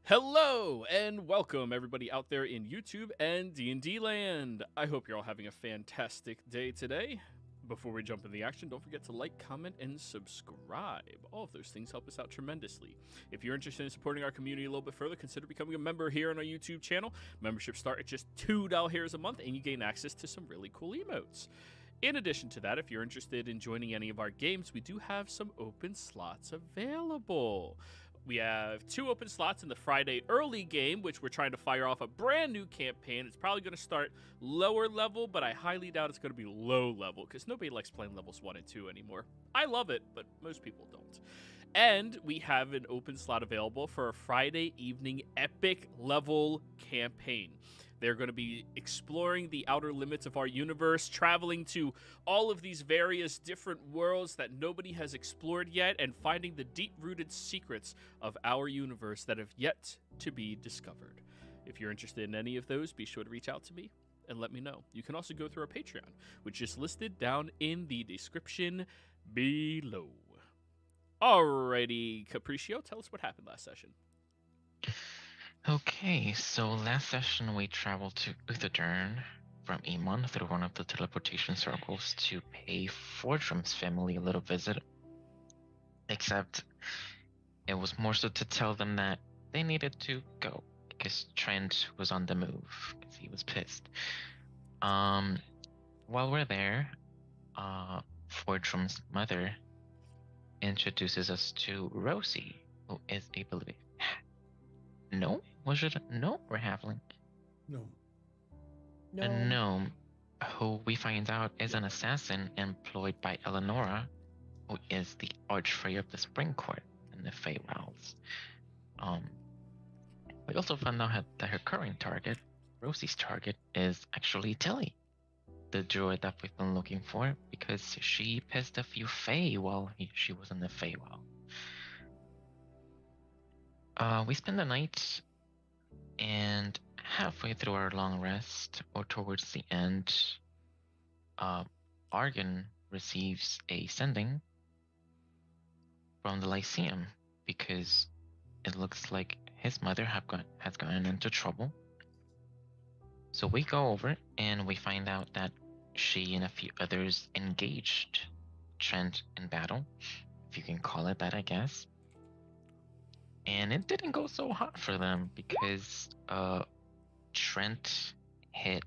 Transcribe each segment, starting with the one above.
Hello and welcome everybody out there in YouTube and D&D land. I hope you're all having a fantastic day today. Before we jump into the action, don't forget to like, comment, and subscribe. All of those things help us out tremendously. If you're interested in supporting our community a little bit further, consider becoming a member here on our YouTube channel. Memberships start at just $2 a month, and you gain access to some really cool emotes. In addition to that, if you're interested in joining any of our games, we do have some open slots available. We have 2 open slots in the Friday early game, which we're trying to fire off a brand new campaign. It's probably going to start lower level, but I highly doubt it's going to be low level because nobody likes playing levels 1 and 2 anymore. I love it, but most people don't. And we have an open slot available for a Friday evening epic level campaign. They're going to be exploring the outer limits of our universe, traveling to all of these various different worlds that nobody has explored yet, and finding the deep-rooted secrets of our universe that have yet to be discovered. If you're interested in any of those, be sure to reach out to me and let me know. You can also go through our Patreon, which is listed down in the description below. Alrighty, Capriccio, tell us what happened last session. Okay, so last session we traveled to Uthadern from Emon through one of the teleportation circles to pay Fordrum's family a little visit. Except it was more so to tell them that they needed to go because Trent was on the move because he was pissed. While we're there, Fordrum's mother introduces us to Rosie, who is a believer. No? Was it a gnome or halfling? No. A gnome who we find out is an assassin employed by Eleonora, who is the archfey of the Spring Court in the Feywilds. We also found out that her current target, Rosie's target, is actually Tilly, the druid that we've been looking for, because she pissed a few Fey while she was in the Feywild. We spend the night, and halfway through our long rest, or towards the end, Argon receives a sending from the Lyceum because it looks like his mother has gotten into trouble. So we go over and we find out that she and a few others engaged Trent in battle, if you can call it that, I guess. And it didn't go so hot for them because Trent hit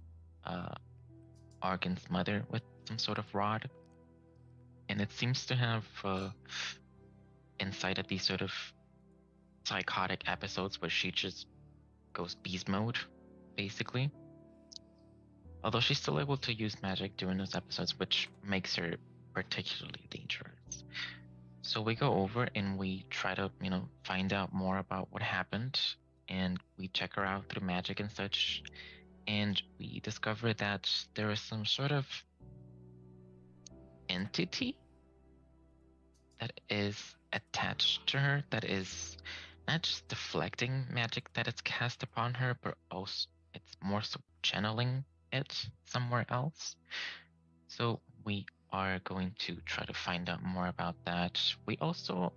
Argon's mother with some sort of rod, and it seems to have incited these sort of psychotic episodes where she just goes beast mode, basically. Although she's still able to use magic during those episodes, which makes her particularly dangerous. So we go over and we try to, find out more about what happened, and we check her out through magic and such, and we discover that there is some sort of entity that is attached to her that is not just deflecting magic that it's cast upon her, but also it's more so channeling it somewhere else. So we are going to try to find out more about that. We also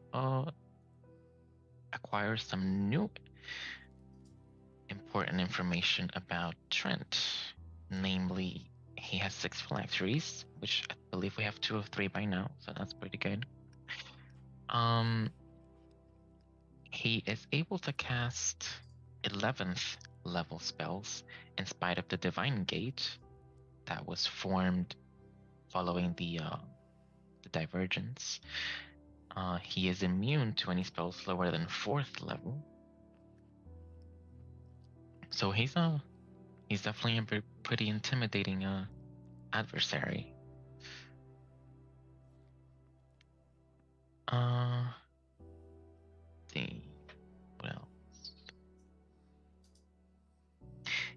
acquire some new important information about Trent. Namely, he has 6 phylacteries, which I believe we have 2 of 3 by now, so that's pretty good. He is able to cast 11th level spells in spite of the Divine Gate that was formed following the Divergence. He is immune to any spells lower than 4th level. So he's definitely a pretty intimidating adversary. See what else?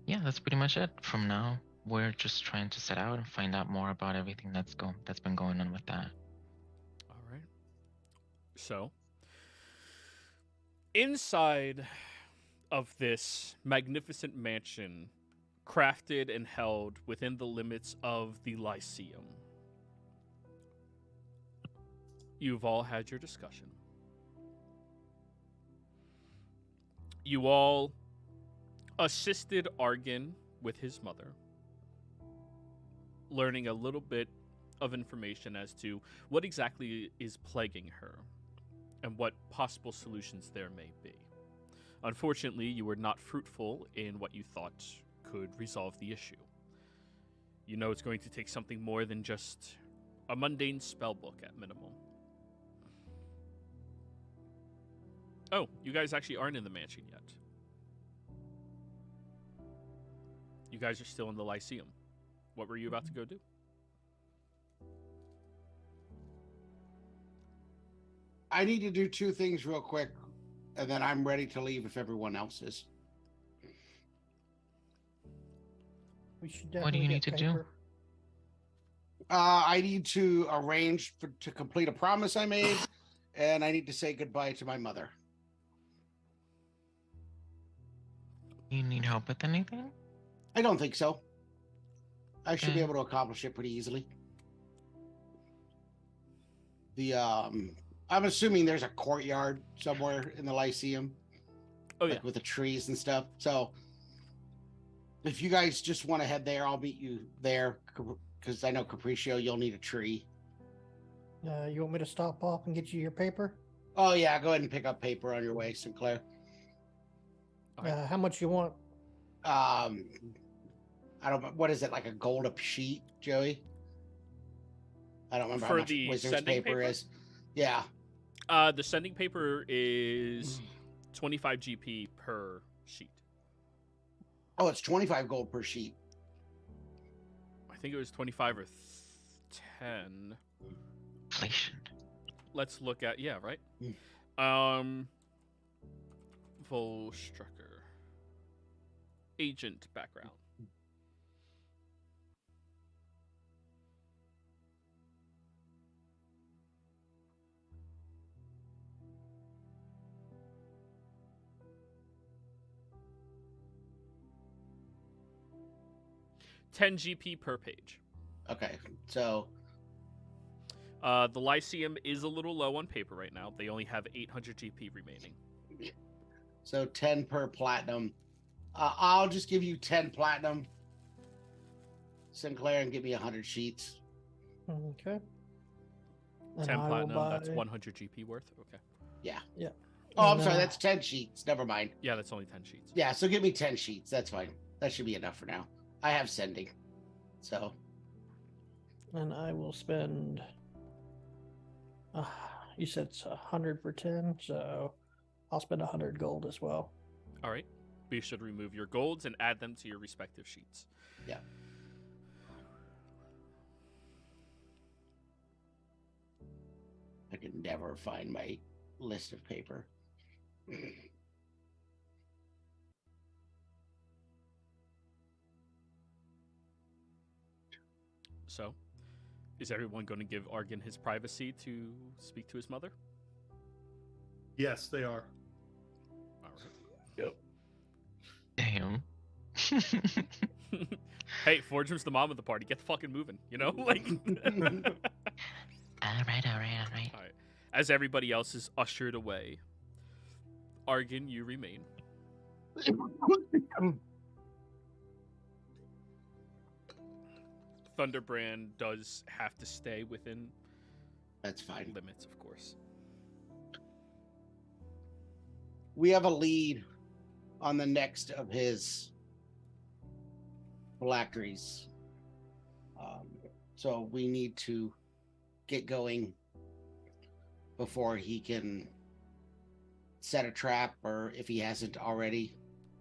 Yeah, that's pretty much it. From now, we're just trying to set out and find out more about everything that's been going on with that. All right. So, inside of this magnificent mansion, crafted and held within the limits of the Lyceum, you've all had your discussion. You all assisted Argan with his mother, learning a little bit of information as to what exactly is plaguing her and what possible solutions there may be. Unfortunately, you were not fruitful in what you thought could resolve the issue. You know it's going to take something more than just a mundane spell book at minimum. Oh, you guys actually aren't in the mansion yet. You guys are still in the Lyceum. What were you about to go do? I need to do two things real quick, and then I'm ready to leave if everyone else is. We should What do you definitely need get to do? paper. I need to arrange to complete a promise I made, and I need to say goodbye to my mother. You need help with anything? I don't think so. I should be Okay. able to accomplish it pretty easily. I'm assuming there's a courtyard somewhere in the Lyceum, Oh, yeah. like with the trees and stuff. So if you guys just want to head there, I'll meet you there, because I know Capriccio, you'll need a tree. You want me to stop off and get you your paper? Oh yeah, go ahead and pick up paper on your way, Sinclair. Okay. How much you want? I don't. What is it, like a gold a sheet, Joey? I don't remember For how much the Wizard's sending paper paper? is. Yeah. The sending paper is 25 GP per sheet. Oh, it's 25 gold per sheet. I think it was 25 or 10. Inflation. Let's look at, yeah, right? Volstrucker. Agent background. $10 GP per page. Okay, so The Lyceum is a little low on paper right now. They only have 800 GP remaining. 10 per platinum. I'll just give you 10 platinum, Sinclair, and give me 100 sheets. Okay. And 10 I will platinum, that's buy- 100 GP worth. Okay. Yeah. Yeah. Oh, I'm And, sorry, that's 10 sheets. Never mind. Yeah, that's only 10 sheets. Yeah, so give me 10 sheets. That's fine. That should be enough for now. I have sending. So, And I will spend. You said it's 100 for 10, so I'll spend 100 gold as well. All right. Be sure to remove your golds and add them to your respective sheets. yeah. I can never find my list of paper. So, is everyone going to give Argan his privacy to speak to his mother? Yes, they are. All Damn. right. Hey, Forgeman's the mom of the party. Get the fucking moving, you know? Like. All right. All right. As everybody else is ushered away, Argan, you remain. Thunderbrand does have to stay within That's fine. limits, of course. We have a lead on the next of his phylacteries. So we need to get going before he can set a trap, or if he hasn't already.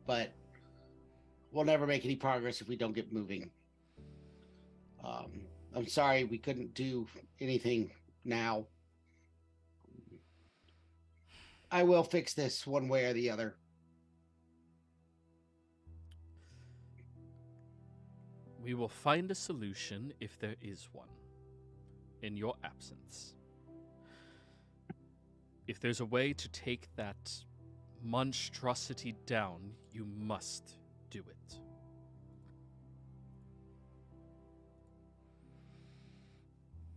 But we'll never make any progress if we don't get moving. I'm sorry we couldn't do anything now. I will fix this one way or the other. We will find a solution if there is one, in your absence. If there's a way to take that monstrosity down, you must do it.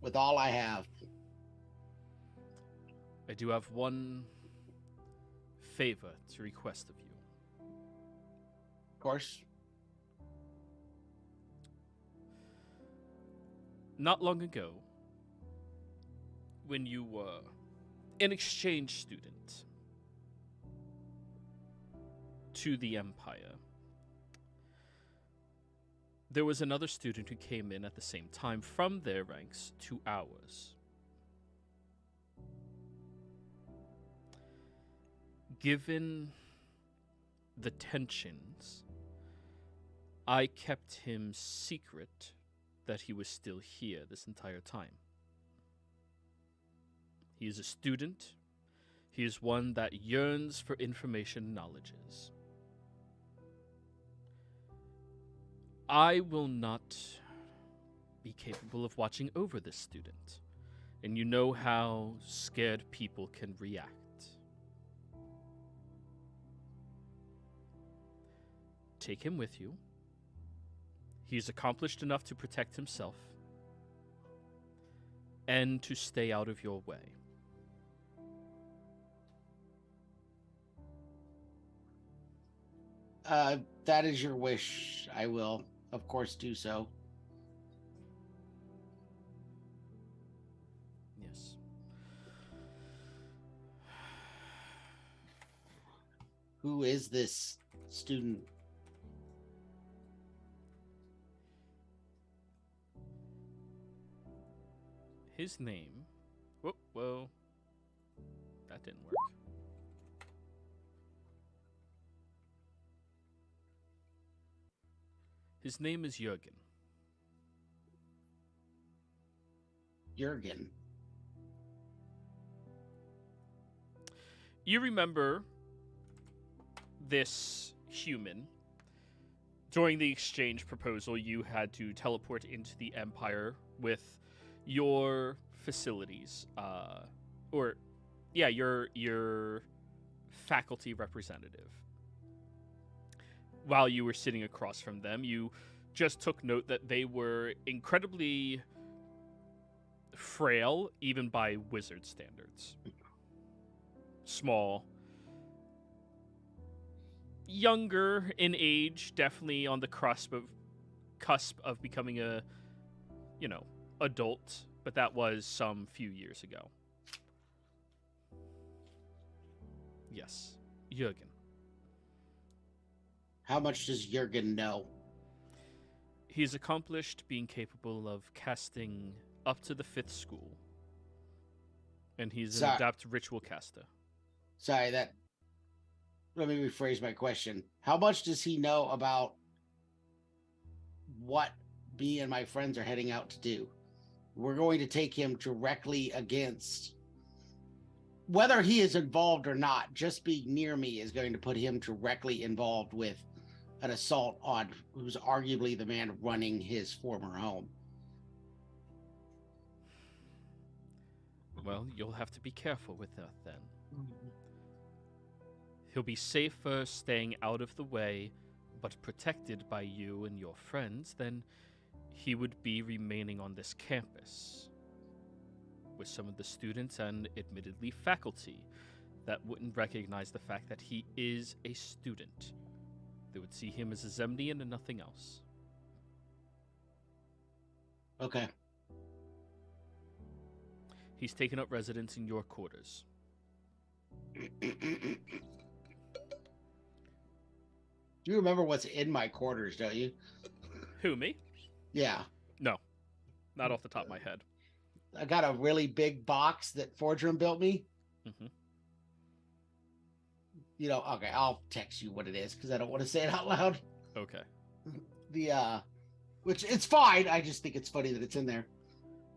With all I have. I do have one favor to request of you. Of course. Not long ago, when you were an exchange student to the Empire, there was another student who came in at the same time from their ranks to ours. Given the tensions, I kept him secret that he was still here this entire time. He is a student. He is one that yearns for information and knowledges. I will not be capable of watching over this student, and you know how scared people can react. Take him with you. He's accomplished enough to protect himself and to stay out of your way. That is your wish. I will, of course, do so. Yes. Who is this student? His name... Whoa. That didn't work. His name is Jurgen. Jurgen. You remember this human. During the exchange proposal, you had to teleport into the Empire with your facilities, your faculty representative. While you were sitting across from them, you just took note that they were incredibly frail, even by wizard standards. Small. Younger in age, definitely on the cusp of becoming a, adult, but that was some few years ago. Yes, Jurgen. How much does Jurgen know? He's accomplished being capable of casting up to the 5th school. And he's an adept ritual caster. Sorry, let me rephrase my question. How much does he know about what me and my friends are heading out to do? We're going to take him directly against... Whether he is involved or not, just being near me is going to put him directly involved with an assault on who's arguably the man running his former home. Well, you'll have to be careful with that then. He'll be safer staying out of the way, but protected by you and your friends than he would be remaining on this campus with some of the students and admittedly faculty that wouldn't recognize the fact that he is a student. They would see him as a Zemnian and nothing else. Okay. He's taken up residence in your quarters. You remember what's in my quarters, don't you? Who, me? Yeah. No. Not off the top of my head. I got a really big box that Forgeron built me. Mm-hmm. Okay, I'll text you what it is because I don't want to say it out loud. Okay. Which it's fine. I just think it's funny that it's in there.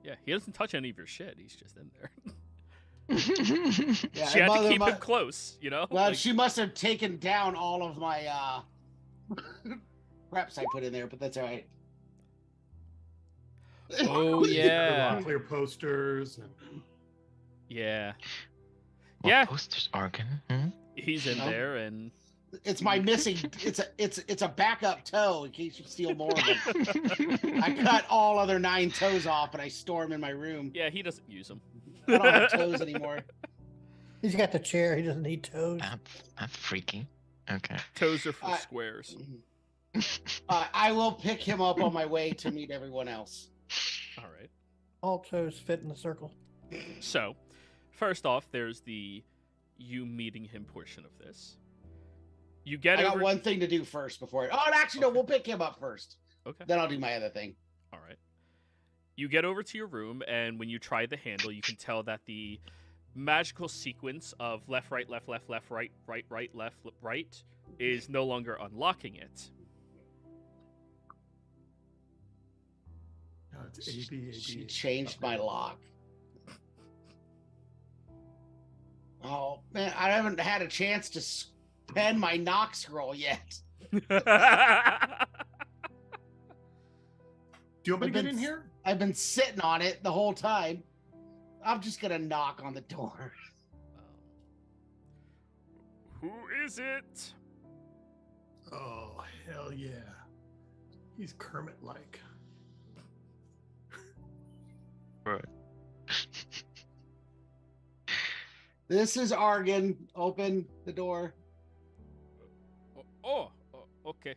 Yeah, he doesn't touch any of your shit. He's just in there. Yeah, she had to keep him close, Well, she must have taken down all of my reps I put in there, but that's all right. Oh, yeah. Clear posters. Yeah. What Yeah. posters, Argon? He's in there, and It's my missing. It's a backup toe in case you steal more of them. I cut all other 9 toes off, and I store them in my room. yeah, he doesn't use them. I don't have toes anymore. He's got the chair. He doesn't need toes. That's freaky. Okay. Toes are for I- squares. I will pick him up on my way to meet everyone else. All right. All toes fit in the circle. So, first off, there's the you meeting him portion of this. You get I over. got one thing to do first before. Oh, actually, no, Okay. we'll pick him up first. Okay. Then I'll do my other thing. All right. You get over to your room, and when you try the handle, you can tell that the magical sequence of left, right, left, left, left, right, right, right, left, right is no longer unlocking it. No, it's A, B, A, B. She changed my lock. Oh, man, I haven't had a chance to pen my knock scroll yet. Do you want me to get in here? I've been sitting on it the whole time. I'm just going to knock on the door. Who is it? Oh, hell yeah. He's Kermit-like. Right. This is Argon. Open the door. Okay.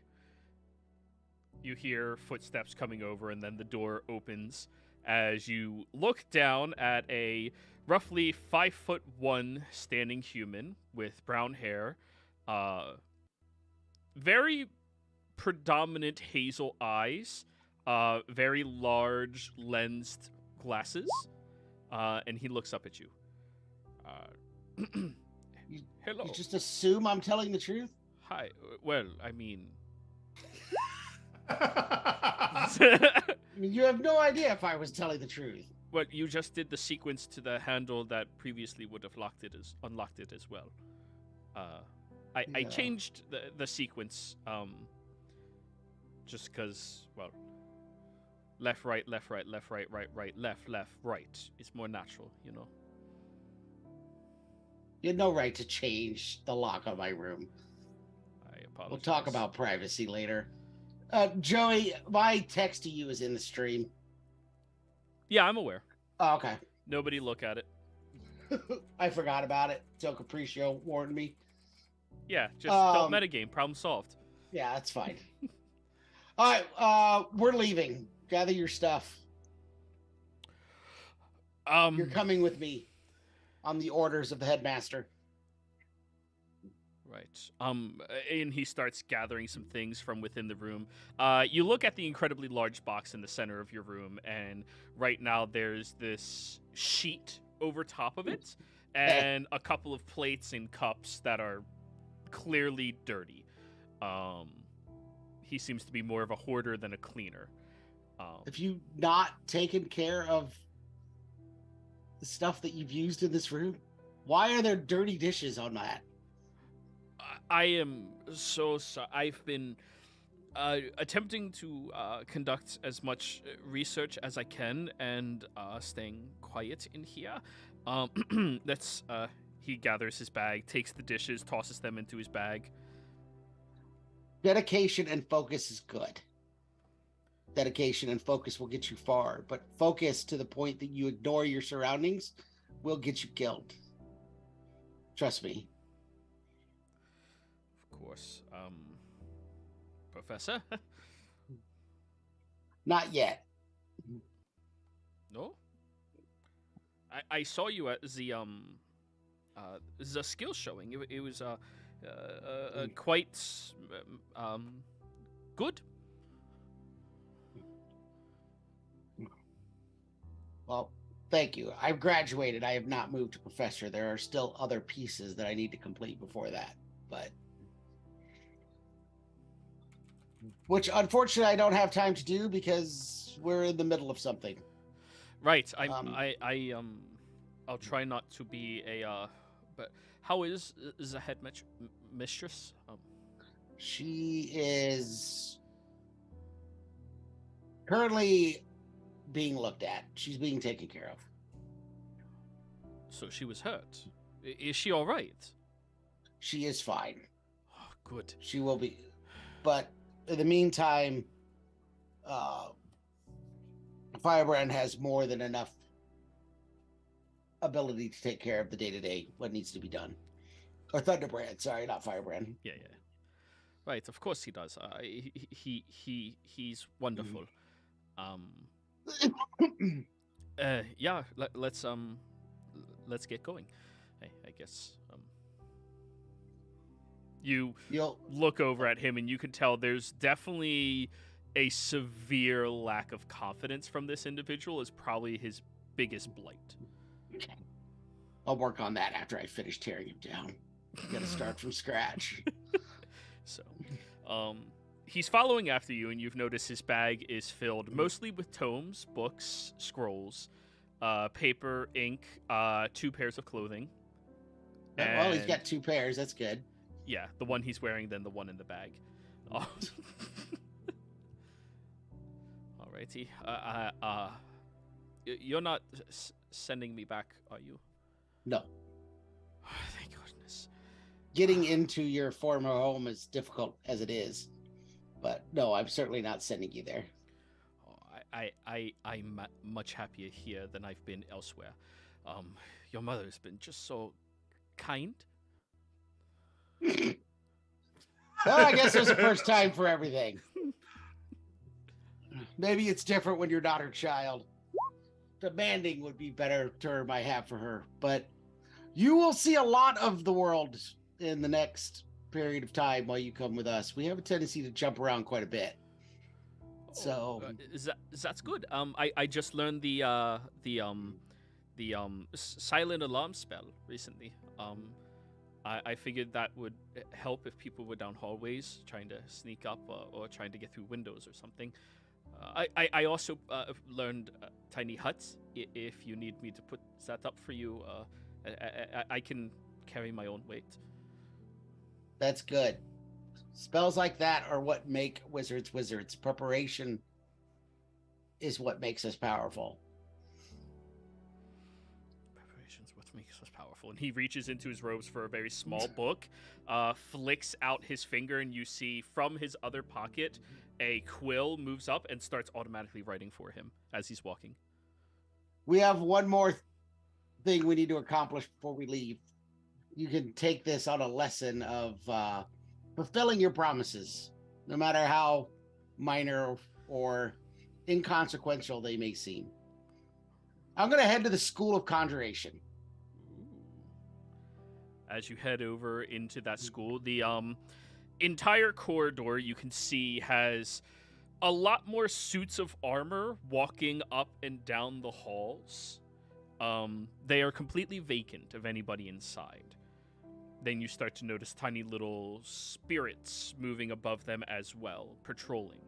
You hear footsteps coming over, and then the door opens as you look down at a roughly 5'1" standing human with brown hair, very predominant hazel eyes, very large lensed glasses, and he looks up at you. Hello. You just assume I'm telling the truth? Hi. Well, I mean. I mean, you have no idea if I was telling the truth. Well, you just did the sequence to the handle that previously would have unlocked it as well. I Yeah. changed the sequence just because, well, left, right, left, right, left, right, right, right, left, left, right. It's more natural, you know. You had no right to change the lock on my room. I apologize. We'll talk about privacy later. Joey, my text to you is in the stream. Yeah, I'm aware. Oh, okay. Nobody look at it. I forgot about it. So Capriccio warned me. Yeah, just don't metagame. Problem solved. Yeah, that's fine. All right, we're leaving. Gather your stuff. You're coming with me on the orders of the headmaster. Right. And he starts gathering some things from within the room. You look at the incredibly large box in the center of your room, and right now there's this sheet over top of it, and a couple of plates and cups that are clearly dirty. He seems to be more of a hoarder than a cleaner. Have you not taken care of the stuff that you've used in this room? Why are there dirty dishes on that? I am so sorry. I've been attempting to conduct as much research as I can and staying quiet in here. He gathers his bag, takes the dishes, tosses them into his bag. Dedication and focus is good. Dedication and focus will get you far, but focus to the point that you ignore your surroundings will get you killed. Trust me. Of course. Professor? Not yet. No? I saw you at the skill showing. It was quite good. Well, thank you. I've graduated. I have not moved to professor. There are still other pieces that I need to complete before that, but which unfortunately I don't have time to do because we're in the middle of something. Right. I'll try not to be a. But how is the head mistress? She is currently being looked at. She's being taken care of. So she was hurt. Is she all right? She is fine. Oh, good. She will be. But in the meantime, Firebrand has more than enough ability to take care of the day-to-day, what needs to be done. Or Thunderbrand, sorry, not Firebrand. Yeah. Right, of course he does. He's wonderful. Yeah. Let's get going. I guess. You You'll look over at him, and you can tell there's definitely a severe lack of confidence from this individual. Is probably his biggest blight. I'll work on that after I finish tearing him down. Gotta start from scratch. So, he's following after you, and you've noticed his bag is filled mostly with tomes, books, scrolls, paper, ink, 2 pairs of clothing. Well, he's and- got 2 pairs. That's good. Yeah, the one he's wearing, then the one in the bag. Oh. Alrighty. You're not sending me back, are you? No. Thank goodness. Getting into your former home is difficult as it is. But no, I'm certainly not sending you there. Oh, I'm much happier here than I've been elsewhere. Your mother's been just so kind. Well, I guess there's a first time for everything. Maybe it's different when you're not her child. Demanding would be a better term I have for her. But you will see a lot of the world in the next period of time while you come with us. We have a tendency to jump around quite a bit. So That's good. I just learned the silent alarm spell recently. I figured that would help if people were down hallways trying to sneak up or trying to get through windows or something. I also learned tiny huts. If you need me to put that up for you, I can carry my own weight. that's good. Spells like that are what make wizards wizards. Preparation is what makes us powerful. Preparation's what makes us powerful. And he reaches into his robes for a very small book, flicks out his finger, and you see from his other pocket a quill moves up and starts automatically writing for him as he's walking. We have one more thing we need to accomplish before we leave. You can take this on a lesson of fulfilling your promises, no matter how minor or inconsequential they may seem. I'm going to head to the School of Conjuration. As you head over into that school, the entire corridor you can see has a lot more suits of armor walking up and down the halls. They are completely vacant of anybody inside. Then you start to notice tiny little spirits moving above them as well, patrolling,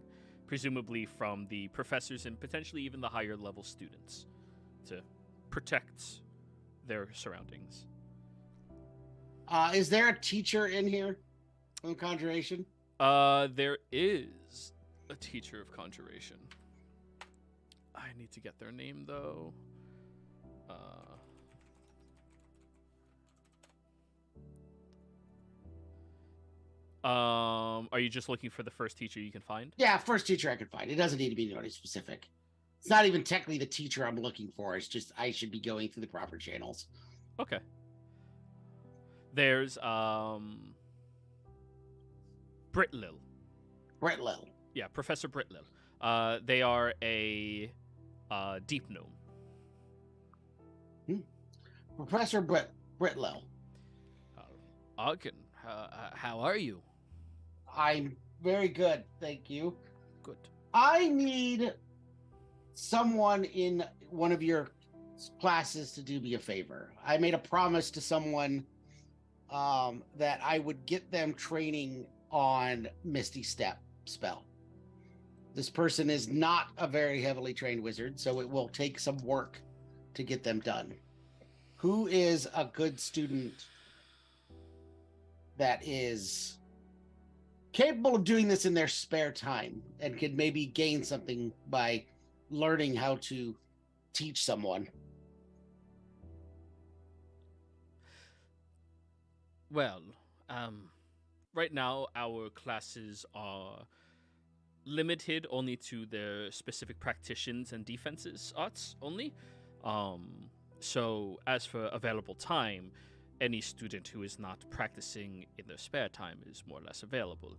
presumably from the professors and potentially even the higher level students to protect their surroundings. Is there a teacher in here on Conjuration? There is a teacher of conjuration. I need to get their name though. Are you just looking for the first teacher you can find? Yeah, first teacher I could find. It doesn't need to be anybody specific. It's not even technically the teacher I'm looking for. It's just I should be going through the proper channels. Okay. There's Britlil. Britlil. Yeah, Professor Britlil. They are a deep gnome. Professor Britlil. Ogden, how are you? I'm very good, thank you. Good. I need someone in one of your classes to do me a favor. I made a promise to someone that I would get them training on Misty Step spell. This person is not a very heavily trained wizard, so it will take some work to get them done. Who is a good student that is capable of doing this in their spare time and could maybe gain something by learning how to teach someone? Well, right now our classes are limited only to their specific practitioners and defenses arts only. So as for available time, any student who is not practicing in their spare time is more or less available.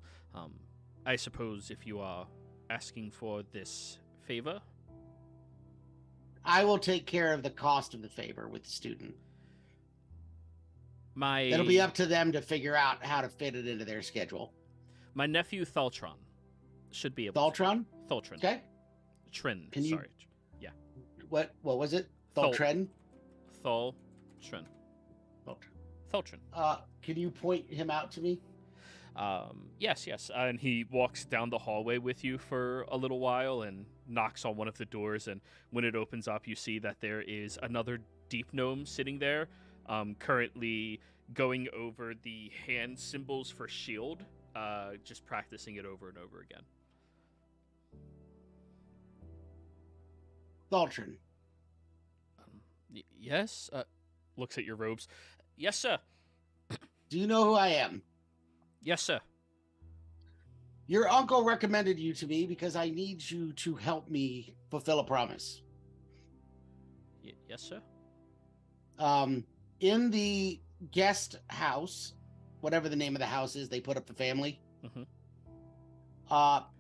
I suppose if you are asking for this favor, I will take care of the cost of the favor with the student. It'll be up to them to figure out how to fit it into their schedule. My nephew Thaltron should be able Thaltron? to. Thaltron. Okay. Trin, Can you- sorry. Yeah. What was it? Thal- Thaltren? Thaltron. Thaltren. Thaltron. Can you point him out to me? Yes. And he walks down the hallway with you for a little while and knocks on one of the doors. And when it opens up, you see that there is another deep gnome sitting there, currently going over the hand symbols for shield, just practicing it over and over again. Thaltren. Yes? Looks at your robes. Yes, sir. Do you know who I am? Yes, sir. Your uncle recommended you to me because I need you to help me fulfill a promise. Yes, sir. In the guest house, whatever the name of the house is, they put up the family. Mhm.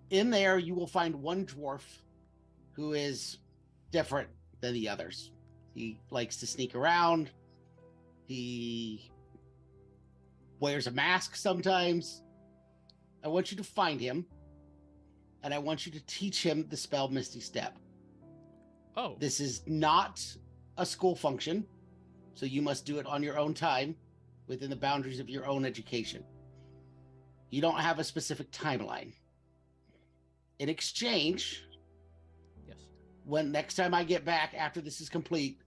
In there, you will find one dwarf who is different than the others. He likes to sneak around. He wears a mask sometimes. I want you to find him, and I want you to teach him the spell Misty Step. Oh. This is not a school function, so you must do it on your own time within the boundaries of your own education. You don't have a specific timeline. In exchange, Yes. when next time I get back after this is complete,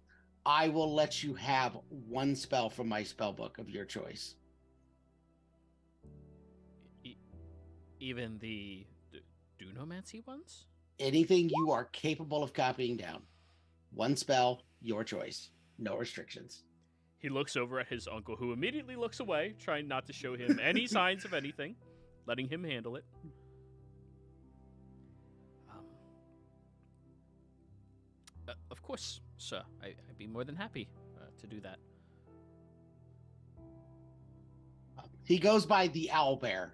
I will let you have one spell from my spell book of your choice. Even the Dunomancy ones? Anything you are capable of copying down. One spell, your choice. No restrictions. He looks over at his uncle, who immediately looks away, trying not to show him any signs of anything, letting him handle it. Of course, sir. I'd be more than happy to do that. He goes by the Owl Bear.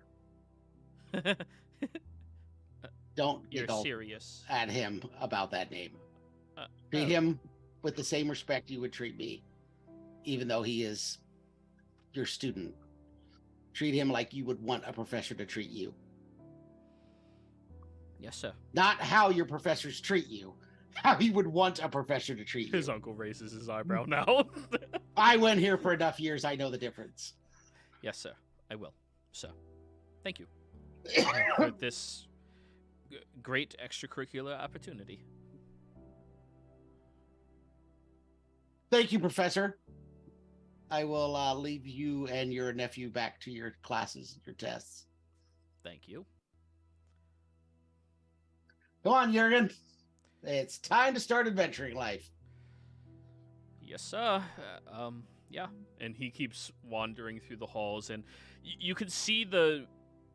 Don't You're giggle serious. at him about that name. Oh. Treat him with the same respect you would treat me, even though he is your student. Treat him like you would want a professor to treat you. Yes, sir. Not how your professors treat you, how you would want a professor to treat you. His uncle raises his eyebrow now. I went here for enough years, I know the difference. Yes, sir. I will. So, thank you for this great extracurricular opportunity. Thank you, Professor. I will leave you and your nephew back to your classes, your tests. Thank you. Go on, Jurgen. It's time to start adventuring life. Yes, sir. Yeah. And he keeps wandering through the halls, and you can see the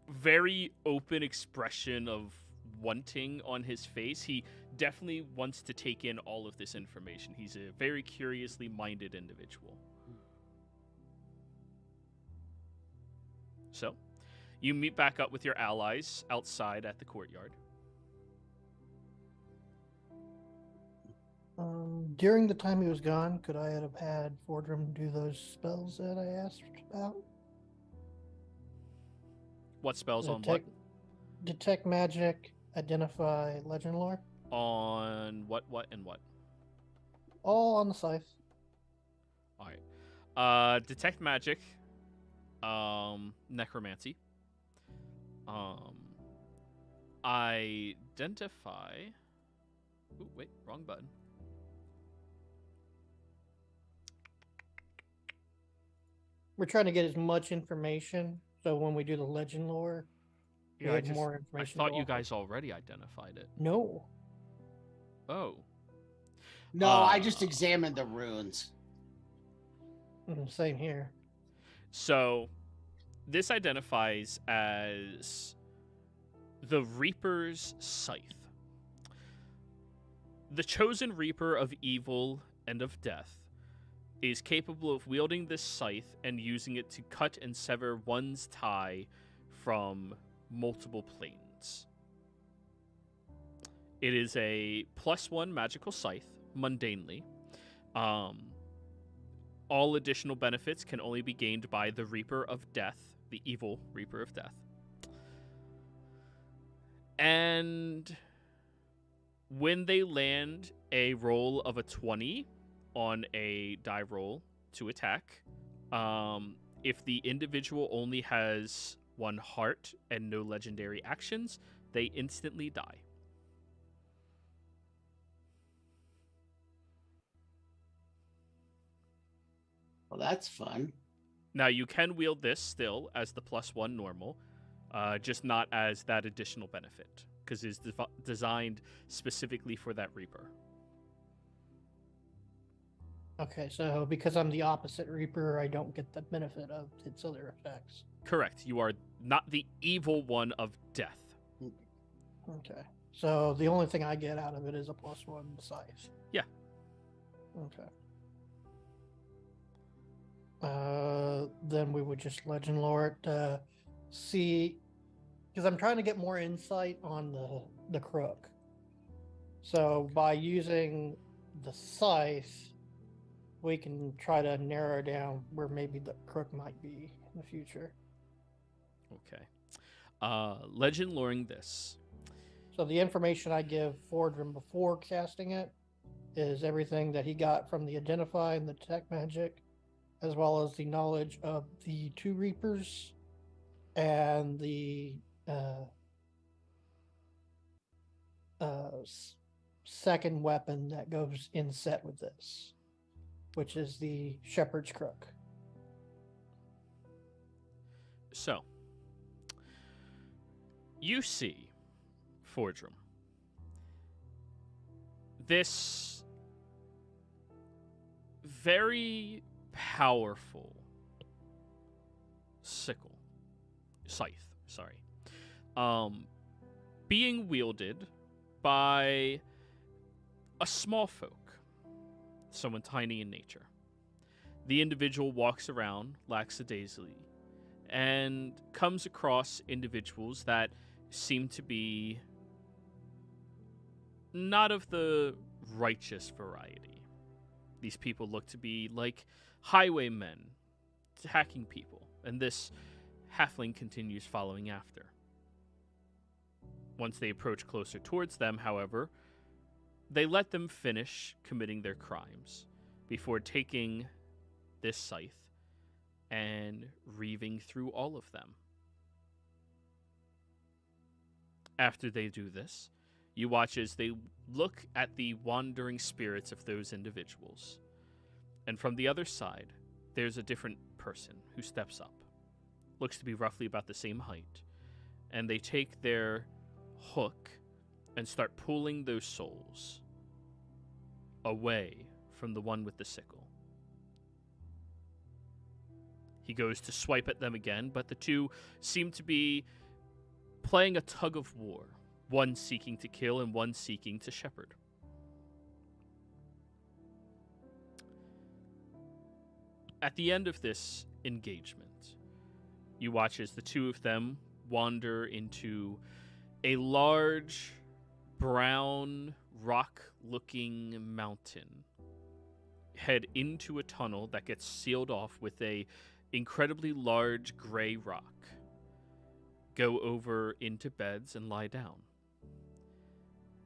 very open expression of wanting on his face. He definitely wants to take in all of this information. He's a very curiously minded individual. So, you meet back up with your allies outside at the courtyard. During the time he was gone, could I have had Fordrum do those spells that I asked about? What spells on what? Detect magic, identify legend lore. On what, and what? All on the scythe. All right. Detect magic. Necromancy. Identify. Ooh, wait, wrong button. We're trying to get as much information, so when we do the legend lore, we have more I information. thought to you offer. guys already identified it. No. Oh. No, I just examined the runes. Same here. So, this identifies as the Reaper's Scythe. The chosen Reaper of evil and of death, is capable of wielding this scythe and using it to cut and sever one's tie from multiple planes. It is a +1 magical scythe, mundanely. All additional benefits can only be gained by the Reaper of Death, the evil Reaper of Death. And when they land a roll of a 20 on a die roll to attack, if the individual only has 1 heart and no legendary actions, they instantly die. Well, that's fun. Now, you can wield this still as the +1 normal, just not as that additional benefit, because it's designed specifically for that Reaper. Okay, so because I'm the opposite Reaper, I don't get the benefit of its other effects. Correct. You are not the evil one of death. Okay. So the only thing I get out of it is a +1 scythe. Yeah. Okay. Then we would just legend lore it. See, because I'm trying to get more insight on the crook. So by using the scythe, we can try to narrow down where maybe the crook might be in the future. Okay. Legend loring this. So the information I give Fordrum before casting it is everything that he got from the Identify and the Detect Magic, as well as the knowledge of the 2 Reapers and the second weapon that goes in set with this, which is the Shepherd's Crook. So, you see, Fordrum, this very powerful scythe, being wielded by a small folk, someone tiny in nature. The individual walks around lackadaisically and comes across individuals that seem to be not of the righteous variety. These people look to be like highwaymen hacking people, and this halfling continues following after. Once they approach closer towards them, however, they let them finish committing their crimes before taking this scythe and reaving through all of them. After they do this, you watch as they look at the wandering spirits of those individuals. And from the other side, there's a different person who steps up. Looks to be roughly about the same height. And they take their hook and start pulling those souls away from the one with the sickle. He goes to swipe at them again, but the two seem to be playing a tug of war, one seeking to kill and one seeking to shepherd. At the end of this engagement, you watch as the two of them wander into a large, brown, rock-looking mountain, head into a tunnel that gets sealed off with a incredibly large gray rock, go over into beds and lie down.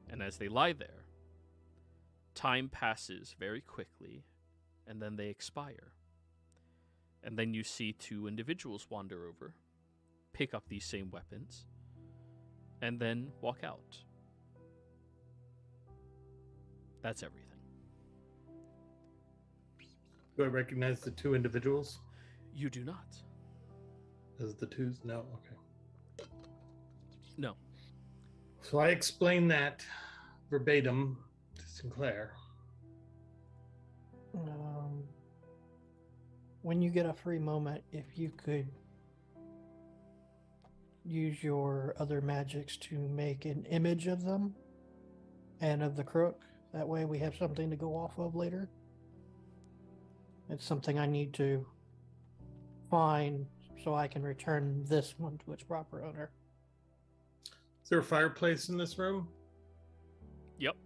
And as they lie there, time passes very quickly, and then they expire. And then you see 2 individuals wander over, pick up these same weapons, and then walk out. That's everything. Do I recognize the 2 individuals You do not. as the 2s? No. Okay. No. So I explained that verbatim to Sinclair. When you get a free moment, if you could use your other magics to make an image of them and of the crook, that way we have something to go off of later. It's something I need to find so I can return this one to its proper owner. Is there a fireplace in this room? Yep.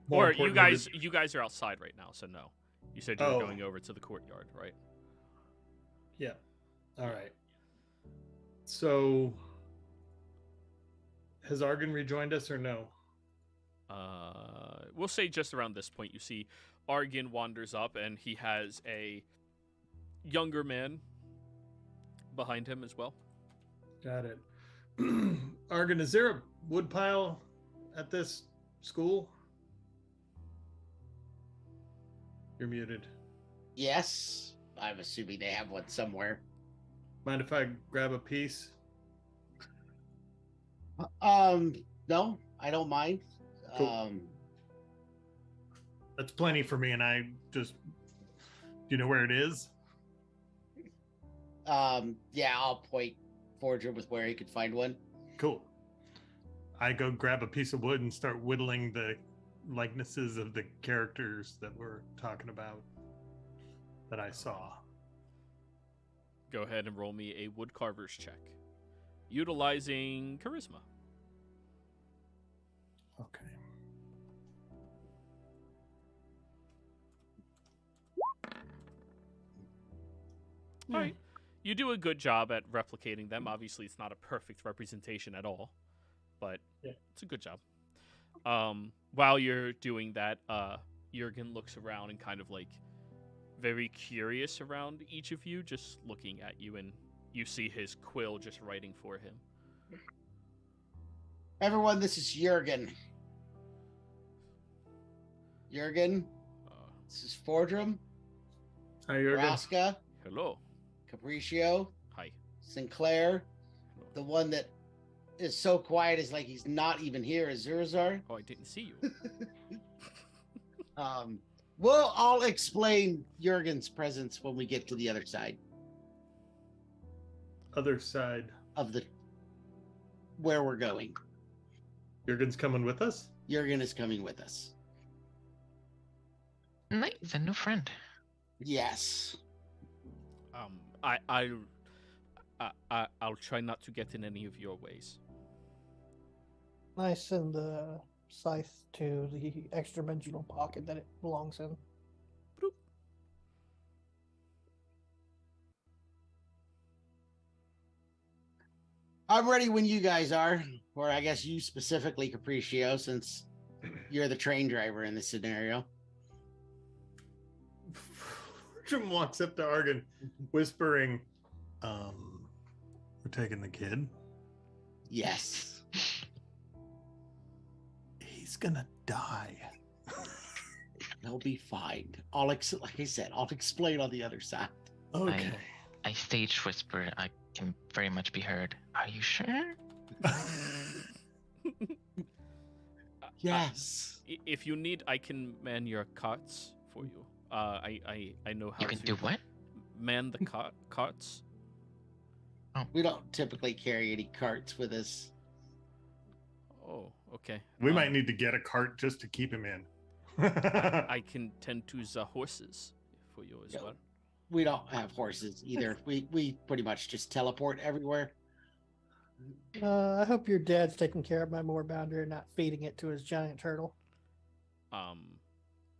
More Or you importantly, guys are outside right now, so no. You said you were Oh. going over to the courtyard, right? Yeah. All right. So, has Argon rejoined us or no? We'll say just around this point, you see Argon wanders up, and he has a younger man behind him as well. Got it. Argon, is there a wood pile at this school? You're muted. Yes, I'm assuming they have one somewhere. Mind if I grab a piece? No, I don't mind. Cool. That's plenty for me, and I just... Do you know where it is? Yeah, I'll point Forger with where he could find one. Cool. I go grab a piece of wood and start whittling the likenesses of the characters that we're talking about that I saw. Go ahead and roll me a woodcarver's check, utilizing charisma. Okay. All right. You do a good job at replicating them. Obviously, it's not a perfect representation at all, but Yeah. it's a good job. While you're doing that, Jurgen looks around and kind of like very curious around each of you, just looking at you, and you see his quill just writing for him. Everyone, this is Jurgen. Jurgen, this is Fordrum, Hi, Jurgen. Raska, Hello. Capriccio, Hi. Sinclair. Hello. The one that is so quiet is like he's not even here is Zurzar. Oh, I didn't see you. I'll explain Jurgen's presence when we get to the other side Other side. of the where we're going. Jurgen's coming with us? Jurgen is coming with us. Nice, a new friend. Yes. I'll try not to get in any of your ways. I send the scythe to the extra-dimensional pocket that it belongs in. Bloop. I'm ready when you guys are, or I guess you specifically, Capriccio, since you're the train driver in this scenario. Jim walks up to Argon, whispering, we're taking the kid. Yes. He's gonna die. They'll be fine. Like I said, I'll explain on the other side. Okay. I stage whisper. I can very much be heard. Are you sure? Yes. If you need, I can man your carts for you. I know how You can to do what? man the carts. We don't typically carry any carts with us. Oh, okay. We might need to get a cart just to keep him in. I can tend to the horses for you as Yeah. well. We don't have horses either. We pretty much just teleport everywhere. I hope your dad's taking care of my moor bounder and not feeding it to his giant turtle.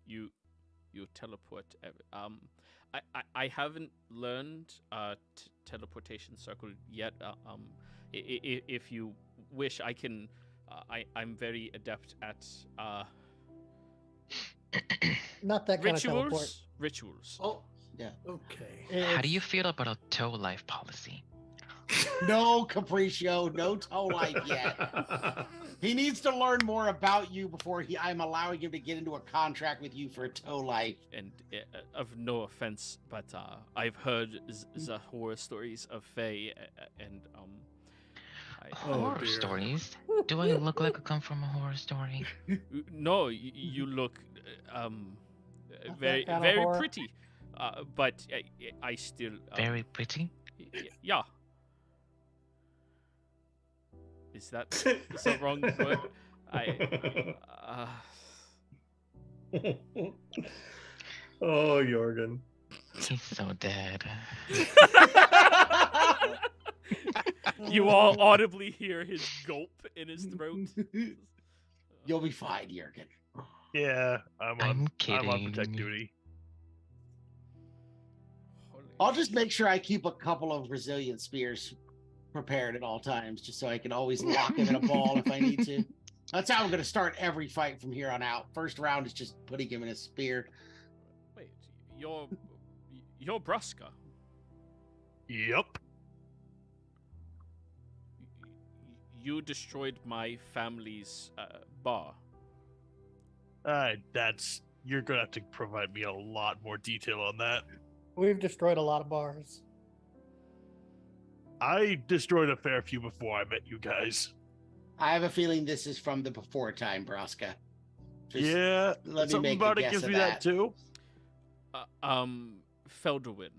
You teleport. I haven't learned teleportation circle yet. If you wish, I can. I'm very adept at Not that kind of teleport. Rituals. Oh, yeah. Okay. How do you feel about a tow life policy? No, Capriccio, no tow life yet. He needs to learn more about you before I'm allowing him to get into a contract with you for a tow life. And of no offense, but I've heard the horror stories of Fae, and Horror dear. stories? Do I look like I come from a horror story? No, you look very kind of very horror. pretty, but I still Very pretty? yeah. Is that wrong word? Oh, Jorgen. He's so dead. You all audibly hear his gulp in his throat. You'll be fine, Jurgen. Yeah, I'm on protect kidding. duty. Holy I'll just make sure I keep a couple of resilient spears prepared at all times, just so I can always lock him in a ball if I need to. That's how I'm going to start every fight from here on out. First round is just putting him in a spear. Wait, you're Bruska. Yup. You destroyed my family's bar. You're gonna have to provide me a lot more detail on that. We've destroyed a lot of bars. I destroyed a fair few before I met you guys. I have a feeling this is from the before time, Braska. Just Yeah, let me something make a about it guess gives of me that too. Feldowin.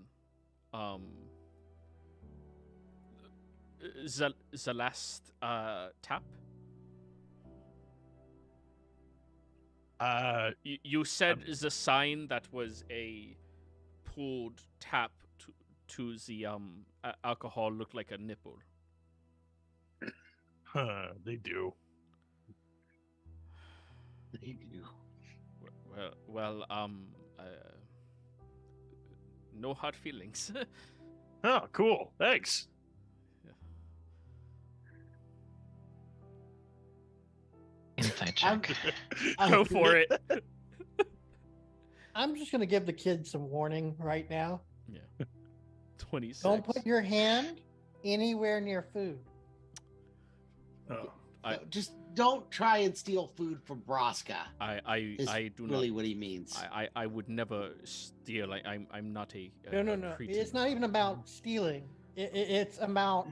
The last tap. You said the sign that was a pulled tap to the alcohol looked like a nipple. They do. Well, no hard feelings. Oh, cool. Thanks. Inside I'm- check. Go for it. I'm just gonna give the kids some warning right now. 26. Don't put your hand anywhere near food. Oh. Just don't try and steal food from Braska. I do really not. what he means. I would never steal. I'm not a No. cretin. It's not even about stealing. It's about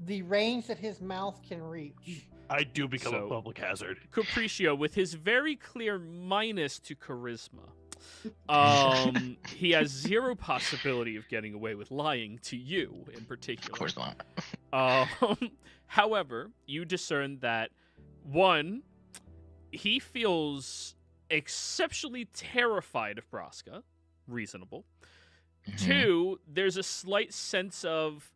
the range that his mouth can reach. I do become So- a public hazard. Capriccio, with his very clear minus to charisma, he has zero possibility of getting away with lying to you in particular. Of course not. However, you discern that one, he feels exceptionally terrified of Braska. Reasonable. Mhm. Two, there's a slight sense of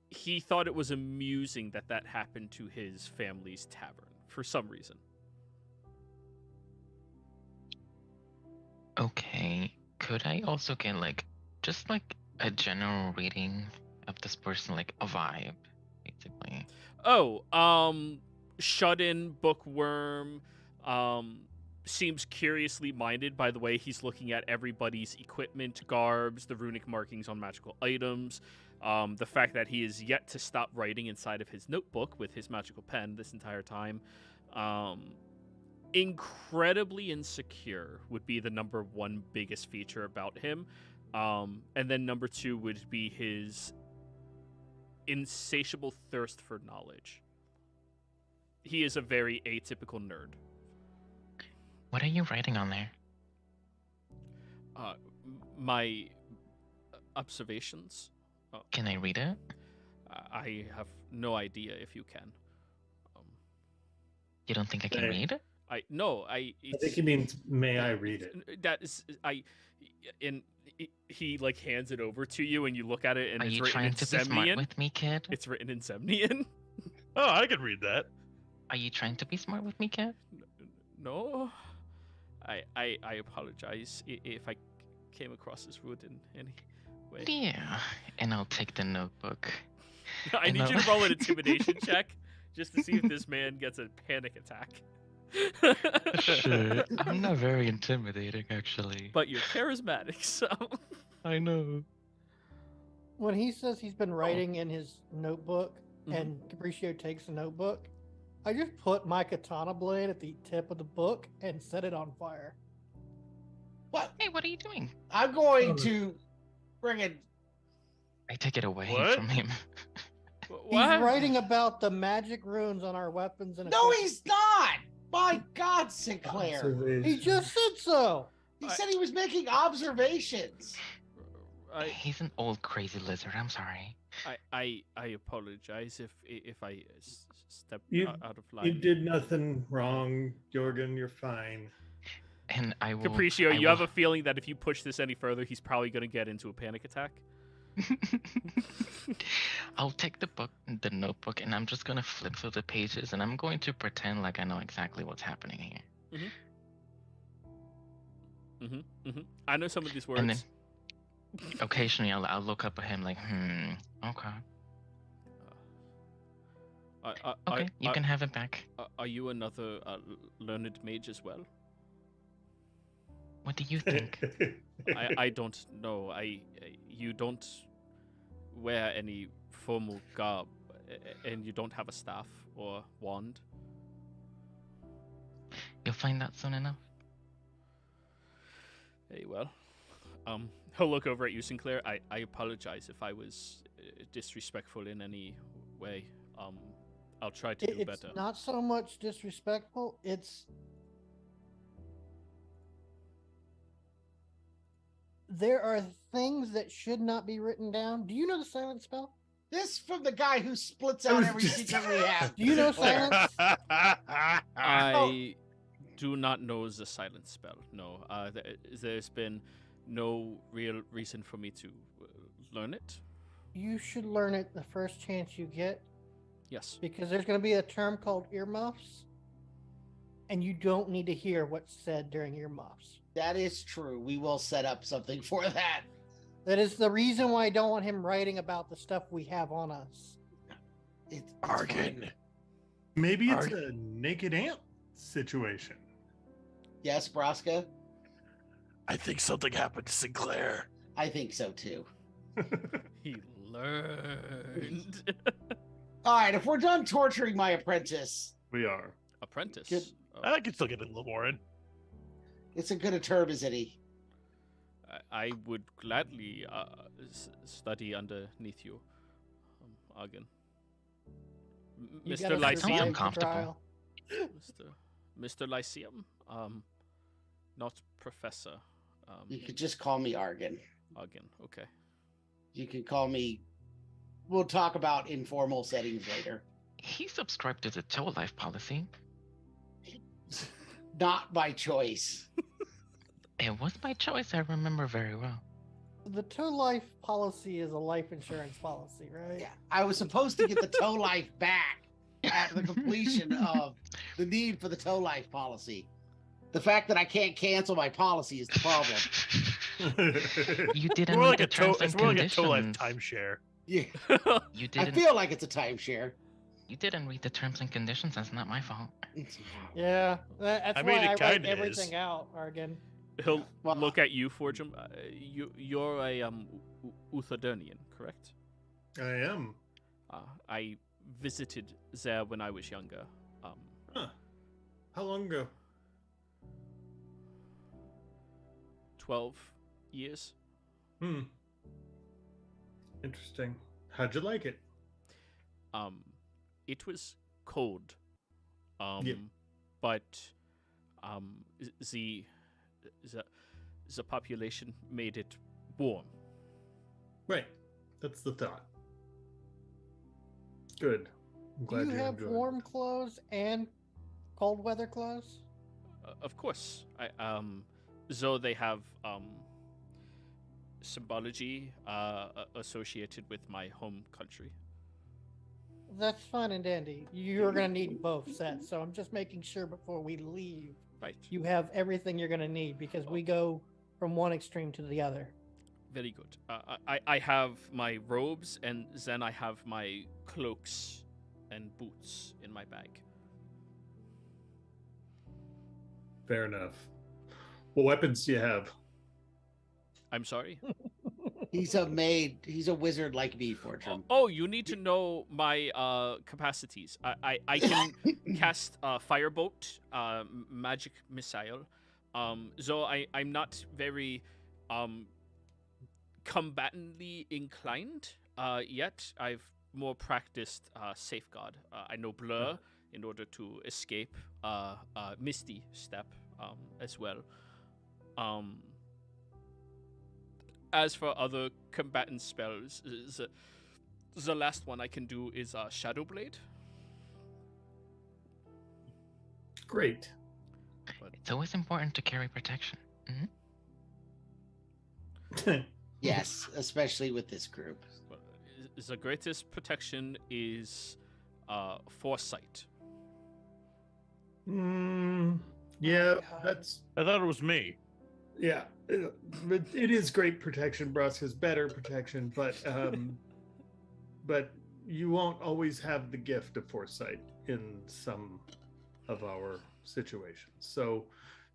he thought it was amusing that happened to his family's tavern for some reason. Okay. Could I also get just a general reading of this person, like a vibe, basically? Oh, shut-in bookworm, seems curiously minded by the way he's looking at everybody's equipment, garbs, the runic markings on magical items, the fact that he is yet to stop writing inside of his notebook with his magical pen this entire time. Incredibly insecure would be the number one biggest feature about him. And then number two would be his insatiable thirst for knowledge. He is a very atypical nerd. What are you writing on there? My observations. Can I read it? I have no idea if you can. You don't think I can Hey. read? I It's, think he means, may I read it? that is he like hands it over to you and you look at it and Are it's you written trying in to be smart Semnian. with me, kid? It's written in Semnian. Oh, I can read that. Are you trying to be smart with me, kid? No. I apologize if I came across as rude in any way. Yeah. And I'll take the notebook. I need No. you to roll an intimidation check just to see if this man gets a panic attack. Shit. I'm not very intimidating, actually. But you're charismatic, so I know. When he says he's Oh. been writing in his notebook Mhm. and Capriccio takes the notebook, I just put my katana blade at the tip of the book and set it on fire. What? Hey, what are you doing? I'm going to bring it. I take it away What? from him. He's writing about the magic runes on our weapons and No, equipment. he's not. My God, Sinclair. He just said so. He said he was making observations. He's an old crazy lizard. I'm sorry. I apologize if I stepped You- out of line. You did nothing wrong, Jorgen. You're fine. And I will. Capriccio, I you will- have a feeling that if you push this any further, he's probably going to get into a panic attack. I'll take the notebook, and I'm just gonna flip through the pages, and I'm going to pretend like I know exactly what's happening here. I know some of these And then words. occasionally I'll look up at him like, okay, okay, you can have it back. Are you another learned mage as well? What do you think? I don't know. You don't wear any formal garb, and you don't have a staff or wand. You'll find out soon enough. Very well. He'll look over at you, Sinclair. I apologize if I was disrespectful in any way. I'll try to do It's better. not so much disrespectful. It's there are things that should not be written down. Do you know the silent spell? This from the guy who splits I out was every just- secret we have. Do you know Sinclair. silence? I do not know the silent spell. No, there's been no real reason for me to learn it. You should learn it the first chance you get, Yes. because there's going to be a term called earmuffs, and you don't need to hear what's said during earmuffs. That is true. We will set up something for that. That is the reason why I don't want him writing about the stuff we have on us. It's Arkin. fine. Maybe it's a naked ant situation. Yes, Braska? I think something happened to Sinclair. I think so too. He learned. All right, if we're done torturing my apprentice, We are. Apprentice. Good. Oh, I can still get a little more in. it's a good a term as any. I would gladly study underneath you, Argon. You Mr. gotta Lyceum? survive Lyceum. the Comfortable. trial. Mr. Lyceum. Not Professor. You could just call me Argon. Argon. Okay. You can call me. We'll talk about informal settings later. He subscribed to the Toe Life policy. Not by choice. It was my choice, I remember very well. The toe life policy is a life insurance policy, right? Yeah, I was supposed to get the toe life back at the completion of the need for the toe life policy. The fact that I can't cancel my policy is the problem. You didn't More read like the a toe. terms and It's more like a toe life conditions. timeshare. Yeah, You I didn't. feel like it's a timeshare. You didn't read the terms and conditions. That's not my fault. Yeah, that's I why mean, it I write kinda everything is. out, Argon. He'll Well, look at you, Forgem. You're a Uthadurnian, correct? I am. I visited there when I was younger. Huh. How long ago? 12 years. Interesting. How'd you like it? It was cold. Yeah. But the population made it warm. Right. That's the thought. Good. I'm Do glad you have enjoyed warm clothes and cold weather clothes? Of course, though they have symbology associated with my home country. That's fine and dandy. You're gonna need both sets, so I'm just making sure before we leave Right. you have everything you're gonna need because we go from one extreme to the other. Very good. I have my robes, and then I have my cloaks and boots in my bag. Fair enough. What weapons do you have? I'm sorry. He's a maid. He's a wizard like me, Fortune. Oh, you need to know my capacities. I can cast firebolt, magic missile. Though I'm not very combatantly inclined yet. I've more practiced safeguard. I know blur in order to escape. Misty step as well. As for other combatant spells, the last one I can do is Shadow Blade. Great. But It's always important to carry protection. Yes, especially with this group. but the greatest protection is foresight. Yeah, God. that's I thought it was me. yeah. It is great protection. Bruska's better protection, but you won't always have the gift of foresight in some of our situations. So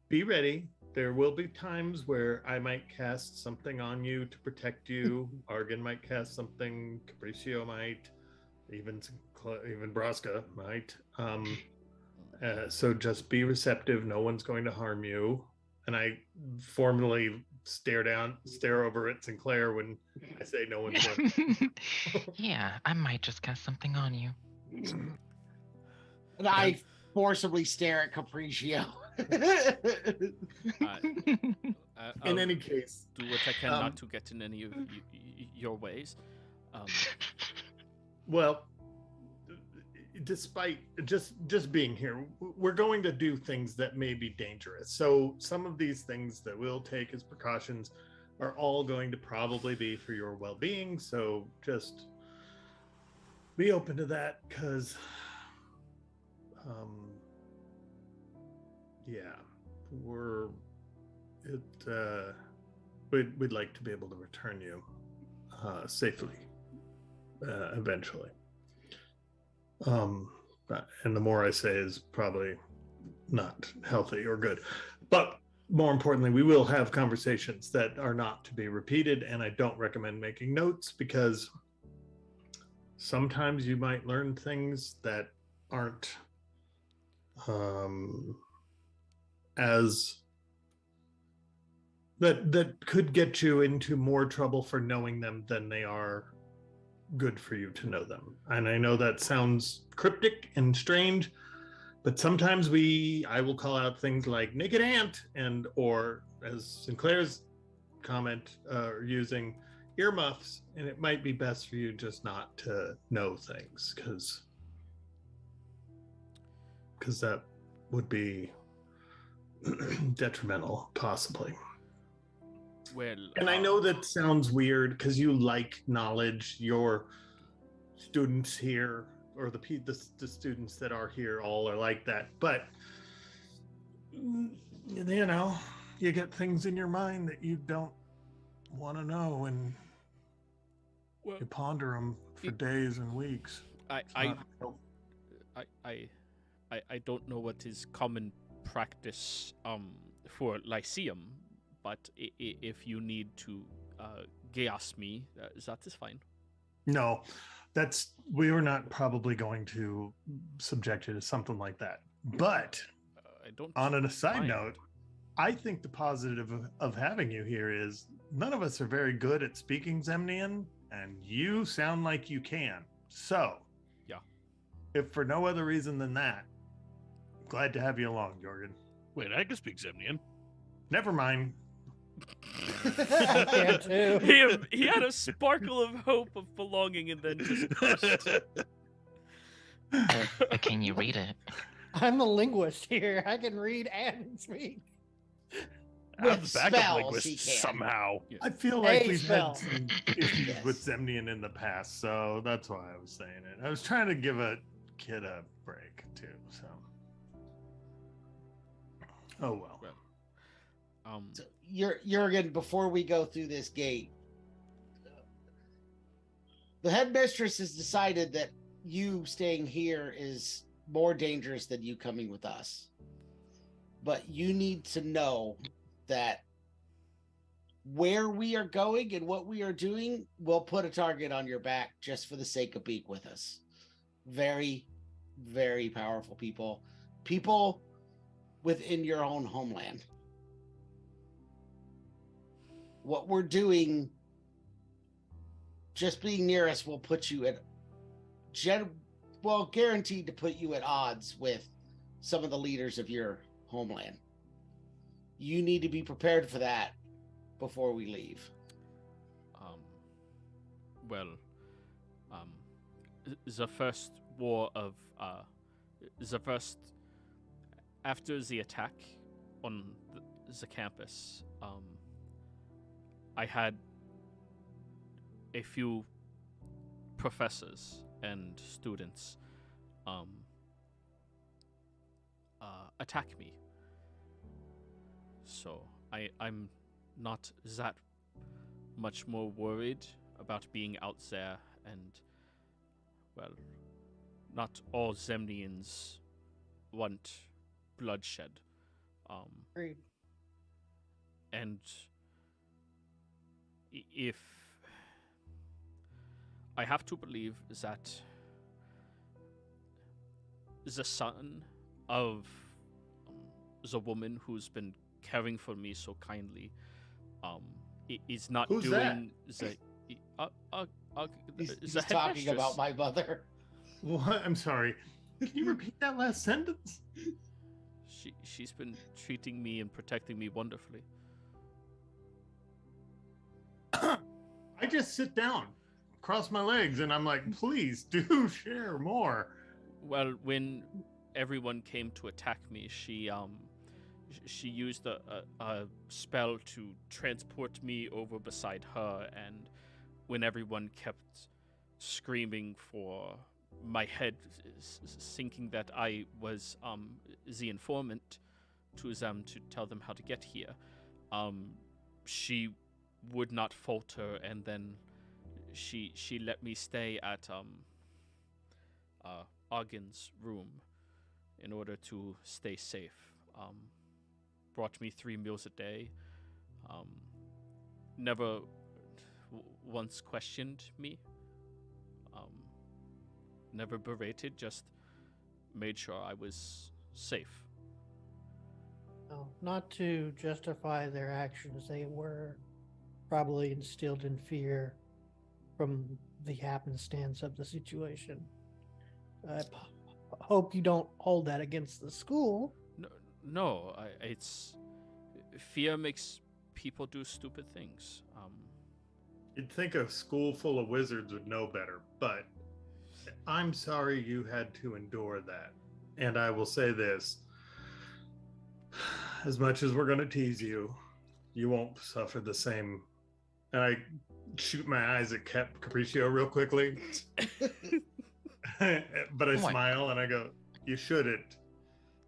be ready. There will be times where I might cast something on you to protect you. Argan might cast something. Capriccio might. Even Braska might. So just be receptive. No one's going to harm you. And I formally stare over at Sinclair when I say no one's going. Yeah, I might just cast something on you. And I forcibly stare at Capriccio. In any case, Do what I can not to get in any of your ways. well, despite just being here, we're going to do things that may be dangerous. So some of these things that we'll take as precautions are all going to probably be for your well-being. So just be open to that, because we'd like to be able to return you safely eventually. And the more I say is probably not healthy or good. But more importantly, we will have conversations that are not to be repeated, and I don't recommend making notes, because sometimes you might learn things that aren't that could get you into more trouble for knowing them than they are good for you to know them. And I know that sounds cryptic and strange, but sometimes I will call out things like naked ant, or as Sinclair's comment, using earmuffs, and it might be best for you just not to know things, because that would be detrimental, possibly. Well, And I know that sounds weird, because you like knowledge. Your students here, or the students that are here, all are like that. But you know, you get things in your mind that you don't want to know, and you ponder them for days and weeks. I don't know what is common practice for Lyceum, but if you need to gas me, that is fine. No, we were not probably going to subject you to something like that. But I don't. On a side mind. note, I think the positive of having you here is none of us are very good at speaking Zemnian, and you sound like you can. So, yeah, if for no other reason than that, glad to have you along, Jorgen. Wait, I can speak Zemnian. Never mind. I can too. He had a sparkle of hope of belonging, and then just crushed. But can you read it? I'm a linguist here. I can read and speak. I'm With the backup spells, linguist he can. somehow. I feel like A we've spell. had some issues Yes. with Zemnian in the past, so that's why I was saying it. I was trying to give a kid a break too, so. Oh well. So, Jurgen, before we go through this gate, the headmistress has decided that you staying here is more dangerous than you coming with us. But you need to know that where we are going and what we are doing will put a target on your back just for the sake of being with us. Very, very powerful people. People within your own homeland. What we're doing, just being near us, will put you at guaranteed to put you at odds with some of the leaders of your homeland. You need to be prepared for that before we leave. The first war of after the attack on the campus, I had a few professors and students attack me. So I'm not that much more worried about being out there, and well, not all Zemnians want bloodshed. Agreed. And if I have to believe that the son of the woman who's been caring for me so kindly is not Who's doing the He's the talking about headmistress. my mother. What? I'm sorry. Can you repeat that last sentence? She's been treating me and protecting me wonderfully. I just sit down, cross my legs, and I'm like, please do share more. Well, when everyone came to attack me, she used a spell to transport me over beside her, and when everyone kept screaming for my head, thinking that I was the informant to them to tell them how to get here, she would not falter, and then she let me stay at Ogden's room in order to stay safe. Brought me 3 meals a day. Never once questioned me. Never berated, just made sure I was safe. No, not to justify their actions, they were probably instilled in fear from the happenstance of the situation. I hope you don't hold that against the school. No, it's fear makes people do stupid things. You'd think a school full of wizards would know better, but I'm sorry you had to endure that. And I will say this, as much as we're going to tease you, you won't suffer the same. And I shoot my eyes at Capriccio real quickly. But I smile and I go, you shouldn't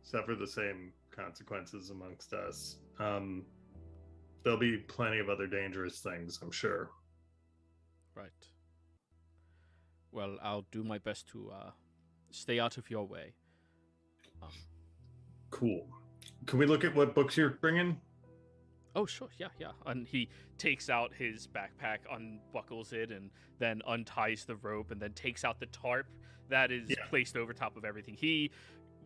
suffer the same consequences amongst us. There'll be plenty of other dangerous things, I'm sure. Right. Well, I'll do my best to stay out of your way. Cool. Can we look at what books you're bringing? Oh, sure. Yeah. And he takes out his backpack, unbuckles it, and then unties the rope, and then takes out the tarp that is placed over top of everything. He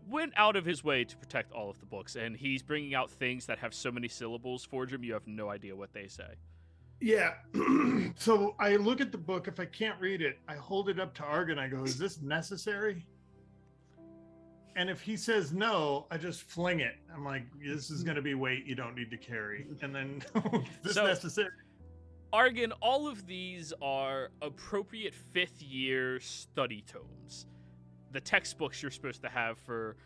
went out of his way to protect all of the books, and he's bringing out things that have so many syllables, Forgem, you have no idea what they say. Yeah. So I look at the book. If I can't read it, I hold it up to Argon. I go, is this necessary? And if he says no, I just fling it. I'm like, this is going to be weight you don't need to carry. And then, is this necessary? Argon, all of these are appropriate 5th year study tomes. The textbooks you're supposed to have for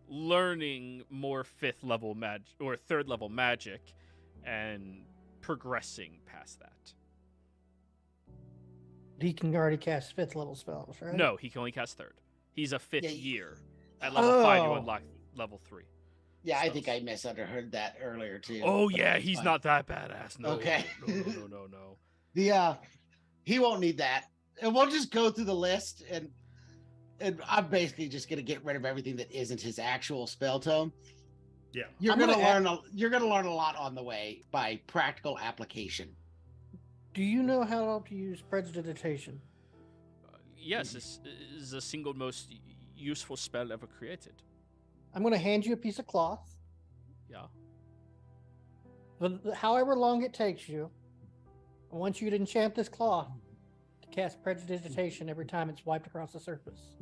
learning more 5th level magic or 3rd level magic and progressing past that. He can already cast 5th level spells, right? No, he can only cast 3rd. He's a 5th Yeah, year. At level 5, you Oh. unlock level 3. Yeah, I spells. think I misunderstood that earlier too. Oh but yeah, that's he's fine. not that badass. No, Okay. No. Yeah, he won't need that, and we'll just go through the list, and I'm basically just gonna get rid of everything that isn't his actual spell tome. Yeah. You're I'm gonna gonna learn. You're gonna learn a lot on the way by practical application. Do you know how to use prestidigitation? Yes, this is the single most useful spell ever created. I'm going to hand you a piece of cloth. Yeah. But however long it takes you, I want you to enchant this cloth to cast prestidigitation every time it's wiped across the surface.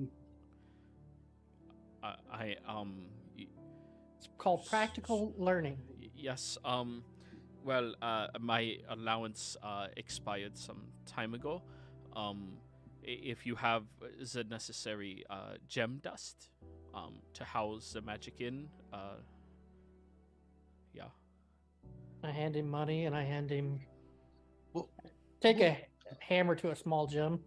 It's called practical learning. Yes. Well, my allowance expired some time ago. If you have the necessary gem dust to house the magic in, I hand him money, and I hand him Well, take a hammer to a small gem.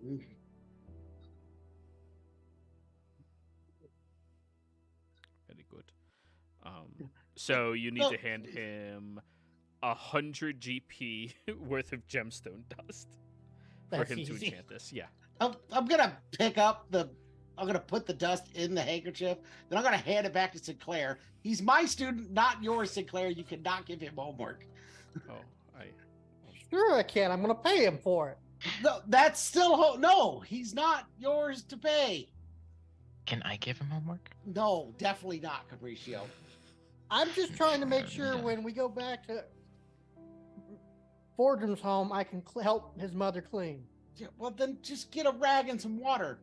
Very good. So you need to hand him 100 GP worth of gemstone dust for That's him to easy. enchant this. Yeah. I'm gonna pick up I'm gonna put the dust in the handkerchief. Then I'm gonna hand it back to Sinclair. He's my student, not yours, Sinclair. You cannot give him homework. Oh, Sure, I can. I'm gonna pay him for it. No, that's still no. He's not yours to pay. Can I give him homework? No, definitely not, Capriccio. I'm just trying to make sure when we go back to Fordham's home, I can help his mother clean. Yeah, well, then just get a rag and some water.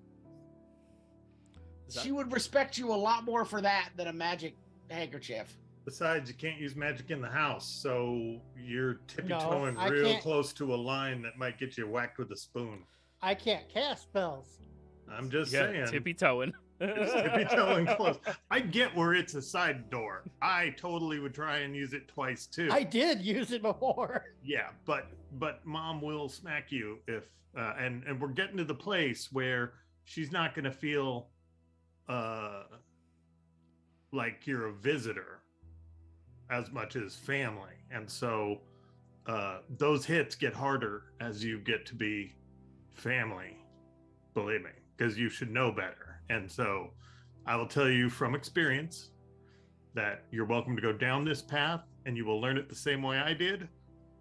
She would respect you a lot more for that than a magic handkerchief. Besides, you can't use magic in the house, so you're No, tippy-toeing I real can't. close to a line that might get you whacked with a spoon. I can't cast spells. I'm just yeah, saying. tippy-toeing. It's tippy-toeing close. I get where it's a side door. I totally would try and use it twice too. I did use it before. Yeah, but mom will smack you if and we're getting to the place where she's not going to feel like you're a visitor as much as family. And so those hits get harder as you get to be family, believe me, because you should know better. And so I will tell you from experience that you're welcome to go down this path and you will learn it the same way I did,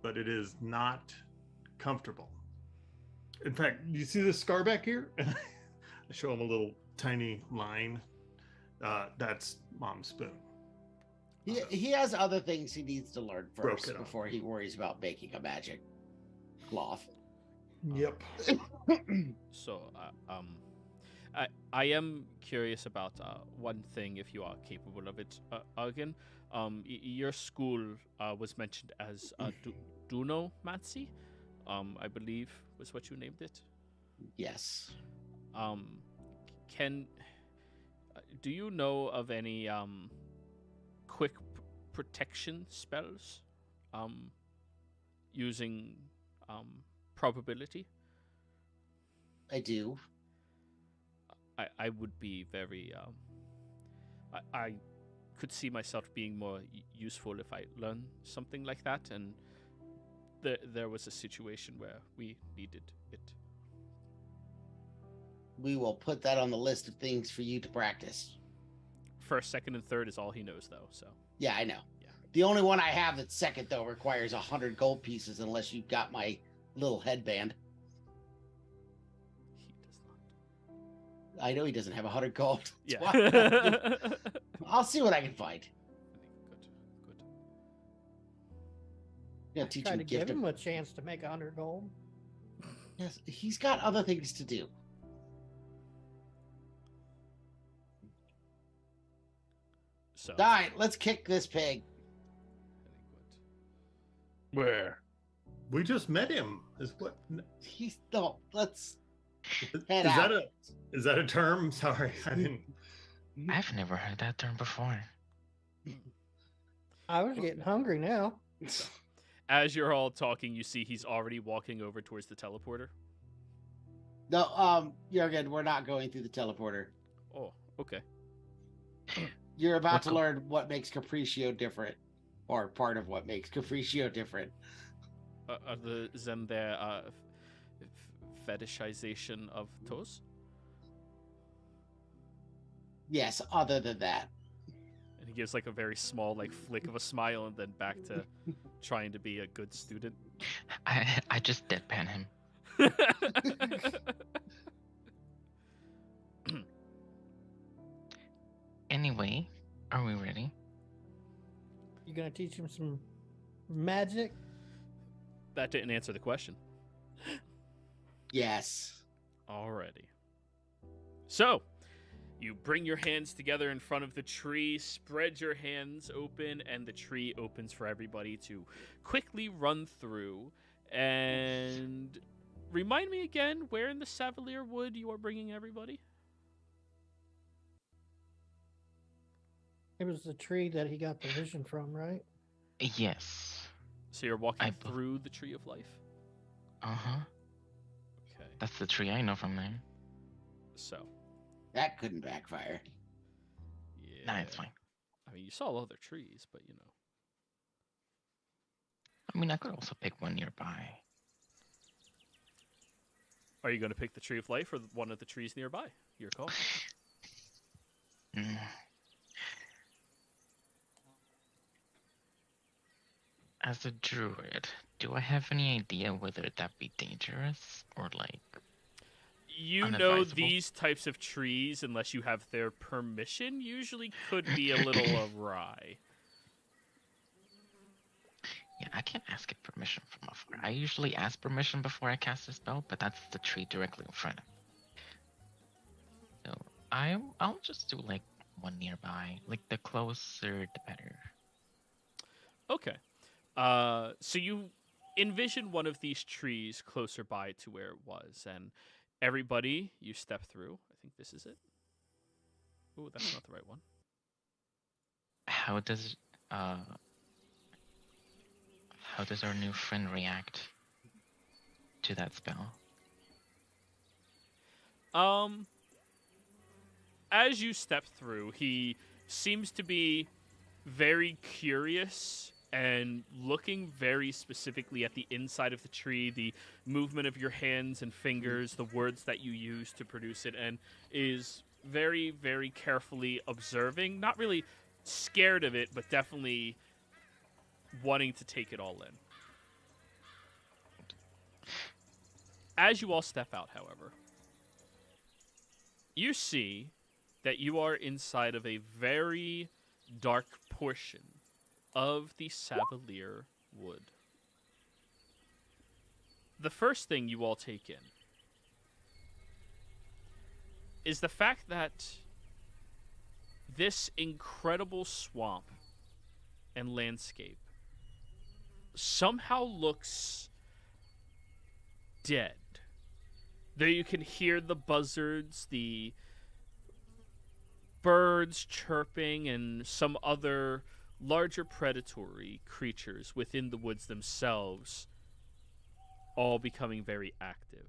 but it is not comfortable. In fact, you see this scar back here? I show him a little tiny line. That's mom's spoon. He has other things he needs to learn Broke first it off. before he worries about making a magic cloth. Yep. So, I am curious about one thing, if you are capable of it, Argan. Your school was mentioned as Dunomancy, I believe was what you named it. Yes. Do you know of any quick protection spells using probability? I do. I would be very I could see myself being more useful if I learned something like that, and there was a situation where we needed it. We will put that on the list of things for you to practice. First, second, and third is all he knows, though. So Yeah, I know. Yeah. The only one I have that's second, though, requires 100 gold pieces unless you got my little headband. he does not. I know he doesn't have 100 gold. That's why Yeah. I'll see what I can find. Good. Yeah, teach Try him to give gift. him a chance to make 100 gold. Yes, he's got other things to do. So. All right, let's kick this pig. Where? We just met him. Is what? He's no. Let's Is head out. that a term? Sorry, I didn't. I've never heard that term before. I was getting hungry now. As you're all talking, you see he's already walking over towards the teleporter. No, Jurgen, we're not going through the teleporter. Oh, okay. You're about What to co- learn what makes Capriccio different, or part of what makes Capriccio different. Other than their fetishization of toes? Yes, other than that. And he gives like a very small like flick of a smile and then back to trying to be a good student. I just deadpan him. Anyway, are we ready? You gonna teach him some magic? That didn't answer the question. Yes. Alrighty. So, you bring your hands together in front of the tree, spread your hands open, and the tree opens for everybody to quickly run through. And remind me again, where in the Savalier Wood you are bringing everybody? It was the tree that he got the vision from, right? Yes. So you're walking I bel- through the tree of life? Uh-huh. Okay. That's the tree I know from there. So, That couldn't backfire. yeah. Nah, it's fine. I mean, you saw other trees, but you know. I mean, I could also pick one nearby. Are you going to pick the tree of life or one of the trees nearby? Your call. Mm. As a druid, do I have any idea whether that be dangerous or like... You know Unadvisable. these types of trees, unless you have their permission, usually could be a little awry. Yeah, I can't ask it permission from afar. I usually ask permission before I cast a spell, but that's the tree directly in front of me. So I'll just do like one nearby. Like the closer, the better. Okay. So you envision one of these trees closer by to where it was, and everybody you step through. I think this is it. Oh, that's not the right one. How does our new friend react to that spell? As you step through, he seems to be very curious and looking very specifically at the inside of the tree, the movement of your hands and fingers, the words that you use to produce it, and is very, very carefully observing. Not really scared of it, but definitely wanting to take it all in. As you all step out, however, you see that you are inside of a very dark portion of the Savalier Wood. The first thing you all take in is the fact that this incredible swamp and landscape somehow looks dead. There you can hear the buzzards, the birds chirping, and some other larger predatory creatures within the woods themselves, all becoming very active.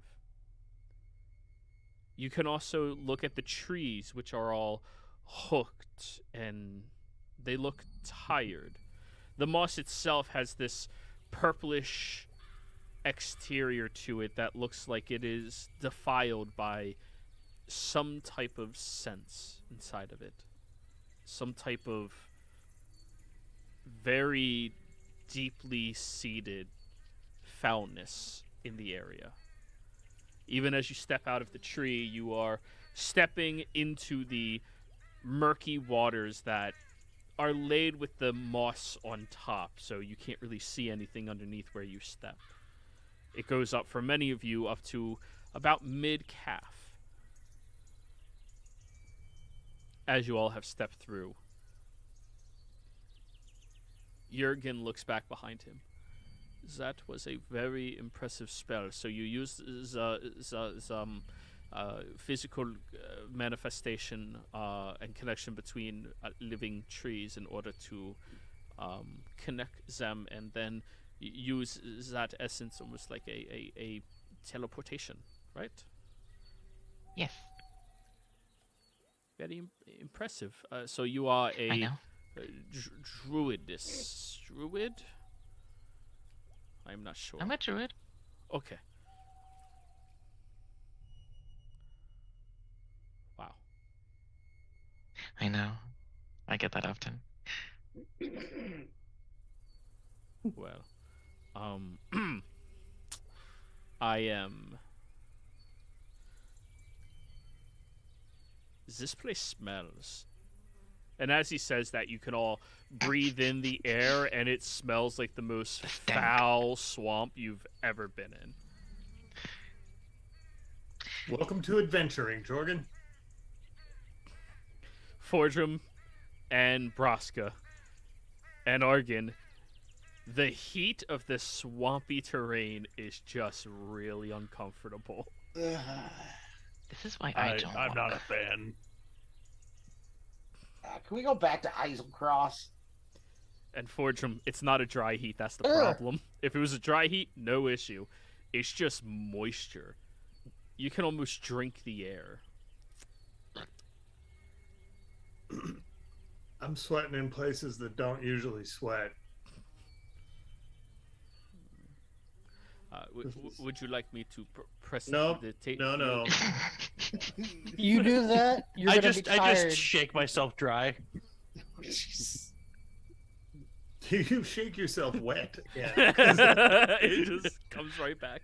You can also look at the trees, which are all hooked, and they look tired. The moss itself has this purplish exterior to it that looks like it is defiled by some type of sense inside of it. Some type of very deeply seated foulness in the area. Even as you step out of the tree, you are stepping into the murky waters that are laid with the moss on top, so you can't really see anything underneath where you step. It goes up for many of you up to about mid-calf. As you all have stepped through, Jurgen looks back behind him. That was a very impressive spell. So you used the physical manifestation and connection between living trees in order to connect them, and then use that essence almost like a teleportation, right? Yes, Very impressive. So you are I a know. druidess. Druid? I'm not sure. I'm a druid. Okay. Wow. I know. I get that often. Well, I am. This place smells. And as he says that, you can all breathe in the air, and it smells like the most The stank. foul swamp you've ever been in. Welcome to adventuring, Jorgen. Fordrum and Braska and Argon, the heat of this swampy terrain is just really uncomfortable. This is why I don't I'm walk. not a fan. Can we go back to Eiselcross? And Fortune, it's not a dry heat. That's the Ugh. problem. If it was a dry heat, no issue. It's just moisture. You can almost drink the air. I'm sweating in places that don't usually sweat. Would you like me to press Nope. the tape? No. You do that, you're I gonna be just tired. shake myself dry. You shake yourself wet. Yeah. It just comes right back.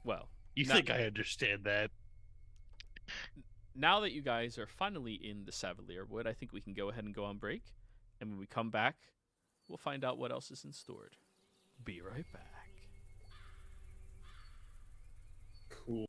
Well, You Now- think I understand that? now that you guys are finally in the Savalier Wood, I think we can go ahead and go on break. And when we come back, we'll find out what else is in store. Be right back. Cool.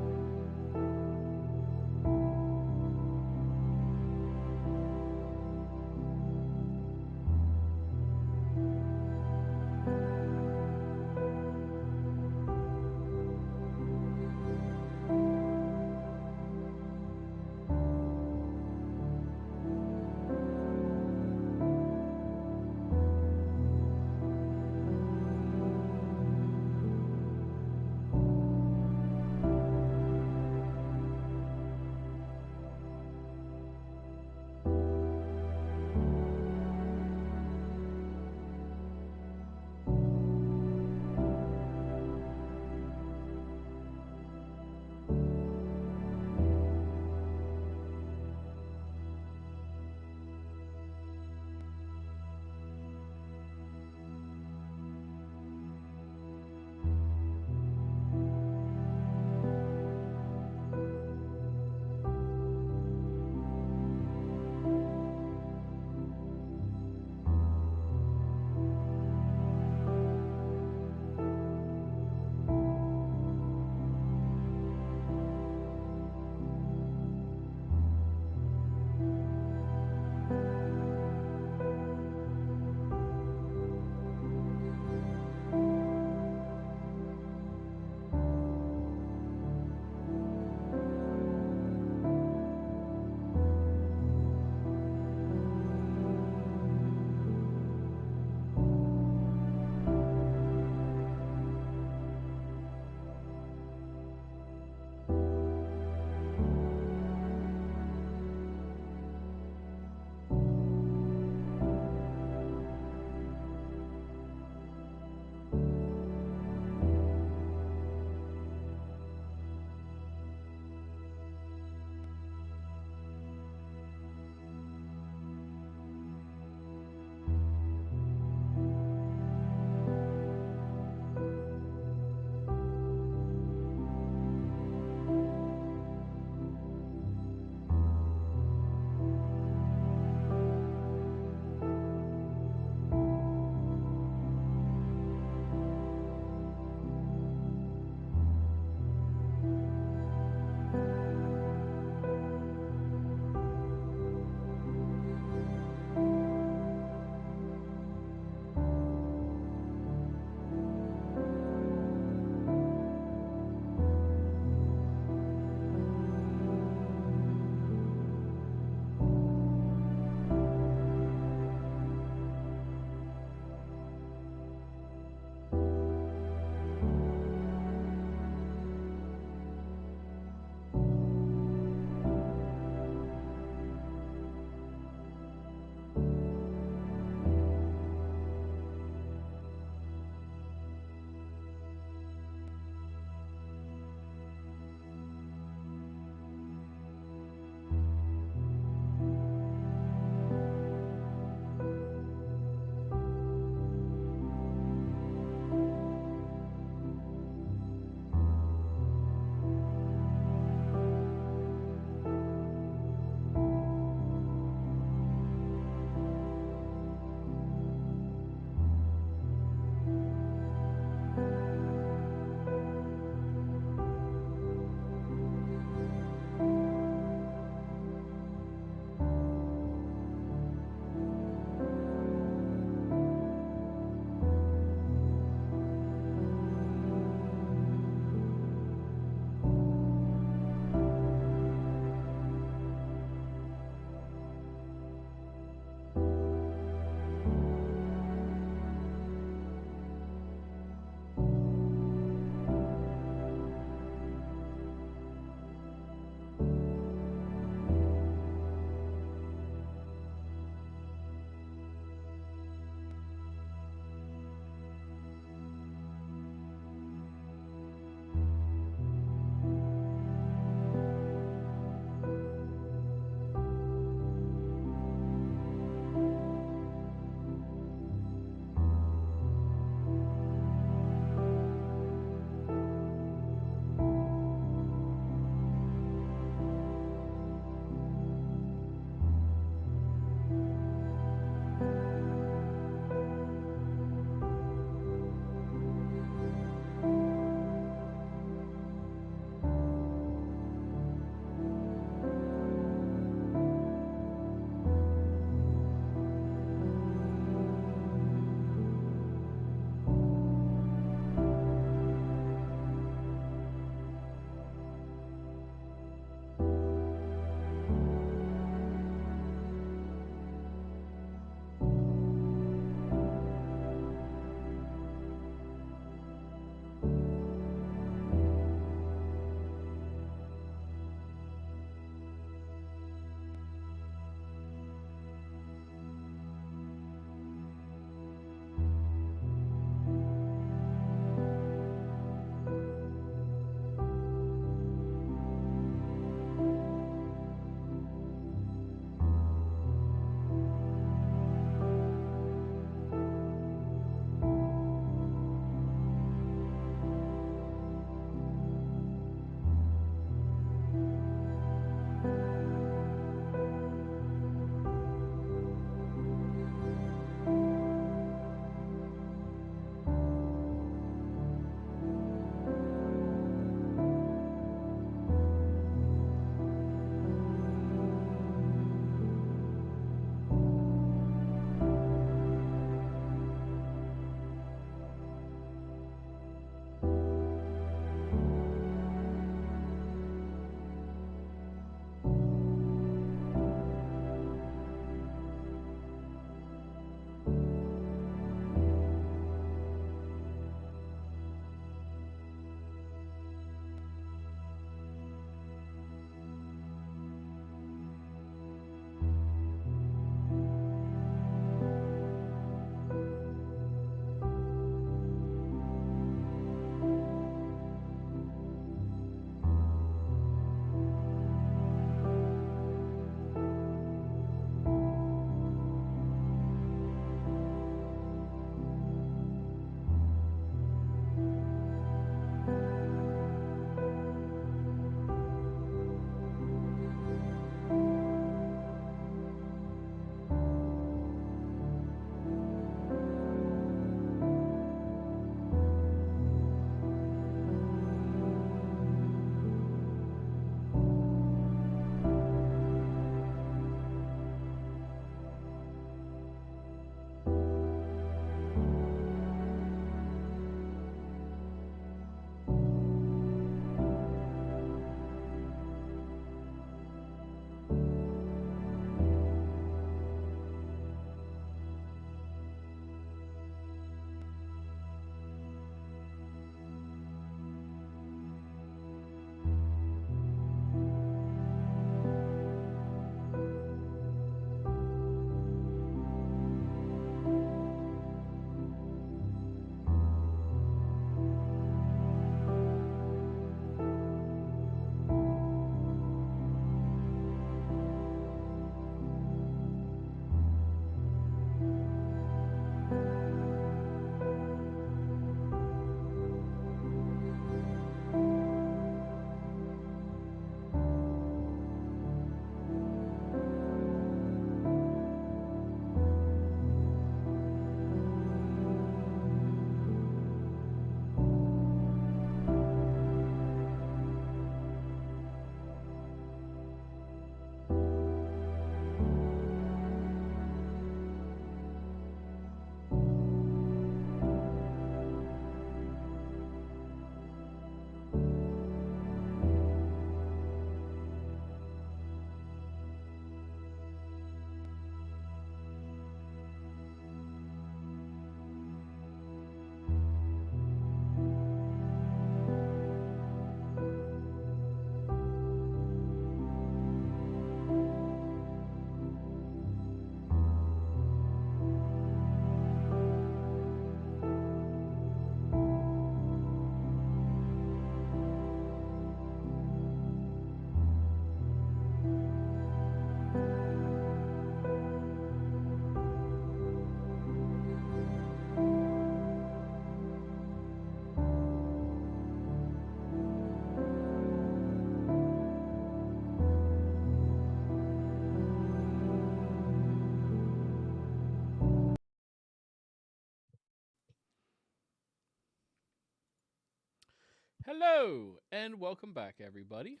Hello, and welcome back, everybody.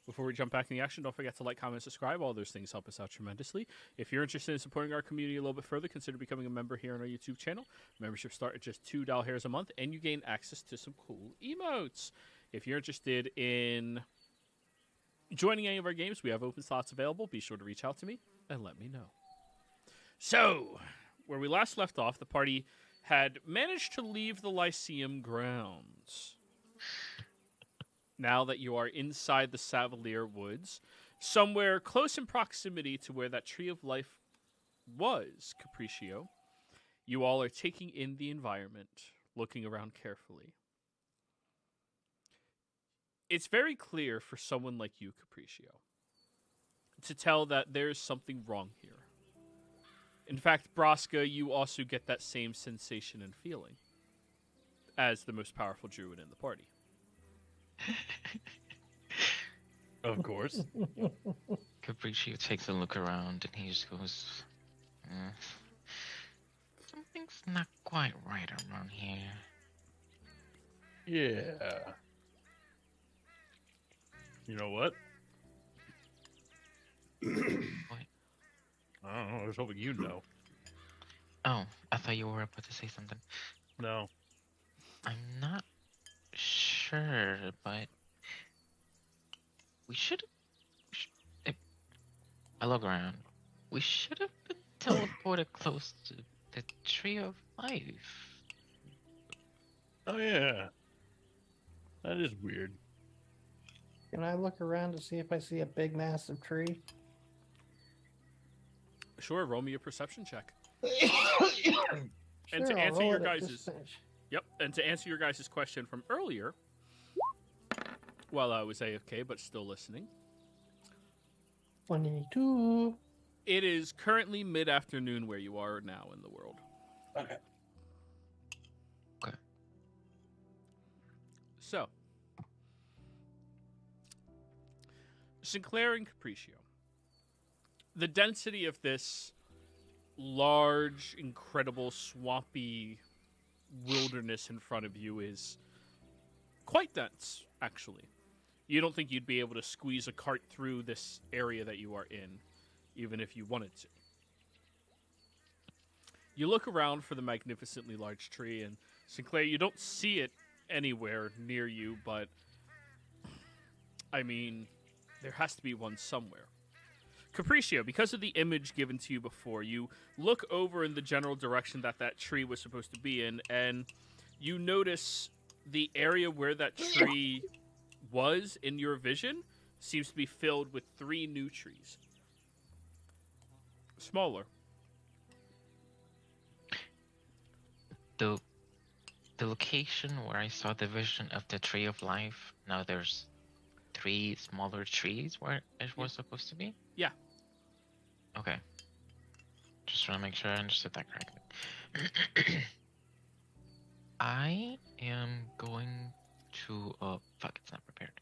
Before we jump back in the action, don't forget to like, comment, subscribe. All those things help us out tremendously. If you're interested in supporting our community a little bit further, consider becoming a member here on our YouTube channel. Memberships start at just $2 a month, and you gain access to some cool emotes. If you're interested in joining any of our games, we have open slots available. Be sure to reach out to me and let me know. So, where we last left off, the party had managed to leave the Lyceum grounds. Now that you are inside the Savalier Woods, somewhere close in proximity to where that Tree of Life was, Capriccio, you all are taking in the environment, looking around carefully. It's very clear for someone like you, Capriccio, to tell that there's something wrong here. In fact, Braska, you also get that same sensation and feeling as the most powerful druid in the party. Of course. Capriccio takes a look around and he just goes, something's not quite right around here. Yeah. You know what? What? I don't know. I was hoping you'd know. Oh, I thought you were about to say something. No. I'm not sure, but we should have. I look around. We should have been teleported close to the Tree of Life. Oh, yeah. That is weird. Can I look around to see if I see a big, massive tree? Sure, roll me a perception check. Sure, to I'll answer roll your it at guys' this finish. Yep, and to answer your guys' question from earlier, while I was AFK but still listening, 22. it is currently mid-afternoon where you are now in the world. Okay. Okay. So, Sinclair and Capriccio. The density of this large, incredible, swampy wilderness in front of you is quite dense, actually. You don't think you'd be able to squeeze a cart through this area that you are in, even if you wanted to. You look around for the magnificently large tree, and Sinclair, you don't see it anywhere near you, but I mean, there has to be one somewhere. Capriccio, because of the image given to you before, you look over in the general direction that that tree was supposed to be in, and you notice the area where that tree was in your vision seems to be filled with 3 new trees. Smaller. The location where I saw the vision of the Tree of Life, now there's 3 smaller trees where it was supposed to be? Yeah. Okay. Just trying to make sure I understood that correctly. I am going to fuck, it's not prepared.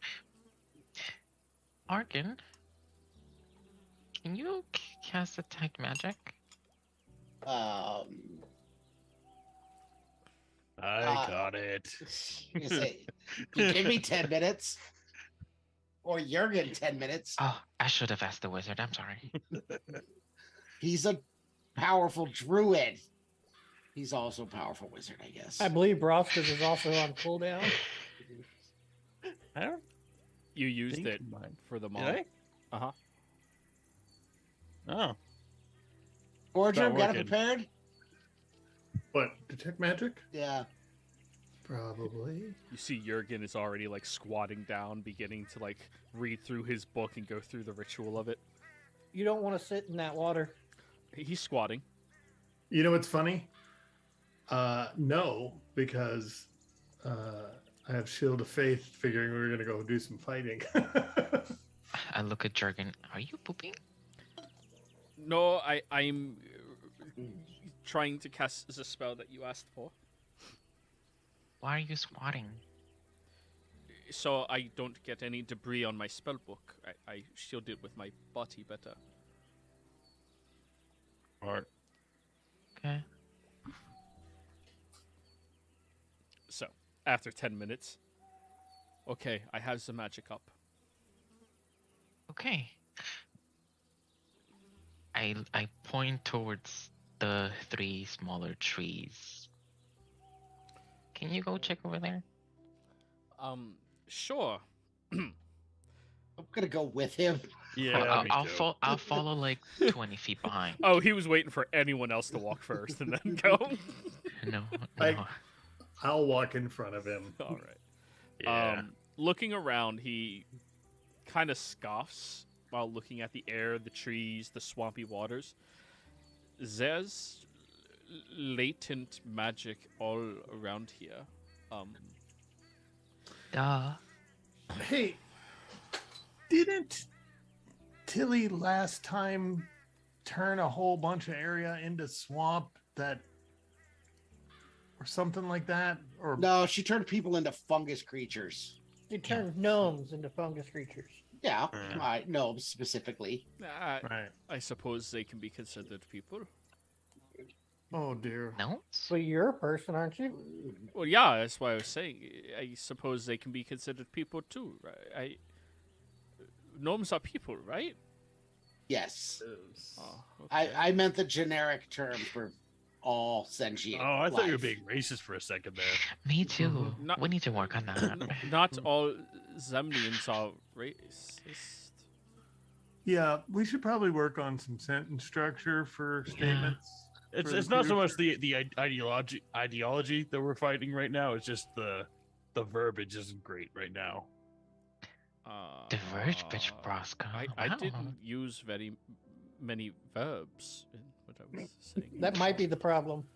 Arkin, can you cast Detect Magic? I got it. You say, you give me 10 minutes. Or Jurgen 10 minutes. Oh, I should have asked the wizard. I'm sorry. He's a powerful druid. He's also a powerful wizard, I guess. I believe Broskis is also on cooldown. I don't You used think it mine. for the Did mom. I? Uh-huh. Oh. Borger, got it working. prepared? What? Detect magic? Yeah. Probably. You see Jurgen is already, like, squatting down, beginning to, like, read through his book and go through the ritual of it. You don't want to sit in that water. He's squatting. You know what's funny? No, because I have Shield of Faith, figuring we were going to go do some fighting. I look at Jurgen. Are you pooping? No, I'm trying to cast the spell that you asked for, Why are you squatting? so I don't get any debris on my spell book. I shield it with my body better. Smart. Okay. So, after 10 minutes, Okay, I have some magic up. Okay. I point towards the 3 smaller trees. Can you go check over there? Sure. I'm gonna go with him. Yeah, me too. I'll follow like 20 feet behind. Oh, he was waiting for anyone else to walk first and then go. No, I- no. I'll walk in front of him. All right. Yeah. Looking around, he kind of scoffs while looking at the air, the trees, the swampy waters. There's latent magic all around here. Duh. Hey, didn't Tilly last time turn a whole bunch of area into swamp that, or something like that? Or No, she turned people into fungus creatures. She turned gnomes into fungus creatures. Yeah, Yeah. no, specifically. right? I suppose they can be considered people. Oh dear. No? But you're a person, aren't you? Well, yeah, that's why I was saying. I suppose they can be considered people too, right? Gnomes are people, right? Yes, Oh, okay. I meant the generic term for all sentient. Oh, I thought you were life. being racist for a second there. Me too. Mhm. Not- We need to work on that. Not all Zemnians are racist. Yeah, we should probably work on some sentence structure for statements. It's for the it's not so much future. the ideology that we're fighting right now. It's just the verbiage isn't great right now. Diverge, bitch, Brosco. I Wow. didn't use very many verbs in what I was saying. That might be the problem.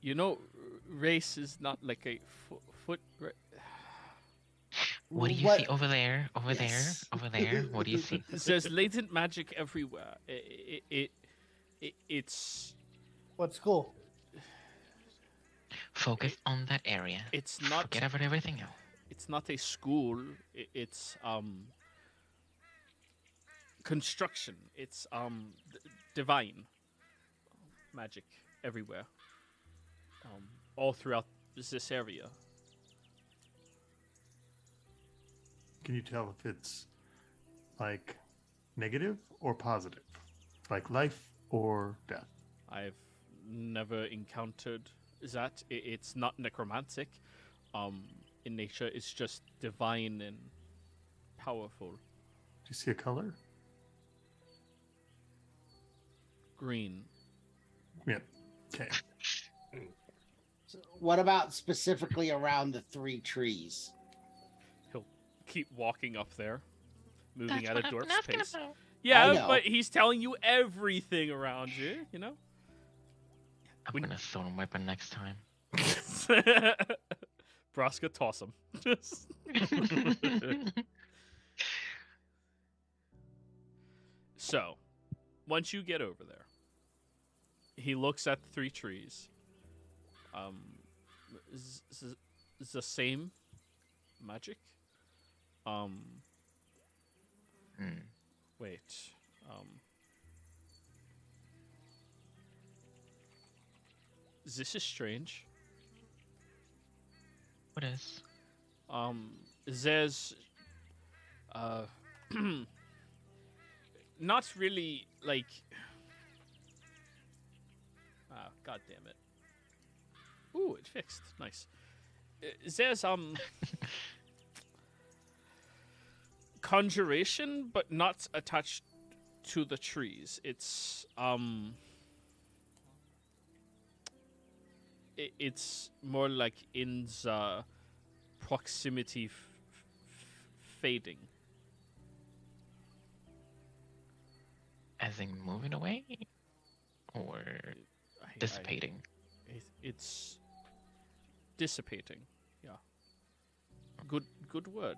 You know, race is not like a foot. What do you What- see over there? Over Yes. there? Over there? What do you see? There's latent magic everywhere. It's What school? Focus on that area. it's not Forget about everything else. it's not a school. It's construction. It's divine magic everywhere. All throughout this area. Can you tell if it's like negative or positive? Like life or death? I've never encountered that. It's not necromantic. In nature, it's just divine and powerful. Do you see a color? Green. Yeah. Okay. What about specifically around the 3 trees? He'll keep walking up there, moving That's at what a I've been dwarf's asking pace. about. Yeah, know. but he's telling you everything around you, you know? I'm When- gonna throw him weapon next time. Braska, toss him. So, once you get over there, he looks at the 3 trees. The same magic. Hmm. Wait. This is strange. What is? There's not really like god damn it. Ooh, it fixed. Nice. There's conjuration but not attached to the trees. It's it's more like in the proximity fading. As in moving away? Or dissipating? It's dissipating. Yeah. Good word.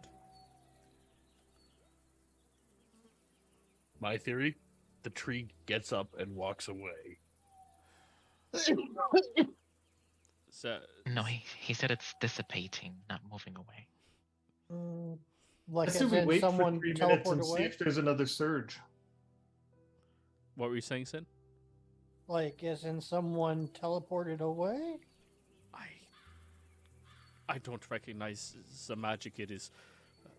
My theory: the tree gets up and walks away. So, No, he said it's dissipating, not moving away. I Like say as we in wait for someone 3 minutes teleport and see away? if there's another surge. what were you saying, Sin? Like as in someone teleported away? I don't recognize the magic. It is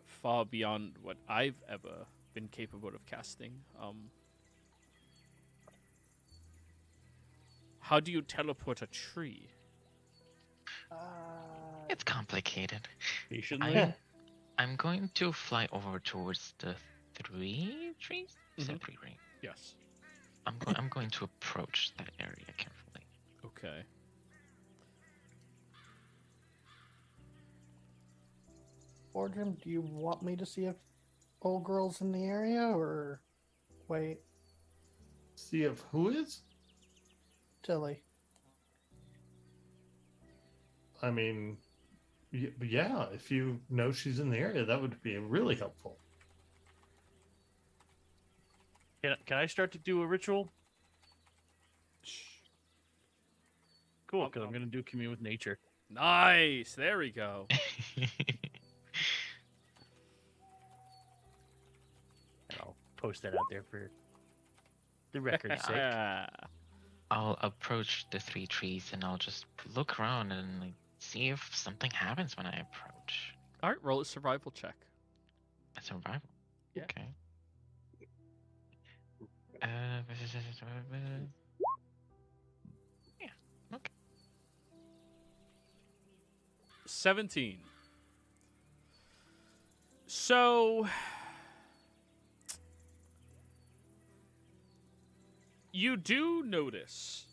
far beyond what I've ever been capable of casting. How do you teleport a tree? It's complicated. Patiently. I'm going to fly over towards the 3 trees. Is that 3, right? Yes. I'm going to approach that area carefully. Okay. Jim, do you want me to see if old girl's in the area, or wait, See if who is? Tilly? I mean, yeah, if you know she's in the area, that would be really helpful. Can I start to do a ritual? Cool, because I'm going to do commune with nature. Nice. There we go. And I'll post that out there for the record's sake. I'll approach the 3 trees and I'll just look around and like see if something happens when I approach. All right, roll a survival check. A survival. Yeah. Okay. Yeah. Okay. 17. So you do notice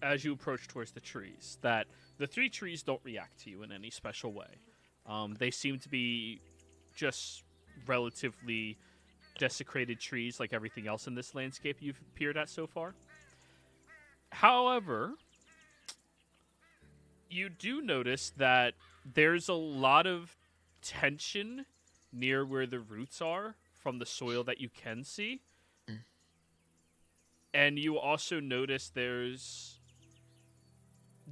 as you approach towards the trees that the 3 trees don't react to you in any special way. They seem to be just relatively desecrated trees like everything else in this landscape you've appeared at so far. However, you do notice that there's a lot of tension near where the roots are from the soil that you can see. And you also notice there's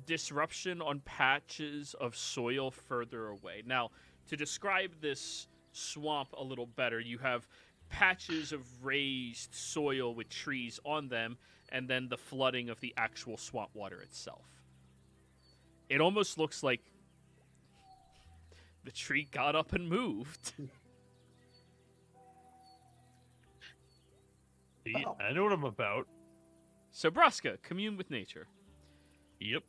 disruption on patches of soil further away. Now, to describe this swamp a little better, you have patches of raised soil with trees on them, and then the flooding of the actual swamp water itself. It almost looks like the tree got up and moved. See, I know what I'm about. So, Braska, commune with nature. Yep.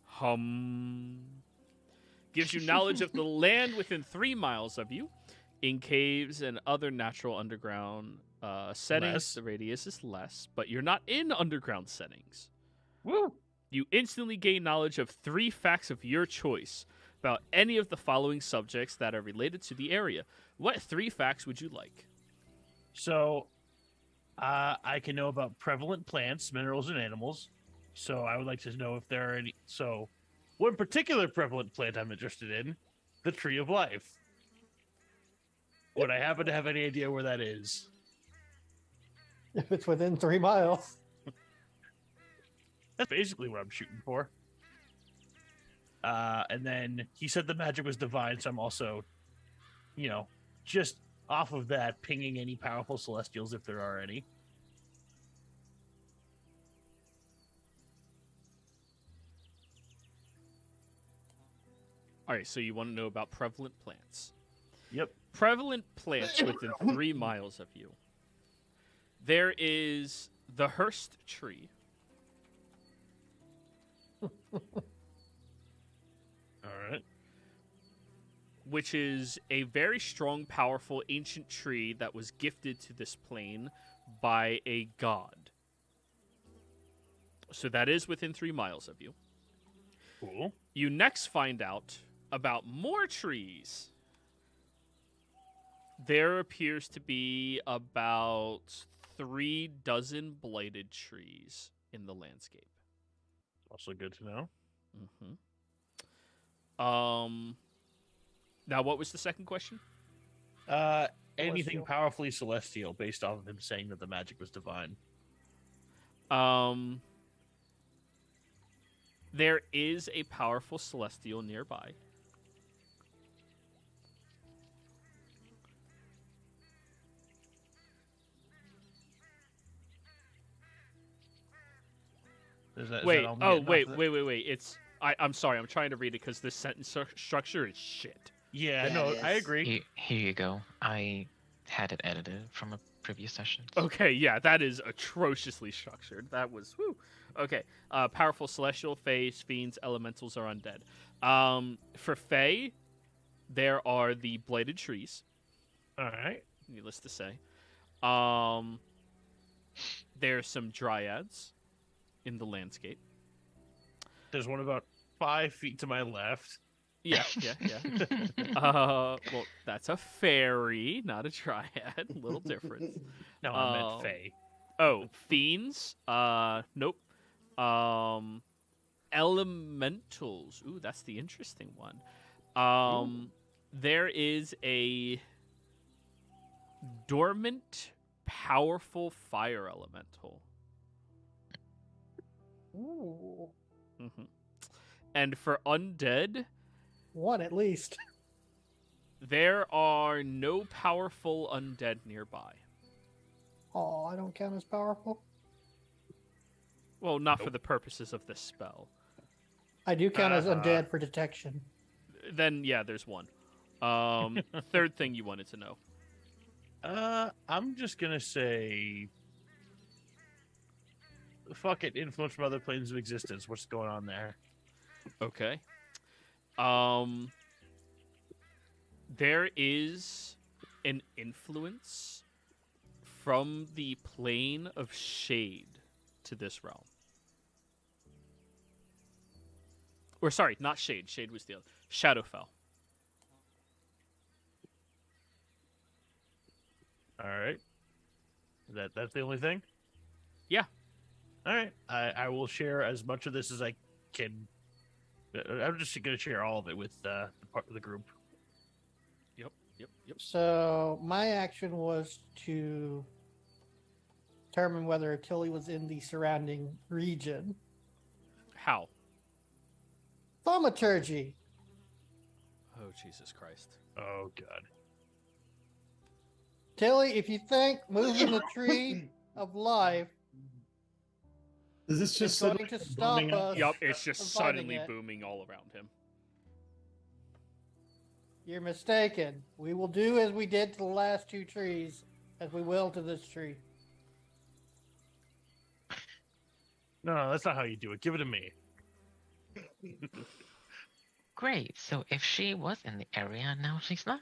Gives you knowledge of the land within 3 miles of you. In caves and other natural underground settings, Less. the radius is less, but you're not in underground settings. Woo! You instantly gain knowledge of 3 facts of your choice about any of the following subjects that are related to the area. What 3 facts would you like? So, I can know about prevalent plants, minerals, and animals. So I would like to know if there are any. So, one particular prevalent plant I'm interested in, the Tree of Life. Would I happen to have any idea where that is? If it's within 3 miles. That's basically what I'm shooting for. And then he said the magic was divine, so I'm also, just off of that, pinging any powerful celestials if there are any. All right, so you want to know about prevalent plants. Yep. Prevalent plants within 3 miles of you. There is the Hearst tree. All right. Which is a very strong, powerful, ancient tree that was gifted to this plane by a god. So that is within 3 miles of you. Cool. You next find out about more trees. There appears to be about 3 dozen blighted trees in the landscape. Also good to know. Now, what was the second question? Anything Celestial. powerfully celestial based off of him saying that the magic was divine. There is a powerful celestial nearby. Is that Wait. all Oh, getting wait. off It's I'm sorry, I'm trying to read it because this sentence structure is shit. Yeah, Yeah, no, it I is. agree. Here you go. I had it edited from a previous session. Okay, yeah, that is atrociously structured. That was whew. Okay, powerful celestial, fays, fiends, elementals are undead. For Fae, there are the bladed trees. All right. Needless to say, there's some dryads in the landscape. There's one about 5 feet to my left. Yeah. Well, that's a fairy, not a dryad. Little difference. No, I meant Fae. Oh, fiends? Nope. Elementals. Ooh, that's the interesting one. There is a dormant, powerful fire elemental. Ooh, hmm And for undead, one at least. there are no powerful undead nearby. Oh, I don't count as powerful. Well, not for the purposes of this spell. I do count as Uh-huh. undead for detection. Then, yeah, there's one. Third thing you wanted to know. I'm just gonna say, fuck it. Influence from other planes of existence. What's going on there? Okay. There is an influence from the plane of shade to this realm. Or sorry, not shade. Shade was the other. Shadowfell. All right. That's the only thing. Yeah. All right. I will share as much of this as I can. I'm just gonna share all of it with the part of the group. Yep. So my action was to determine whether Tilly was in the surrounding region. How? Thaumaturgy. Oh, Jesus Christ. Oh god. Tilly, if you think moving the tree of life Is this is just going suddenly to stop booming up? us, Yup, it's just I'm finding suddenly it. booming all around him. You're mistaken. We will do as we did to the last two trees, as we will to this tree. No, that's not how you do it. Give it to me. Great. So if she was in the area, now she's not.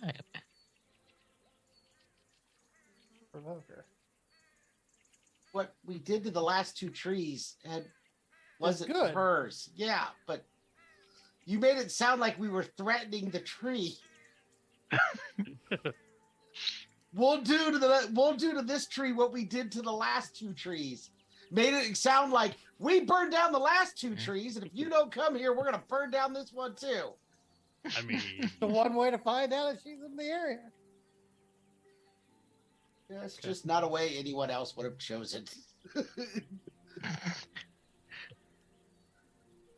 Provoker. What we did to the last two trees Was wasn't good. hers. Yeah, but you made it sound like we were threatening the tree. We'll do to this tree what we did to the last two trees. Made it sound like we burned down the last two trees, and if you don't come here, we're gonna burn down this one too. I mean, The one way to find out if she's in the area. That's just not a way anyone else would have chosen.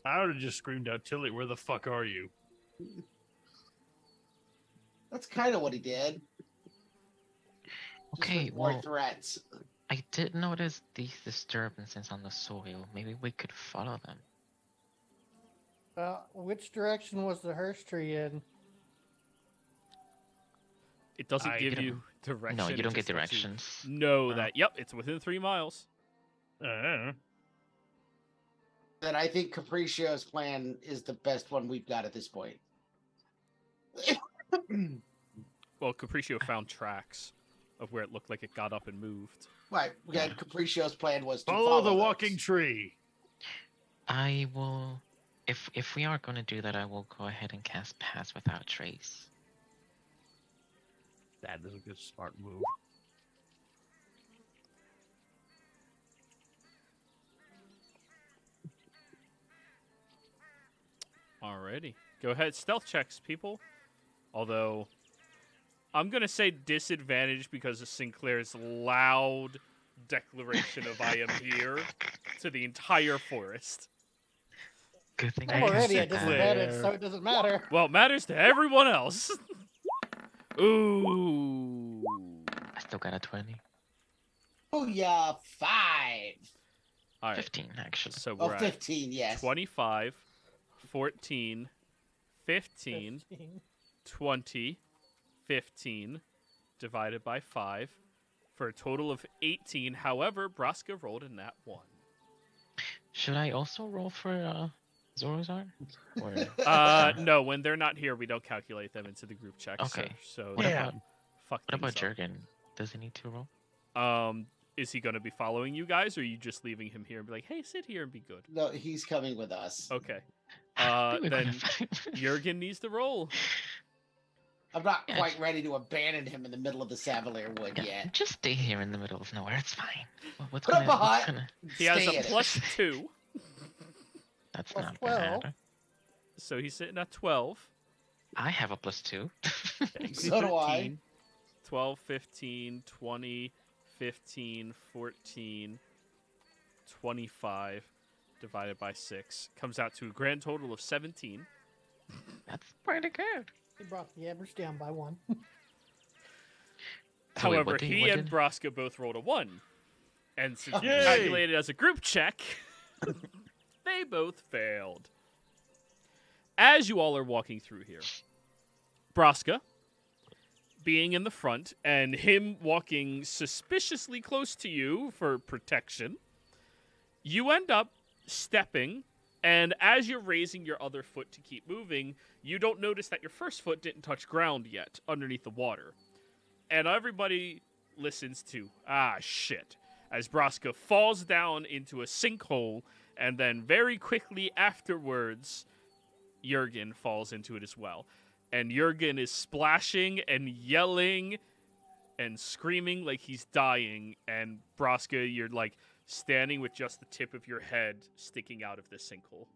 I would have just screamed out, Tilly, where the fuck are you? That's kind of what he did. Just Okay, with more well, threats. I did notice these disturbances on the soil. Maybe we could follow them. Which direction was the hearse tree in? It doesn't I give don't- you direction. No, you it don't get just lets you directions. know Oh. that, yep, it's within 3 miles. Then I think Capriccio's plan is the best one we've got at this point. Well, Capriccio found tracks of where it looked like it got up and moved. Right. We had Capriccio's plan was to follow the those. walking tree. I will. If we are going to do that, I will go ahead and cast Pass Without Trace. That is a good smart move. Alrighty. Go ahead, stealth checks, people. Although, I'm going to say disadvantage because of Sinclair's loud declaration of I am here to the entire forest. Good thing I'm I already at casted disadvantage, Claire. so it doesn't matter. Well, it matters to everyone else. Ooh. I still got a 20. Oh yeah, 5. Alright, 15, actually. so Oh, we're at 15, yes. 25, 14, 15, 20, 15, divided by 5, for a total of 18. However, Braska rolled a nat 1. Should I also roll for Zorozar? Or No, when they're not here, we don't calculate them into the group check. Okay. So What Yeah. about fuck what about things up. Jurgen? Does he need to roll? Is he going to be following you guys, or are you just leaving him here and be like, hey, sit here and be good? No, he's coming with us. Okay. I think we're Then gonna fight. Jurgen needs to roll. I'm not Yeah, quite ready to abandon him in the middle of the Savalier Wood Yeah, yet. just stay here in the middle of nowhere. It's fine. What's Put up gonna, a hut. what's gonna... He has Stay a in it. +2, That's Plus not 12. bad. so he's sitting at 12. I have a +2. So do I. 13, 12, 15, 20, 15, 14, 25, divided by 6. Comes out to a grand total of 17. That's pretty good. He brought the average down by 1. So wait, However, what he and Braska both rolled a 1. And since we Yay! calculated as a group check, they both failed. As you all are walking through here, Braska, being in the front, and him walking suspiciously close to you for protection, you end up stepping, and as you're raising your other foot to keep moving, you don't notice that your first foot didn't touch ground yet underneath the water. And everybody listens to, shit, as Braska falls down into a sinkhole, and then very quickly afterwards, Jurgen falls into it as well. And Jurgen is splashing and yelling and screaming like he's dying, and Braska, you're like standing with just the tip of your head sticking out of the sinkhole.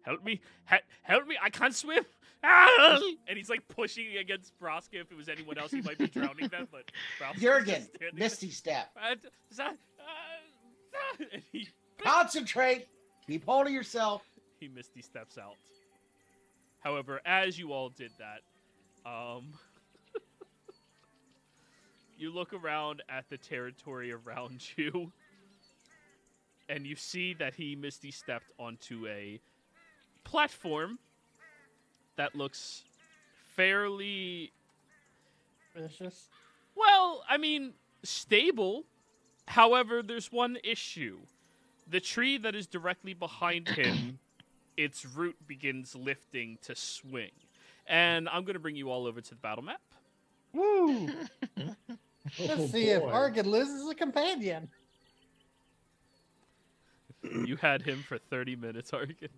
Help me! Help me! I can't swim! Ah! And he's like pushing against Braska. If it was anyone else, he might be drowning them. But Braska's Jurgen, just standing Misty Step. there. And he Concentrate. Keep hold of yourself. Misty steps out. However, as you all did that, you look around at the territory around you, and you see that he Misty stepped onto a platform that looks fairly, Vicious. well, I mean, stable. However, there's one issue. The tree that is directly behind him, its root begins lifting to swing. And I'm going to bring you all over to the battle map. Woo! Oh, Let's see if boy. Argan loses a companion. You had him for 30 minutes, Argan.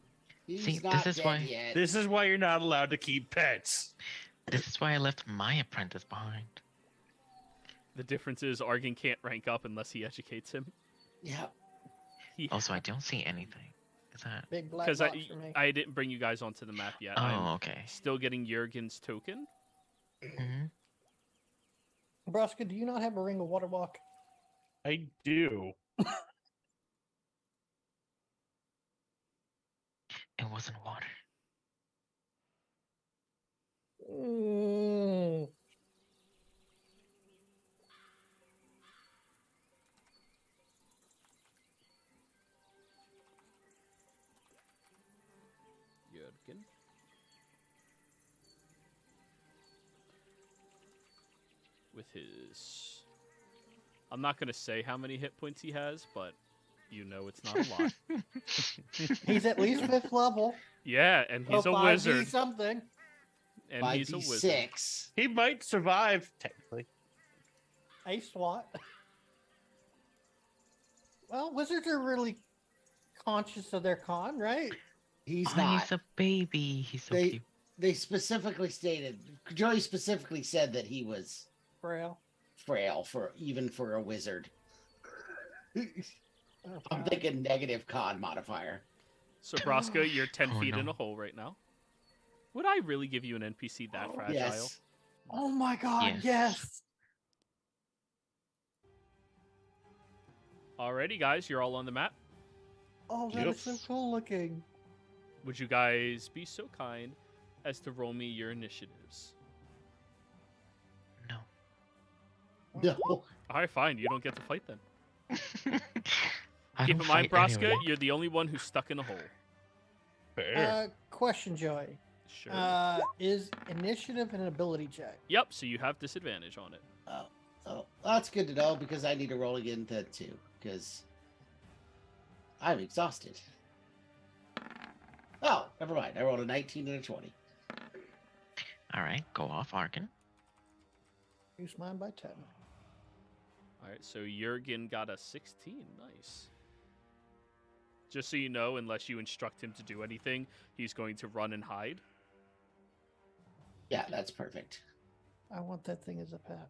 He's See, not this is dead why- yet. This is why you're not allowed to keep pets. This is why I left my apprentice behind. The difference is Argan can't rank up unless he educates him. Yeah. Also, I don't see anything. Is that? Big black Because box for me. I didn't bring you guys onto the map yet. Oh, I'm okay. still getting Jurgen's token. hmm Braska, do you not have a ring of water walk? I do. It wasn't water. Mm. Jurgen. With his... I'm not going to say how many hit points he has, but you know it's not a lot. He's at least 5th level. Yeah, and he's Oh, a 5D wizard. something. And he's a wizard. 5d6. He might survive, technically. A SWAT. Well, wizards are really conscious of their con, right? He's Oh, not. he's a baby. He's so They- cute. They specifically stated, Joey specifically said that he was Frail. frail even for a wizard. Oh, I'm wow. thinking negative con modifier. So, Braska, you're 10 Oh, feet in no. a hole right now. Would I really give you an NPC that fragile? Yes. Oh my god, Yes. yes. Alrighty, guys, you're all on the map. Oh, that is so Yep. cool looking. Would you guys be so kind as to roll me your initiatives? No. No. Alright, fine. You don't get to fight then. I Keep don't in mind, fight Braska, anyone. you're the only one who's stuck in a hole. Fair. Question, Joey. Sure. Is initiative an ability check? Yep, so you have disadvantage on it. Oh, that's good to know because I need to roll again to 2 because I'm exhausted. Oh, never mind. I rolled a 19 and a 20. All right, go off, Arkin. Reduce mine by 10. All right, so Jurgen got a 16. Nice. Just so you know, unless you instruct him to do anything, he's going to run and hide. Yeah, that's perfect. I want that thing as a pet.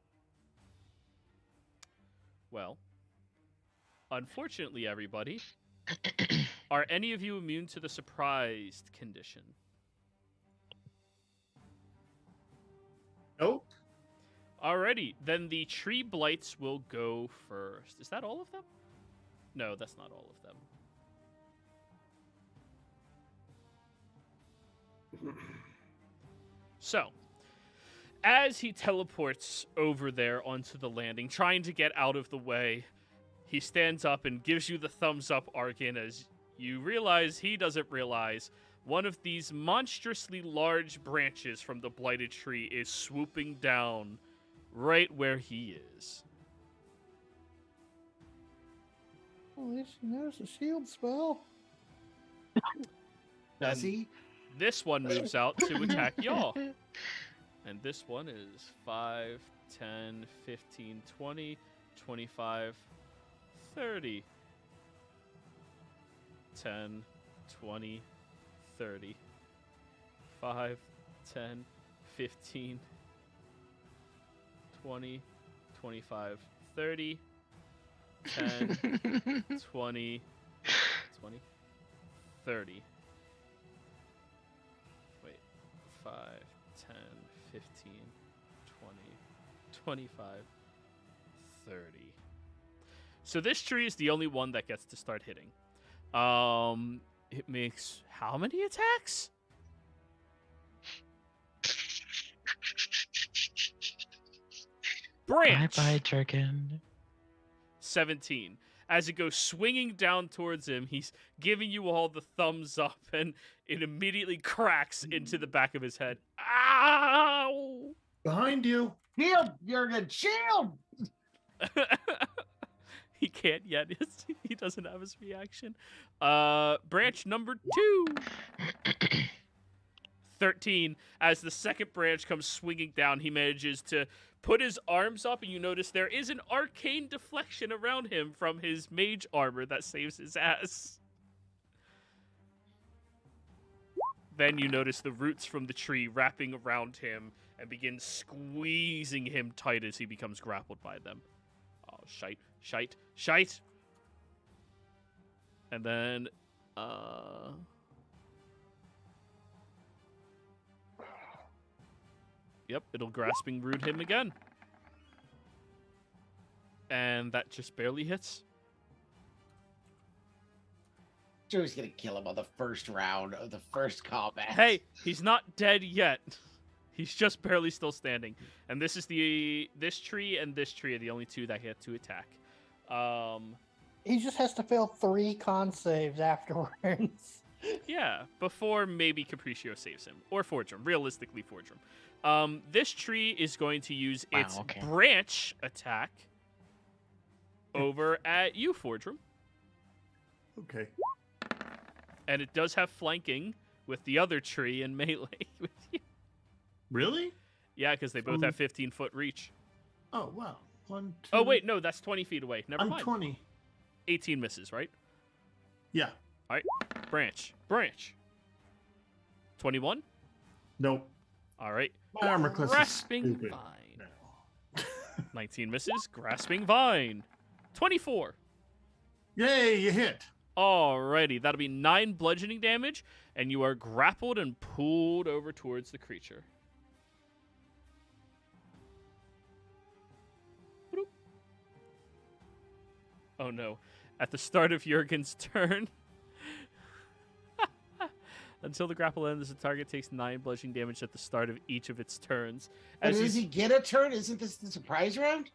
Well, unfortunately, everybody, are any of you immune to the surprised condition? Nope. Alrighty, then the tree blights will go first. Is that all of them? No, that's not all of them. So, as he teleports over there onto the landing, trying to get out of the way, he stands up and gives you the thumbs up, Arkin, as you realize he doesn't realize one of these monstrously large branches from the blighted tree is swooping down right where he is. At least he knows the shield spell. Does he? This one moves out to attack y'all. And this one is 5, 10, 15, 20, 25, 30. 10, 20, 30. 5, 10, 15, 20, 25, 30. 10, 20, 20, 30. Wait, 5, 10, 15, 20, 25, 30. So this tree is the only one that gets to start hitting. It makes how many attacks? Branch. Bye-bye, Dragon. 17. As it goes swinging down towards him, he's giving you all the thumbs up, and it immediately cracks into the back of his head. Ow! Behind you. Shield, Jurgen, shield! He can't yet. He doesn't have his reaction. Branch number 2. 13. As the second branch comes swinging down, he manages to put his arms up, and you notice there is an arcane deflection around him from his mage armor that saves his ass. Then you notice the roots from the tree wrapping around him and begin squeezing him tight as he becomes grappled by them. Oh, shite, shite, shite! And then, Yep, it'll grasping root him again. And that just barely hits. Joey's gonna kill him on the first round of the first combat. Hey, he's not dead yet. He's just barely still standing. And this is this tree and this tree are the only two that get to attack. He just has to fail 3 con saves afterwards. Yeah, before maybe Capriccio saves him. Or Fordrum. Realistically, Fordrum. This tree is going to use its branch attack over at you, Fordrum. Okay. And it does have flanking with the other tree and melee with you. Really? Yeah, because they both have 15-foot reach. Oh, wow. 1, 2. Oh, wait, no, that's 20 feet away. Never I'm mind. 20. 18 misses, right? Yeah. All right. Branch. Branch. 21? Nope. All right. My armor class is Grasping stupid Vine. now. 19 misses. Grasping Vine. 24. Yay, you hit. Alrighty. That'll be 9 bludgeoning damage, and you are grappled and pulled over towards the creature. Bloop. Oh no. At the start of Jurgen's turn, until the grapple ends, the target takes 9 bludgeoning damage at the start of each of its turns. But does he get a turn? Isn't this the surprise round?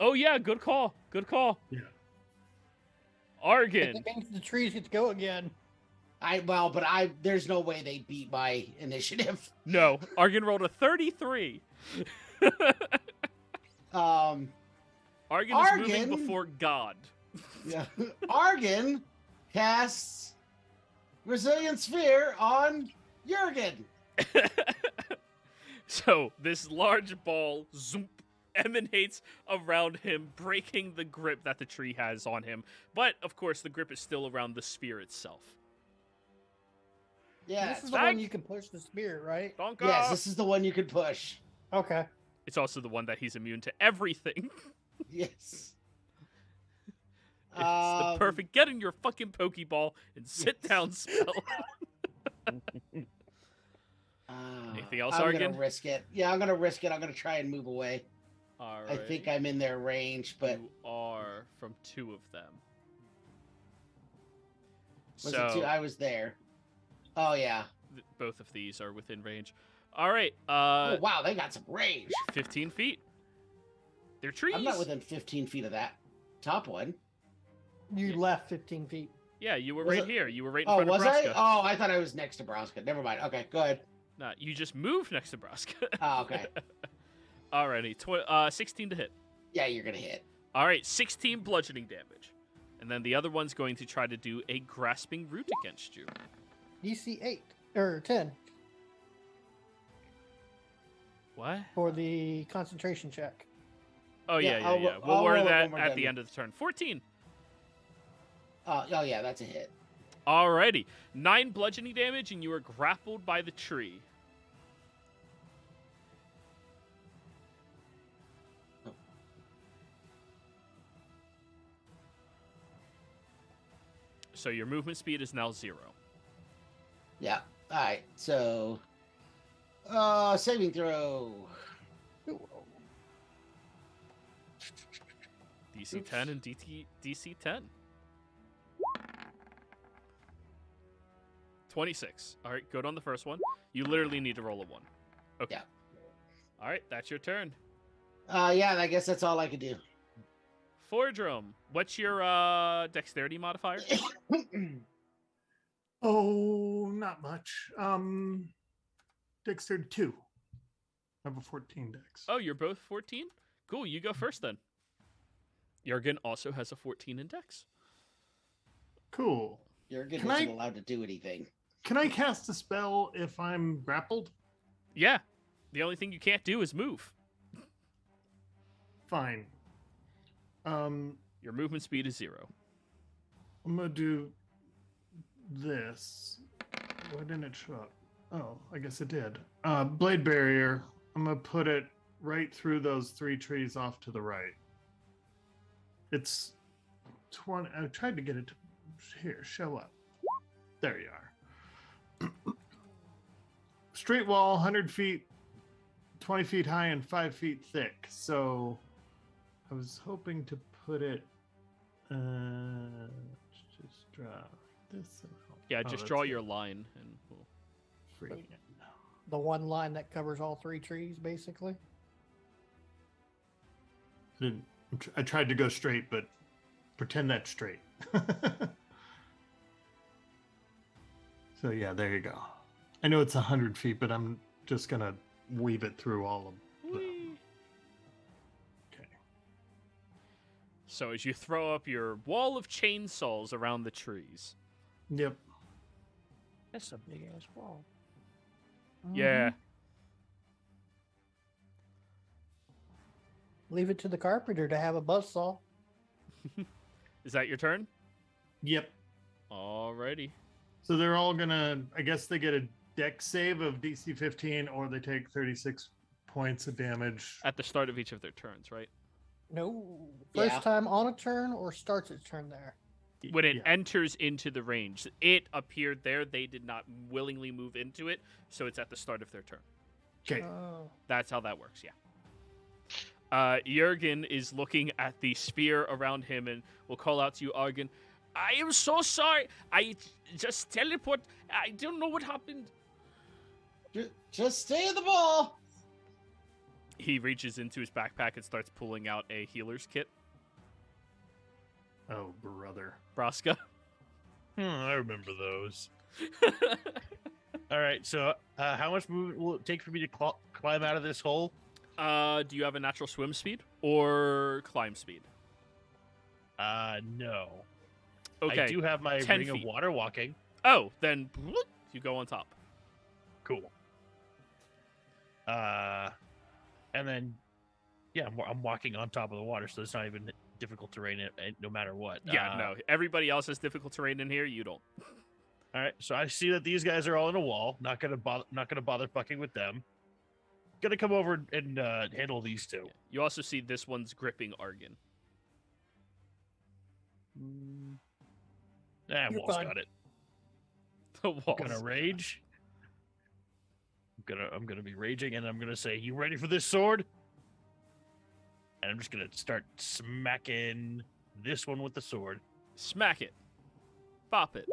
Oh yeah, good call. Good call. Yeah. Argon. That means the trees get to go again. There's no way they beat my initiative. No, Argon rolled a 33. Um, Argon is moving Argon? before God. yeah. Argon casts Resilient Sphere on Jurgen. So this large ball zoom emanates around him, breaking the grip that the tree has on him. But of course, the grip is still around the spear itself. Yeah. This is the one you can push the spear, right? Donka! Yes, this is the one you could push. Okay. It's also the one that he's immune to everything. Yes. It's the perfect get in your fucking Pokeball and sit down spell. Anything else, I'm Argon? gonna risk it. Yeah, I'm gonna risk it. I'm gonna try and move away. All I right. think I'm in their range, but You are from 2 of them. was So it two? I was there. Oh yeah. both of these are within range. All right. Oh wow, they got some range. 15 feet. They're trees. I'm not within 15 feet of that top one. You left 15 feet. Yeah, you were Was right it- here. You were right in Oh, front of was I? Braska. Oh, I thought I was next to Braska. Never mind. Okay, go ahead. Nah, you just moved next to Braska. Oh, okay. Alrighty. 16 to hit. Yeah, you're gonna hit. All right, 16 bludgeoning damage. And then the other one's going to try to do a grasping root against you. DC 8 or 10 What? for the concentration check. Oh, yeah. I'll We'll roll word it that when we're at the done. end of the turn. 14. Oh yeah, that's a hit. Alrighty. 9 bludgeoning damage, and you are grappled by the tree. So your movement speed is now 0. Yeah. All right. So, saving throw. DC Oops. 10 and DC 10. 26. All right, good on the first one. You literally need to roll a 1. Okay. Yeah. All right, that's your turn. Yeah, I guess that's all I could do. Fordrum, what's your dexterity modifier? Oh, not much. Dexterity 2. I have a 14 dex. Oh, you're both 14? Cool, you go first then. Jurgen also has a 14 in dex. Cool. Jurgen Can wasn't I- allowed to do anything. Can I cast a spell if I'm grappled? Yeah. The only thing you can't do is move. Fine. Your movement speed is 0. I'm gonna do this. Why didn't it show up? Oh, I guess it did. Blade barrier. I'm gonna put it right through those 3 trees off to the right. It's 20. I tried to get it to here. Show up. There you are. Straight wall, 100 feet, 20 feet high, and 5 feet thick. So I was hoping to put it. Just draw this. Yeah, Oh, just that's draw it. your line and we'll... Freaking. The one line that covers all 3 trees, basically. I tried to go straight, but pretend that's straight. So yeah, there you go. I know it's 100 feet, but I'm just gonna weave it through all of them. Whee! Okay. So as you throw up your wall of chainsaws around the trees. Yep. That's a big ass wall. Yeah. Leave it to the carpenter to have a buzzsaw. Is that your turn? Yep. Alrighty. So they're all gonna. I guess they get a dex save of DC 15, or they take 36 points of damage. At the start of each of their turns, right? No. First Yeah. time on a turn or starts its turn there. When it Yeah. enters into the range, it appeared there. They did not willingly move into it, so it's at the start of their turn. Okay. Oh. That's how that works, yeah. Jurgen is looking at the sphere around him and will call out to you, Argon. I am so sorry. I just teleport. I don't know what happened. Just stay in the ball. He reaches into his backpack and starts pulling out a healer's kit. Oh, brother. Braska. I remember those. All right, so how much movement will it take for me to climb out of this hole? Do you have a natural swim speed or climb speed? No. Okay. I do have my 10 ring of feet. water walking. Oh, then you go on top. Cool. And then, yeah, I'm walking on top of the water, so it's not even difficult terrain, no matter what. Yeah, no. Everybody else has difficult terrain in here. You don't. All right, so I see that these guys are all in a wall. Not gonna bother fucking with them. Gonna come over and handle these two. You also see this one's gripping Argon. You're Wall's fine. got it. The walls. I'm gonna rage. I'm gonna be raging, and I'm gonna say, "You ready for this sword?" And I'm just gonna start smacking this one with the sword. Smack it. Bop it.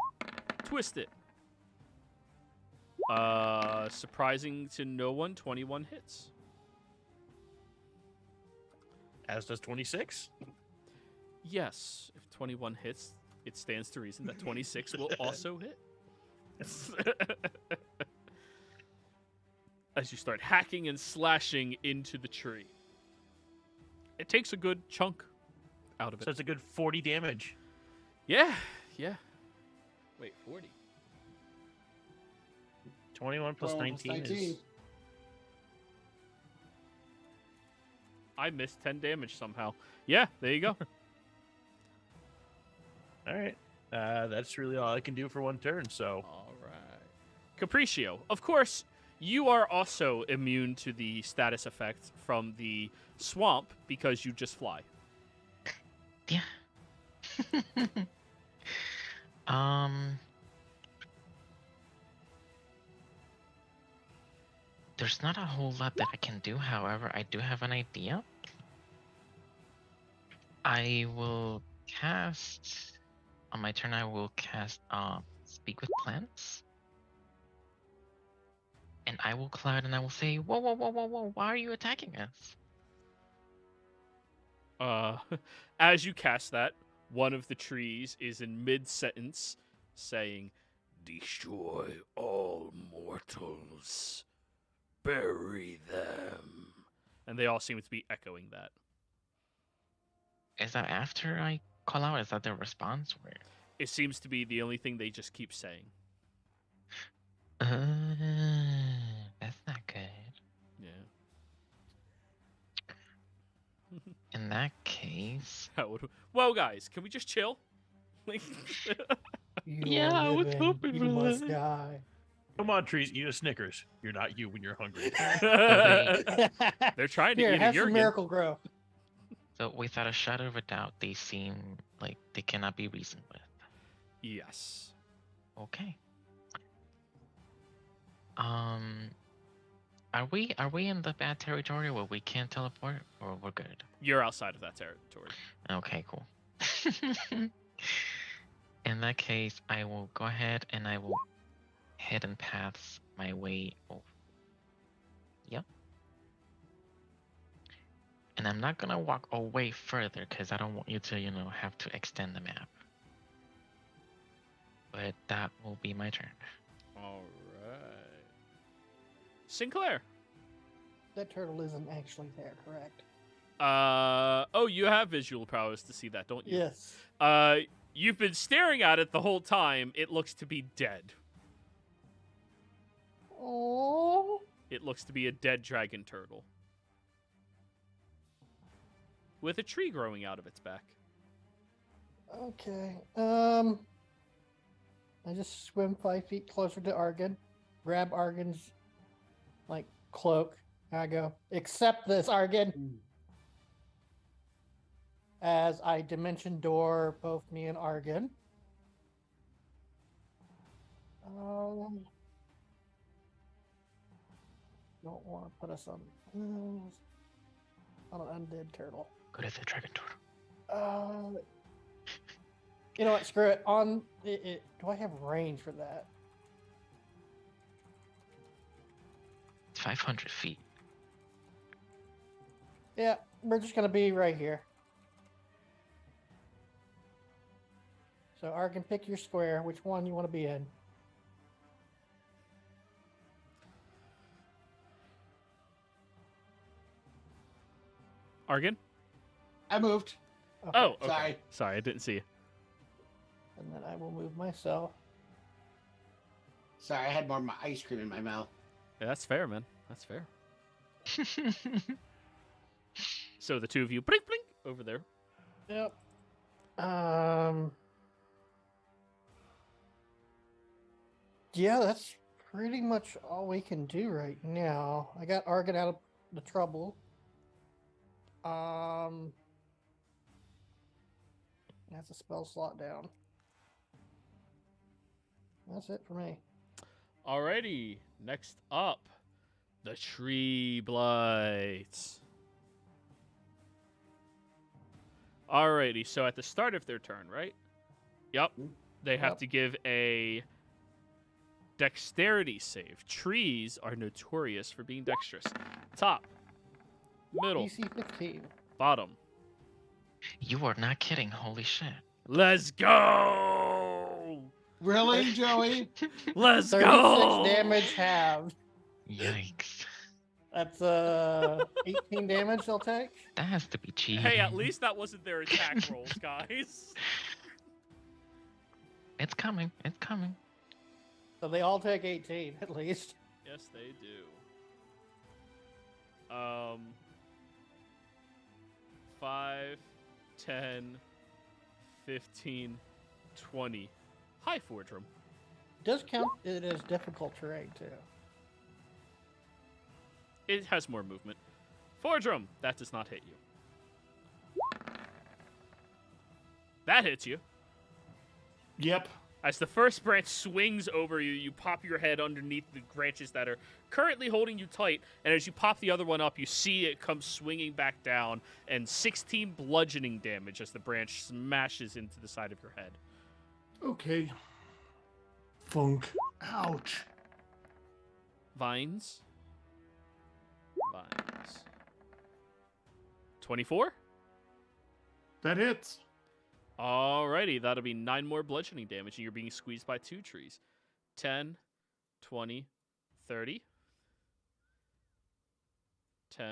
Twist it. Surprising to no one, 21 hits. As does 26. Yes, if 21 hits, it stands to reason that 26 will also hit. As you start hacking and slashing into the tree. It takes a good chunk out of it. So it's a good 40 damage. Yeah. Wait, 40. 21 plus 19 is... I missed 10 damage somehow. Yeah, there you go. All right. That's really all I can do for one turn, so... All right. Capriccio, of course, you are also immune to the status effect from the swamp because you just fly. Yeah. There's not a whole lot that I can do. However, I do have an idea. I will cast on my turn. I will cast Speak with Plants, and I will cloud and I will say, "Whoa, whoa, whoa, whoa, whoa! Why are you attacking us?" As you cast that, one of the trees is in mid-sentence saying, "Destroy all mortals. Bury them." And they all seem to be echoing that. Is that after I call out? Is that their response? Or... It seems to be the only thing they just keep saying. That's not good. Yeah. In that case, Well, guys, can we just chill? You Yeah, are I was living, hoping you for must that. die. Come on, trees, eat a Snickers. You're not you when you're hungry. They're trying to Here, eat a have some Jurgen. Miracle Grow. so without a shadow of a doubt, they seem like they cannot be reasoned with. Yes. Okay. Are we in the bad territory where we can't teleport, or we're good? You're outside of that territory. Okay, cool. In that case, I will go ahead and I will head and paths my way over. Yep. And I'm not gonna walk away further because I don't want you to, have to extend the map. But that will be my turn. All right. Sinclair. That turtle isn't actually there, correct? Oh, you have visual prowess to see that, don't you? Yes. You've been staring at it the whole time. It looks to be dead. Oh. It looks to be a dead dragon turtle. With a tree growing out of its back. Okay. I just swim 5 feet closer to Argon, grab Argon's cloak. I go, accept this, Argon. As I dimension door both me and Argon. Don't want to put us on an undead turtle. Go to the dragon turtle. You know what? Screw it. On it. Do I have range for that? It's 500 feet. Yeah, we're just gonna be right here. So Arkin, pick your square. Which one you want to be in? Argan? I moved. Okay. Oh, okay. Sorry. Sorry, I didn't see you. And then I will move myself. Sorry, I had more ice cream in my mouth. Yeah, that's fair, man. That's fair. So the two of you, blink, blink, over there. Yep. Yeah, that's pretty much all we can do right now. I got Argon out of the trouble. That's a spell slot down. That's it for me. Alrighty, next up, the Tree Blights. Alrighty, so at the start of their turn, right? Yep. They have Yep. to give a dexterity save. Trees are notorious for being dexterous. Top, middle, DC 15. bottom. You are not kidding. Holy shit. Let's go! Really, Joey? Let's 36 go! damage halved. Yikes. That's 18 damage they'll take. That has to be cheating. Hey, at least that wasn't their attack rolls, guys. It's coming. It's coming. So they all take 18 at least. Yes, they do. 5, 10, 15, 20. Hi, Fordrum. Does count it as difficult terrain too. It has more movement. Fordrum, that does not hit you. That hits you. Yep. As the first branch swings over you, you pop your head underneath the branches that are currently holding you tight, and as you pop the other one up, you see it come swinging back down, and 16 bludgeoning damage as the branch smashes into the side of your head. Okay. Funk. Ouch. Vines. Vines. 24? That hits. Alrighty, that'll be 9 more bludgeoning damage, and you're being squeezed by 2 trees. 10, 20, 30. 10,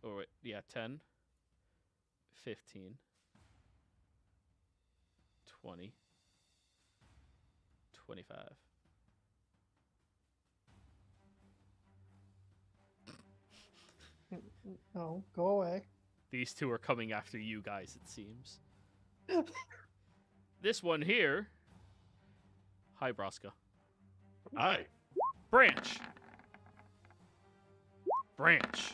or wait, yeah, 10, 15, 20, 25. No, go away. These two are coming after you guys, it seems. This one here. Hi, Braska. Hi. Branch. Branch.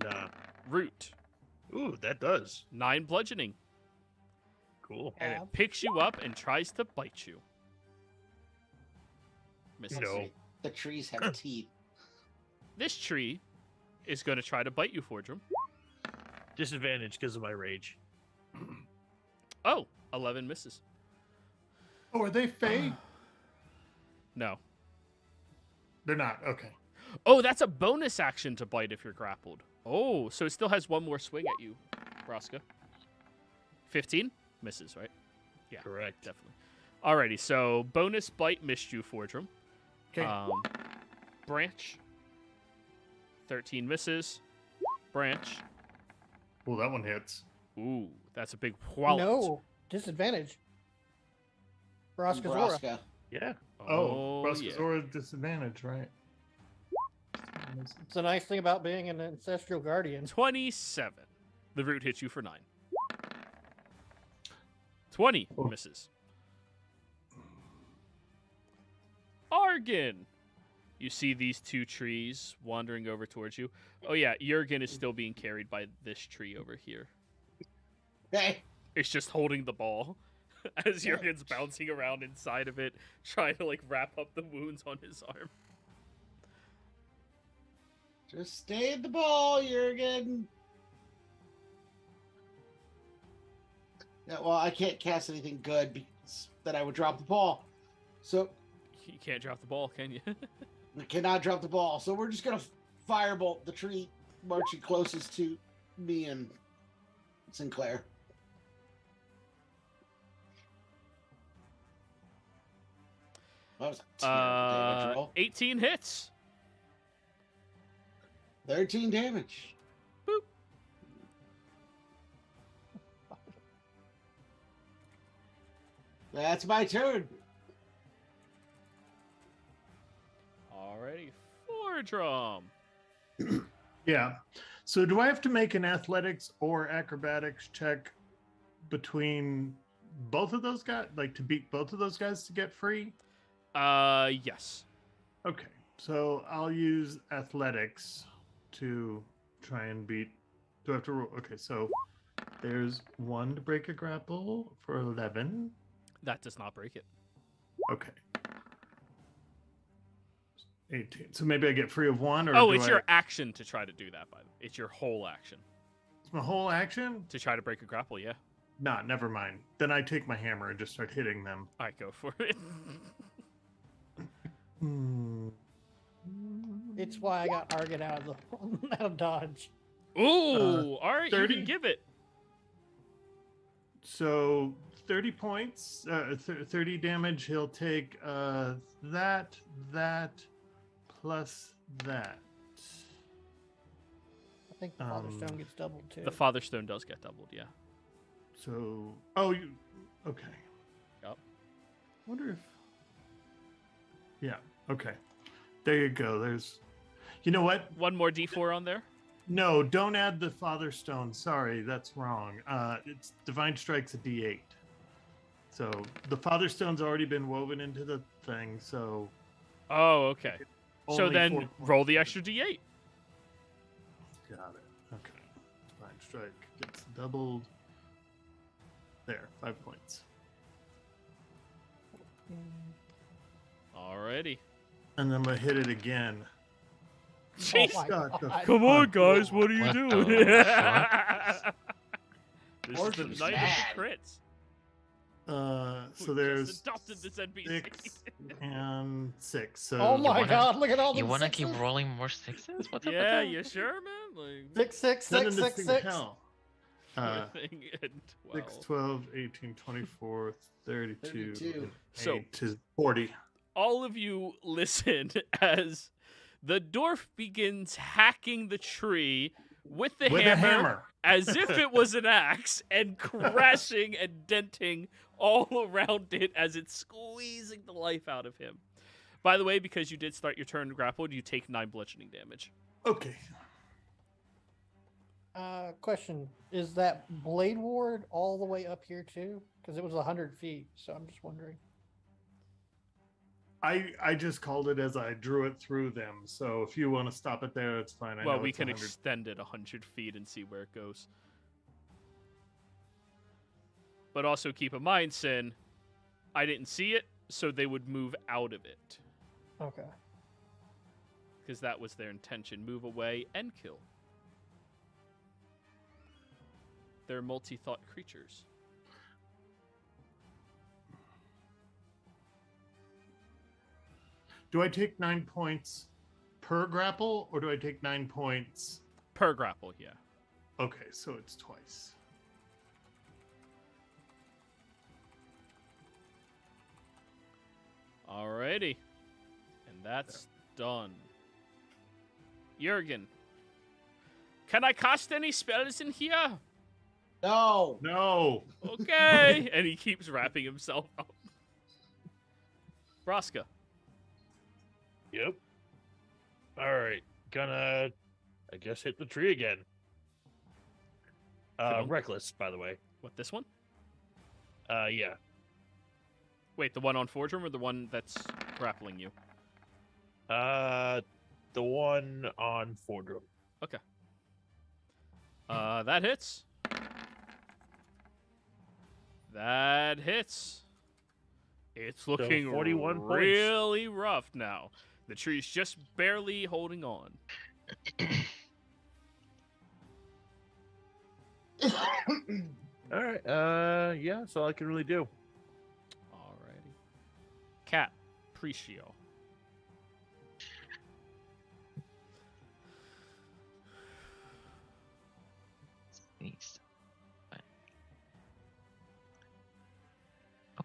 Nah. Root. Ooh, that does. 9 bludgeoning. Cool. And Yeah. it picks you up and tries to bite you. Misses. No. The trees have teeth. This tree is going to try to bite you, Fordrum. Disadvantage because of my rage. Oh, 11 misses. Oh, are they fey? No. They're not. Okay. Oh, that's a bonus action to bite if you're grappled. Oh, so it still has one more swing at you, Braska. 15? Misses, right? Yeah, Correct. definitely. Alrighty, so bonus bite missed you, Fordrum. Okay. Branch. 13 misses. Branch. Well, that one hits. Ooh, that's a big wallop. No, disadvantage. Braskazora. Braska. Yeah. Oh, yeah. Braskazora disadvantage, right? It's a nice thing about being an ancestral guardian. 27. The root hits you for 9. 20 Oh. misses. Argon. You see these 2 trees wandering over towards you. Oh yeah, Jurgen is still being carried by this tree over here. Hey, It's just holding the ball as Jurgen's bouncing around inside of it, trying to like wrap up the wounds on his arm. just stay in the ball, Jurgen. Yeah, well, I can't cast anything good because then I would drop the ball. So You can't drop the ball, can you? I cannot drop the ball. So we're just gonna firebolt the tree marching closest to me and Sinclair. That was a terrible damage roll. 18 hits. 13 damage. Boop. That's my turn. Alrighty, Fordrum. Yeah. So do I have to make an athletics or acrobatics check between both of those guys, like to beat both of those guys to get free? Yes. Okay. So I'll use athletics to try and beat. Do I have to roll? Okay. So there's 1 to break a grapple for 11. That does not break it. Okay. 18. So maybe I get free of 1, or Oh, do it's I... your action to try to do that, by the way. It's your whole action. It's my whole action? To try to break a grapple, yeah. Nah, never mind. Then I take my hammer and just start hitting them. Alright, go for it. It's why I got Argon out of Dodge. Ooh, alright, you 30? can give it. So 30 points, 30 damage. He'll take that, plus that. I think the Father Stone gets doubled too. The Father Stone does get doubled, yeah. So, okay. Yep. Wonder if, yeah, okay. There you go. There's, you know what? One more D4 on there. No, don't add the Father Stone. Sorry, that's wrong. It's Divine Strike's a D8. So the Father Stone's already been woven into the thing, so... Oh, okay. So only 4 then points. roll the extra D8. Got it. Okay. Divine Strike gets doubled. There, 5 points. Alrighty. And then I'm going to hit it again. Jeez. Oh my God, the God. Come on, guys, what are you What doing? the This is Fortune's the night mad. of the crits. So We there's just adopted this NPC. 6 and 6. So Oh my wanna- God! Look at all the You want to keep sixes. rolling more 6s? What's up with Yeah, that? you sure, man? Like, 6, 6, send 6, this 6, thing 6. to hell. thing and 6, 12. 12, 18, 24, 32, 32. So- 8 to 40. All of you listen as the dwarf begins hacking the tree with the With a hammer. as if it was an axe and crashing and denting all around it as it's squeezing the life out of him. By the way, because you did start your turn grappled, you take 9 bludgeoning damage. Okay. Question: is that blade ward all the way up here too? Because it was 100 feet, so I'm just wondering. I just called it as I drew it through them. So if you want to stop it there, it's fine. I Well, know we it's can 100. extend it 100 feet and see where it goes. But also keep in mind, Sin, I didn't see it, so they would move out of it. Okay. Because that was their intention. Move away and kill. They're multi-thought creatures. Do I take 9 points per grapple, or do I take 9 points? Per grapple, yeah. Okay, so it's twice. Alrighty. And that's done. Jurgen. Can I cast any spells in here? No. No. Okay. And he keeps wrapping himself up. Braska. Yep. All right. Gonna, I guess, hit the tree again. Cool. Reckless, by the way. What, this one? Yeah. Wait, the one on Fordrum or the one that's grappling you? The one on Fordrum. That hits. That hits. It's looking 41 points. really rough now. The tree's just barely holding on. All right. Yeah. That's all I can really do. Alrighty. Cat, Precio. Please.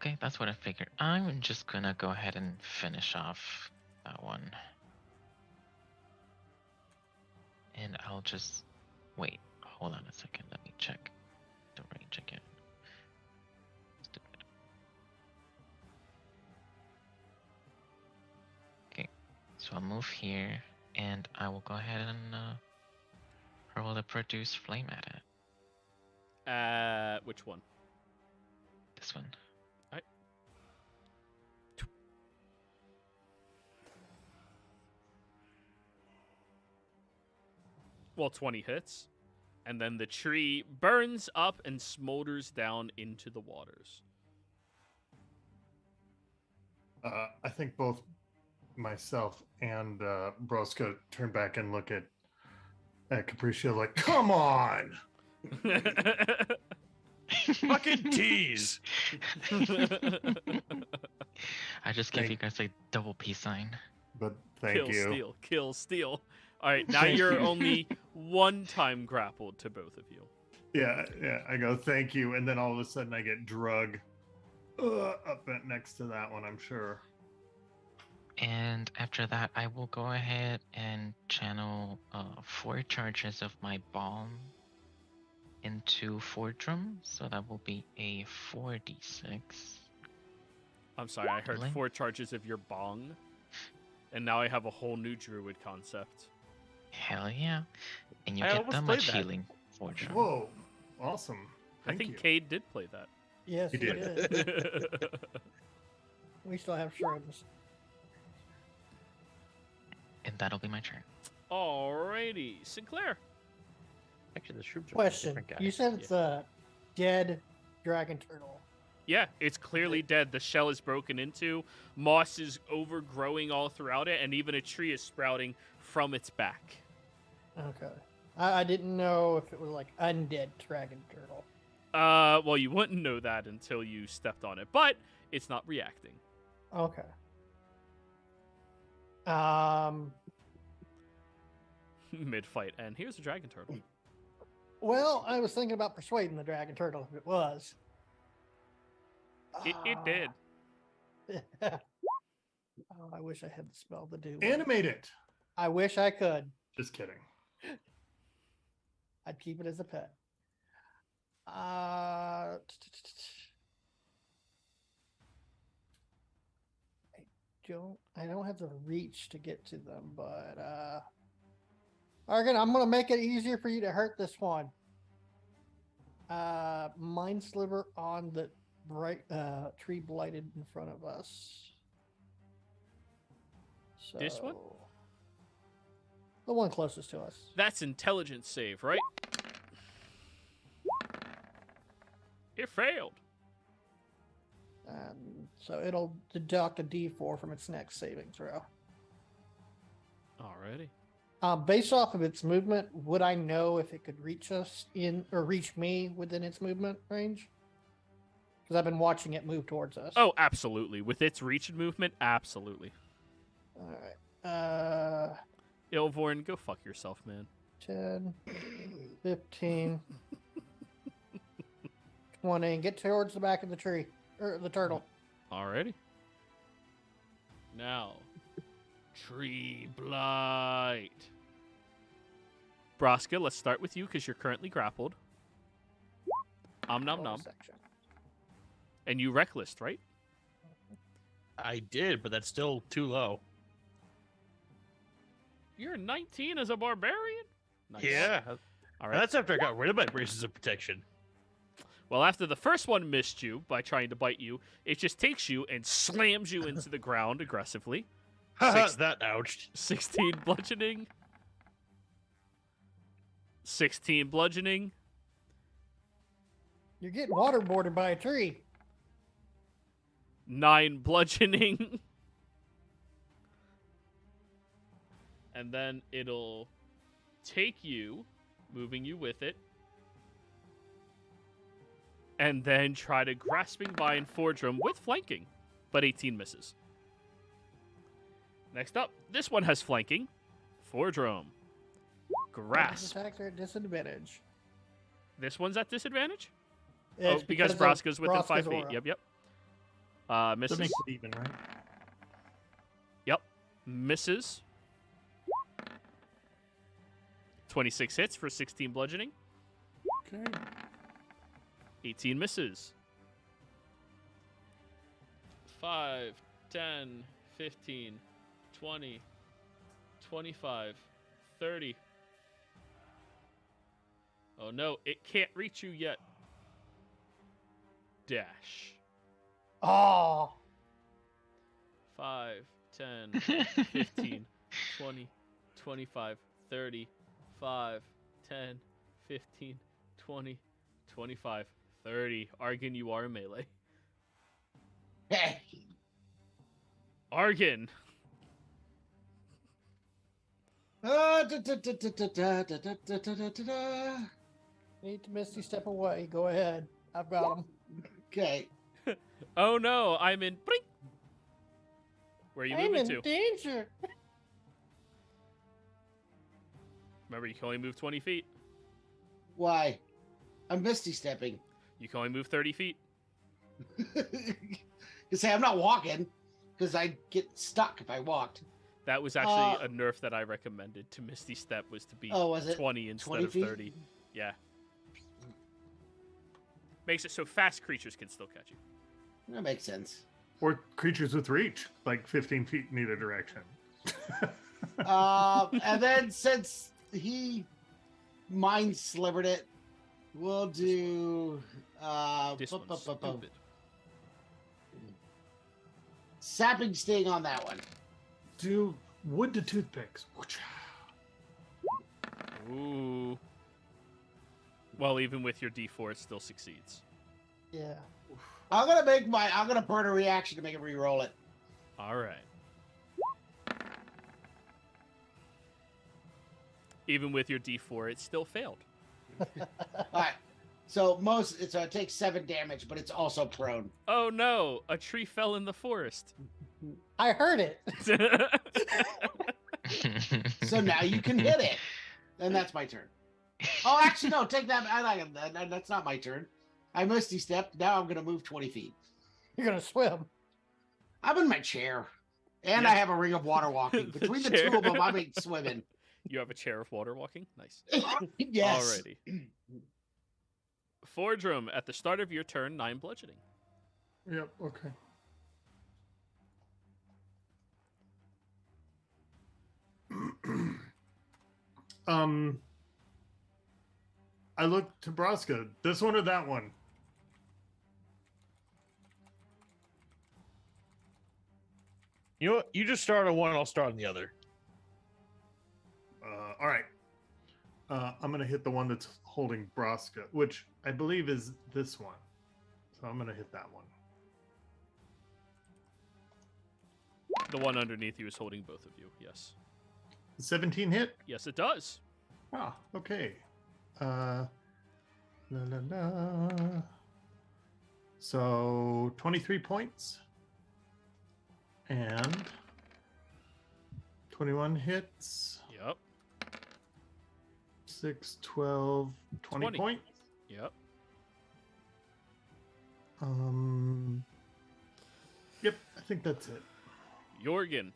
Okay, that's what I figured. I'm just gonna go ahead and finish off that one. And I'll just wait. Hold on a second. Let me check the range again. Stupid. Okay, so I'll move here, and I will go ahead and hurl the produce flame at it. Which one? This one. Well, 20 hits. And then the tree burns up and smolders down into the waters. I think both myself and Broska turn back and look at Capriccio like, come on! Fucking tease. I just give you guys a double peace sign. But thank Kill, you. steal, kill, steal. All right, now Thank you're you. only one time grappled to both of you. Yeah. I go, thank you. And then all of a sudden I get drug up next to that one, I'm sure. And after that, I will go ahead and channel 4 charges of my bomb into Fordrum. So that will be a 4d6. I'm sorry, I heard Really? 4 charges of your bong. And now I have a whole new druid concept. Hell yeah. And you I get almost that played much that. healing Fordrum. Whoa. Awesome. I think you. Cade did play that. Yes, He he did. did. We still have shrooms. And that'll be my turn. Alrighty, Sinclair. Actually, the shroom Question: you said it's a dead dragon turtle. Yeah, it's clearly dead. The shell is broken into. Moss is overgrowing all throughout it, and even a tree is sprouting from its back. Okay. I didn't know if it was like undead dragon turtle. Well, you wouldn't know that until you stepped on it, but it's not reacting. Okay. Mid-fight, and here's a dragon turtle. Well, I was thinking about persuading the dragon turtle if it was. It did. Oh, I wish I had the spell to do. Animate it. I wish I could. Just kidding. I'd keep it as a pet. I don't have the reach to get to them, but Argon, I'm gonna make it easier for you to hurt this one. Mind sliver on the bright tree blighted in front of us. So, This one? the one closest to us. That's intelligence save, right? It failed. So it'll deduct a D4 from its next saving throw. Alrighty. Based off of its movement, would I know if it could reach us in or reach me within its movement range? Because I've been watching it move towards us. Oh, absolutely. With its reach and movement, absolutely. All right. Ilvorn, go fuck yourself, man. 10, 15, 20. Get towards the back of the tree. Or the turtle. Alrighty. Now, Tree Blight. Braska, let's start with you because you're currently grappled. Nom nom. Section. And you reckless, right? I did, but that's still too low. You're 19 as a barbarian? Nice. Yeah. All And right. that's after I got rid of my braces of protection. Well, after the first one missed you by trying to bite you, it just takes you and slams you into the ground aggressively. Haha, Six- that ouched. 16 bludgeoning. 16 bludgeoning. You're getting waterboarded by a tree. 9 bludgeoning. And then it'll take you, moving you with it, and then try to grasping vine Fordrum with flanking, but 18 misses. Next up, this one has flanking. Fordrum. Grasp. Attacks are at disadvantage. This one's at disadvantage? It's because of Braska's within 5 Braska's feet. aura. Yep. Misses. That makes it even, right? Yep. Misses. 26 hits for 16 bludgeoning. Okay. 18 misses. 5, 10, 15, 20, 25, 30. Oh no, it can't reach you yet. Dash. Oh, 5, 10, 15, 20, 25, 30, 5, 10, 15, 20, 25, 30. Argon, you are melee. Hey, Argon. need to Misty step away. Go ahead. I've got him. Okay. Oh no, I'm in. Blink. Where are you I'm moving in to? danger. Remember, you can only move 20 feet. Why? I'm misty stepping. You can only move 30 feet. You say I'm not walking because I get stuck if I walked. That was actually a nerf that I recommended to Misty Step, was to be Oh, was it 20 instead 20 of feet? 30. Yeah. Makes it so fast creatures can still catch you. That makes sense. Or creatures with reach, like 15 feet in either direction. And then since he mind slivered it, we'll do This one's stupid. sapping sting on that one. Do wood to toothpicks. Ooh. Well, even with your D4, it still succeeds. Yeah. I'm gonna burn a reaction to make it re-roll it. All right. Even with your D4, it still failed. Alright. So it takes 7 damage, but it's also prone. Oh no, a tree fell in the forest. I heard it. So now you can hit it. And that's my turn. Oh, actually, no, take that. That's not my turn. I misty stepped. Now I'm going to move 20 feet. You're gonna swim. I'm in my chair. And Yeah. I have a ring of water walking. The Between the chair. two of them, I'm swimming. You have a chair of water walking? Nice. Yes. Alrighty. Fordrum, at the start of your turn, 9 bludgeoning. Yep, okay. I look to Braska. This one or that one? You know what? You just start on one, I'll start on the other. All right. I'm going to hit the one that's holding Braska, which I believe is this one. So I'm going to hit that one. The one underneath you is holding both of you, yes. 17 hit? Yes, it does. Ah, okay. La, la, la. So 23 points. And 21 hits. Yep. 6, 12, 20 20. points. Yep. Yep, I think that's it. Jorgen.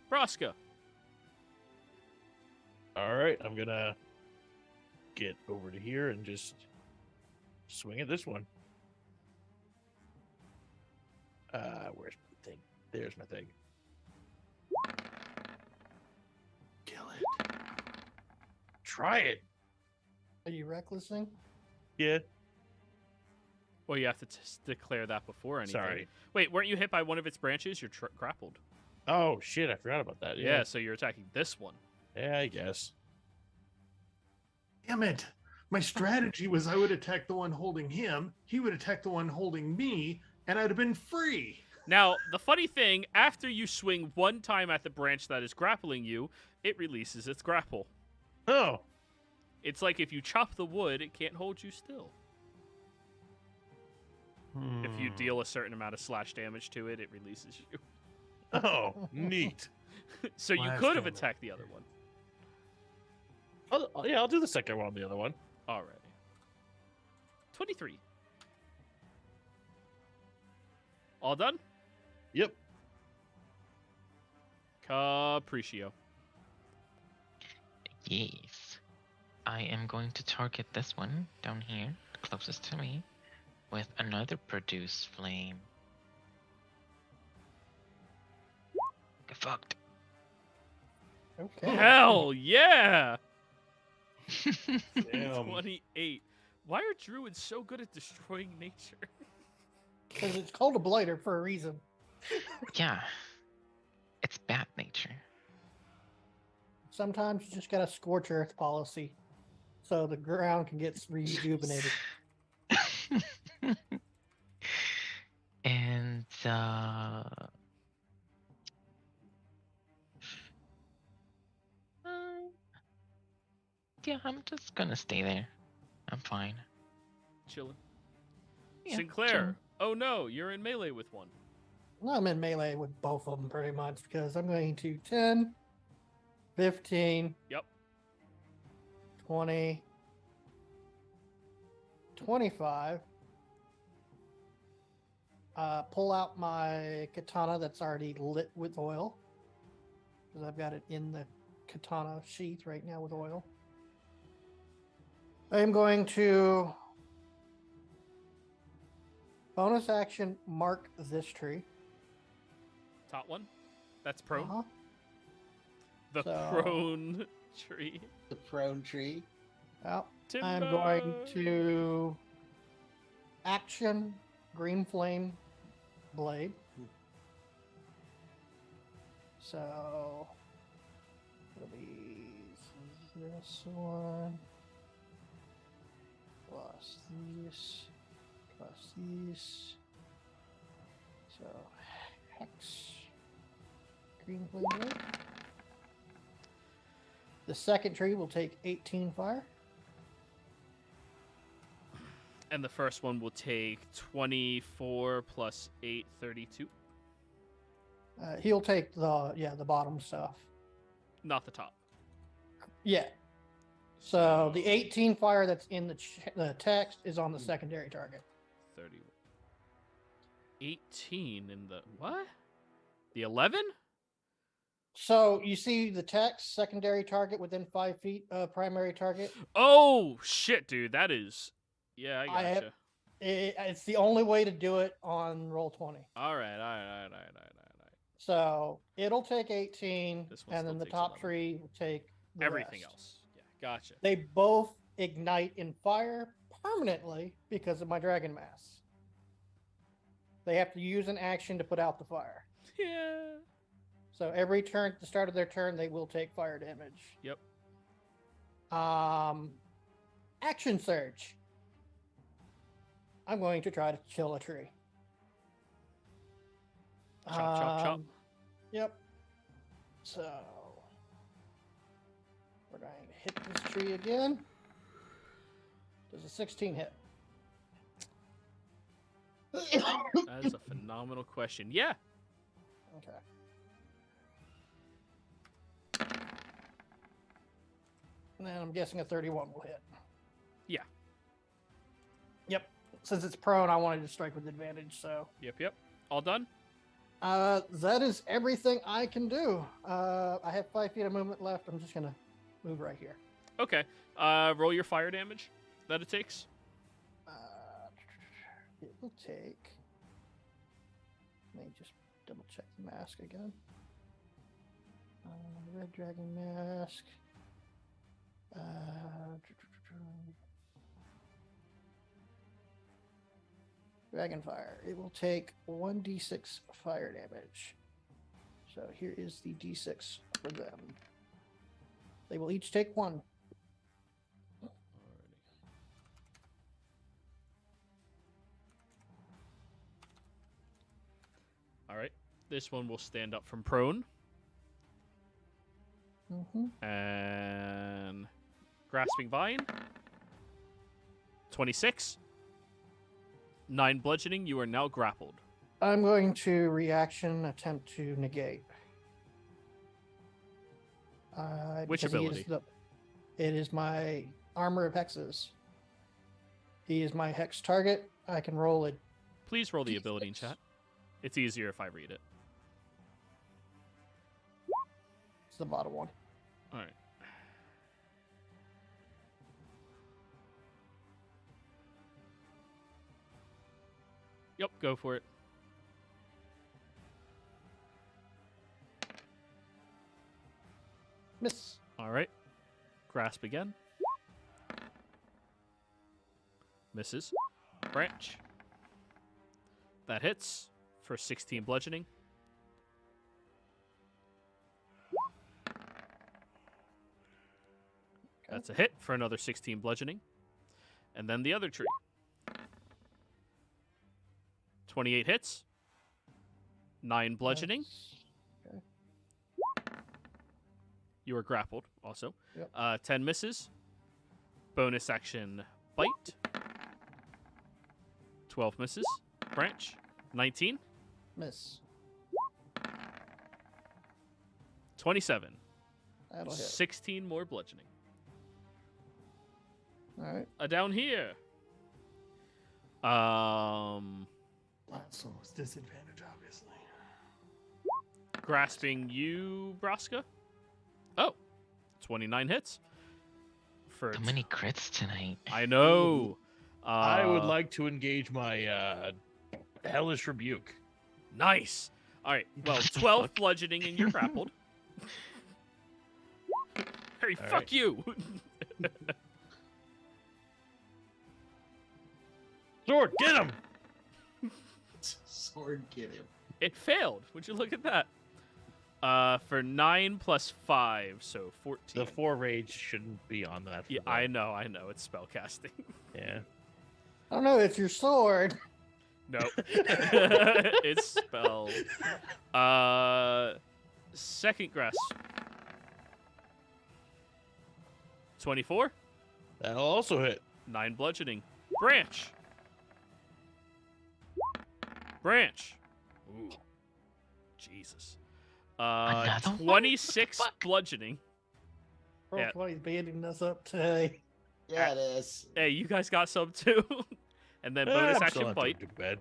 Braska. All right, I'm gonna get over to here and just swing at this one. Where's my thing? There's my thing. Kill it. Try it. Are you recklessing? Yeah. Well, you have to declare that before anything. Sorry. Wait, weren't you hit by one of its branches? You're grappled. Oh shit! I forgot about that. Yeah, so you're attacking this one. Yeah, I guess. Damn it. My strategy was I would attack the one holding him, he would attack the one holding me, and I'd have been free. Now, the funny thing, after you swing one time at the branch that is grappling you, it releases its grapple. Oh. It's like if you chop the wood, it can't hold you still. If you deal a certain amount of slash damage to it, it releases you. Oh, neat. So you Slash could have damage. attacked the other one. I'll do the second one on the other one. Alrighty. 23. All done? Yep. Capriccio. Yes. I am going to target this one down here, closest to me, with another produce flame. Get fucked. Okay. Hell yeah! Damn. 28. Why are druids so good at destroying nature? Because it's called a blighter for a reason. Yeah. It's bad nature. Sometimes you just got a scorch earth policy, so the ground can get rejuvenated. And yeah, I'm just gonna stay there. I'm fine. Chilling. Yeah, Sinclair. chilling. Oh no, you're in melee with one. I'm in melee with both of them pretty much because I'm going to 10, 15, Yep. 20, 25. Pull out my katana that's already lit with oil because I've got it in the katana sheath right now with oil. I'm going to bonus action mark this tree. Top one. That's prone. Uh-huh. The So- prone tree. The prone tree. Well, Timber. I'm going to action green flame blade. So it'll be this one plus these plus these. So hex green flame blade. The second tree will take 18 fire. And the first one will take 24 plus 8, 32. He'll take the bottom stuff. Not the top. Yeah. So the 18 fire that's in the text is on the secondary target. 30. 18 in the what? The 11? So you see the text secondary target within 5 feet of primary target. Oh shit, dude, that is. Yeah, I I have- gotcha. It's the only way to do it on roll 20. All right. So it'll take 18, This one and then still the takes top 11. tree will take the Everything rest. else. Yeah, gotcha. They both ignite in fire permanently because of my dragon mass. They have to use an action to put out the fire. Yeah. So every turn, at the start of their turn, they will take fire damage. Yep. Action surge. I'm going to try to kill a tree. Chop, chop, chop. Yep. So we're going to hit this tree again. Does a 16 hit? That is a phenomenal question. Yeah. Okay. And then I'm guessing a 31 will hit. Yeah. Yep. Since it's prone, I wanted to strike with advantage, so. Yep. All done? That is everything I can do. I have 5 feet of movement left. I'm just gonna move right here. Okay. Roll your fire damage that it takes. It will take. Let me just double check the mask again. Red dragon mask. Dragonfire. It will take 1d6 fire damage. So here is the d6 for them. They will each take 1. All right. This one will stand up from prone and grasping vine. 26. 9 bludgeoning. You are now grappled. I'm going to reaction attempt to negate. Which because he is ability? It is my armor of hexes. He is my hex target. I can roll it. Please roll the D6. ability in chat. It's easier if I read it. It's the bottom one. All right. Yep, go for it. Miss. All right. Grasp again. Misses. Branch. That hits for 16 bludgeoning. That's a hit for another 16 bludgeoning. And then the other tree. 28 hits. 9 bludgeoning. Okay. You are grappled also. Yep. 10 misses. Bonus action bite. 12 misses. Branch. 19. Miss. 27. That'll hit. 16 more bludgeoning. All right. Down here. So it's disadvantage, obviously. Grasping you, Braska. Oh. 29 hits. For So many crits tonight. I know. I would like to engage my hellish rebuke. Nice. All right. Well, 12 bludgeoning and you're grappled. Hey, All fuck right. you. Sword, get him! Sword, get him. It failed. Would you look at that? For 9 plus 5, so 14. The 4 rage shouldn't be on that. for Yeah, them. I know. It's spellcasting. Yeah. I don't know. It's your sword. No. It's spell. Second grasp. 24. That'll also hit. 9 bludgeoning. Branch. Branch. Ooh. Jesus. Another one? 26 Fuck. bludgeoning. Roll Yeah. 20's beating us up today. Yeah, it is. Hey, you guys got some too. And then bonus I'm still action not bite. doing too bad.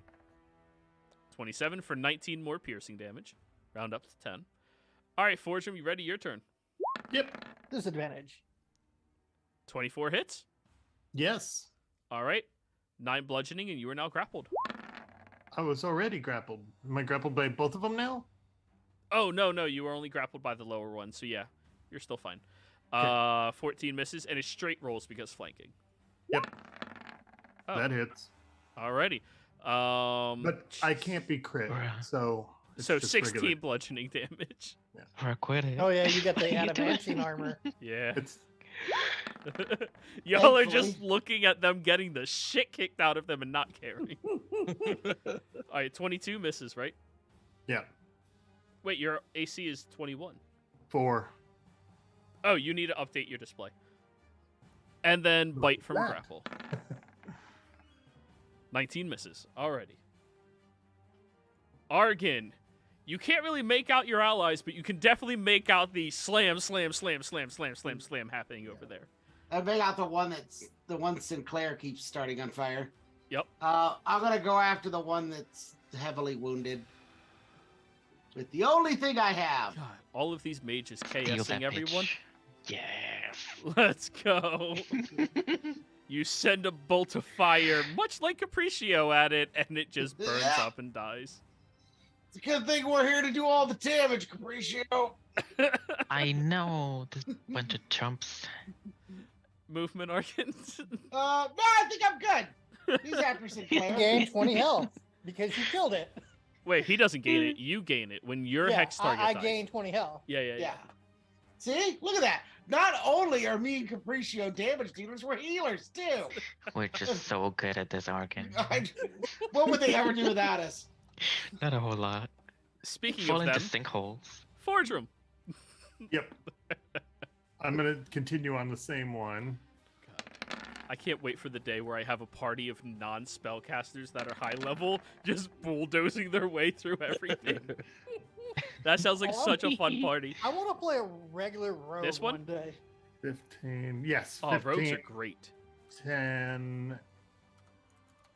27 for 19 more piercing damage. Round up to 10. All right, Fortune, you ready? Your turn. Yep. Disadvantage. 24 hits. Yes. All right. 9 bludgeoning, and you are now grappled. I was already grappled. Am I grappled by both of them now? Oh, no. You were only grappled by the lower one. So, yeah, you're still fine. 14 misses, and it straight rolls because flanking. Yep. Oh. That hits. Alrighty. But I can't be crit, Bruh. so it's So just 16 regular. bludgeoning damage. For a quit it. Oh yeah, you got the You do it. adamantine armor. Yeah. It's Y'all are Thankfully. just looking at them getting the shit kicked out of them and not caring. Alright, 22 misses, right? yeah. Wait, your AC is 21. 4. Oh, you need to update your display. And then bite from that? grapple. 19 misses. Alrighty. Argon. You can't really make out your allies, but you can definitely make out the slam happening over there. I make out the one Sinclair keeps starting on fire. Yep. I'm gonna go after the one that's heavily wounded. With the only thing I have. God, all of these mages Steal chaosing that everyone. bitch. Yes. Let's go. You send a bolt of fire, much like Capriccio at it, and it just burns Yeah. up and dies. It's a good thing we're here to do all the damage, Capriccio. I know. This bunch of chumps. Movement, Argon. No, I think I'm good. He's after You Sinclair. gain 20 health because you killed it. Wait, he doesn't gain it. You gain it when your Yeah, hex target I dies. gained 20 health. Yeah. Yeah. See? Look at that. Not only are me and Capriccio damage dealers, we're healers too. We're just so good at this organ. What would they ever do without us? Not a whole lot. Speaking Fall of into them, sinkholes. Fordrum. Yep. I'm gonna continue on the same one. I can't wait for the day where I have a party of non-spellcasters that are high level just bulldozing their way through everything. That sounds like Oh, such a fun party. I want to play a regular rogue This one? day. 15. Yes. Oh, 15, rogues are great. 10.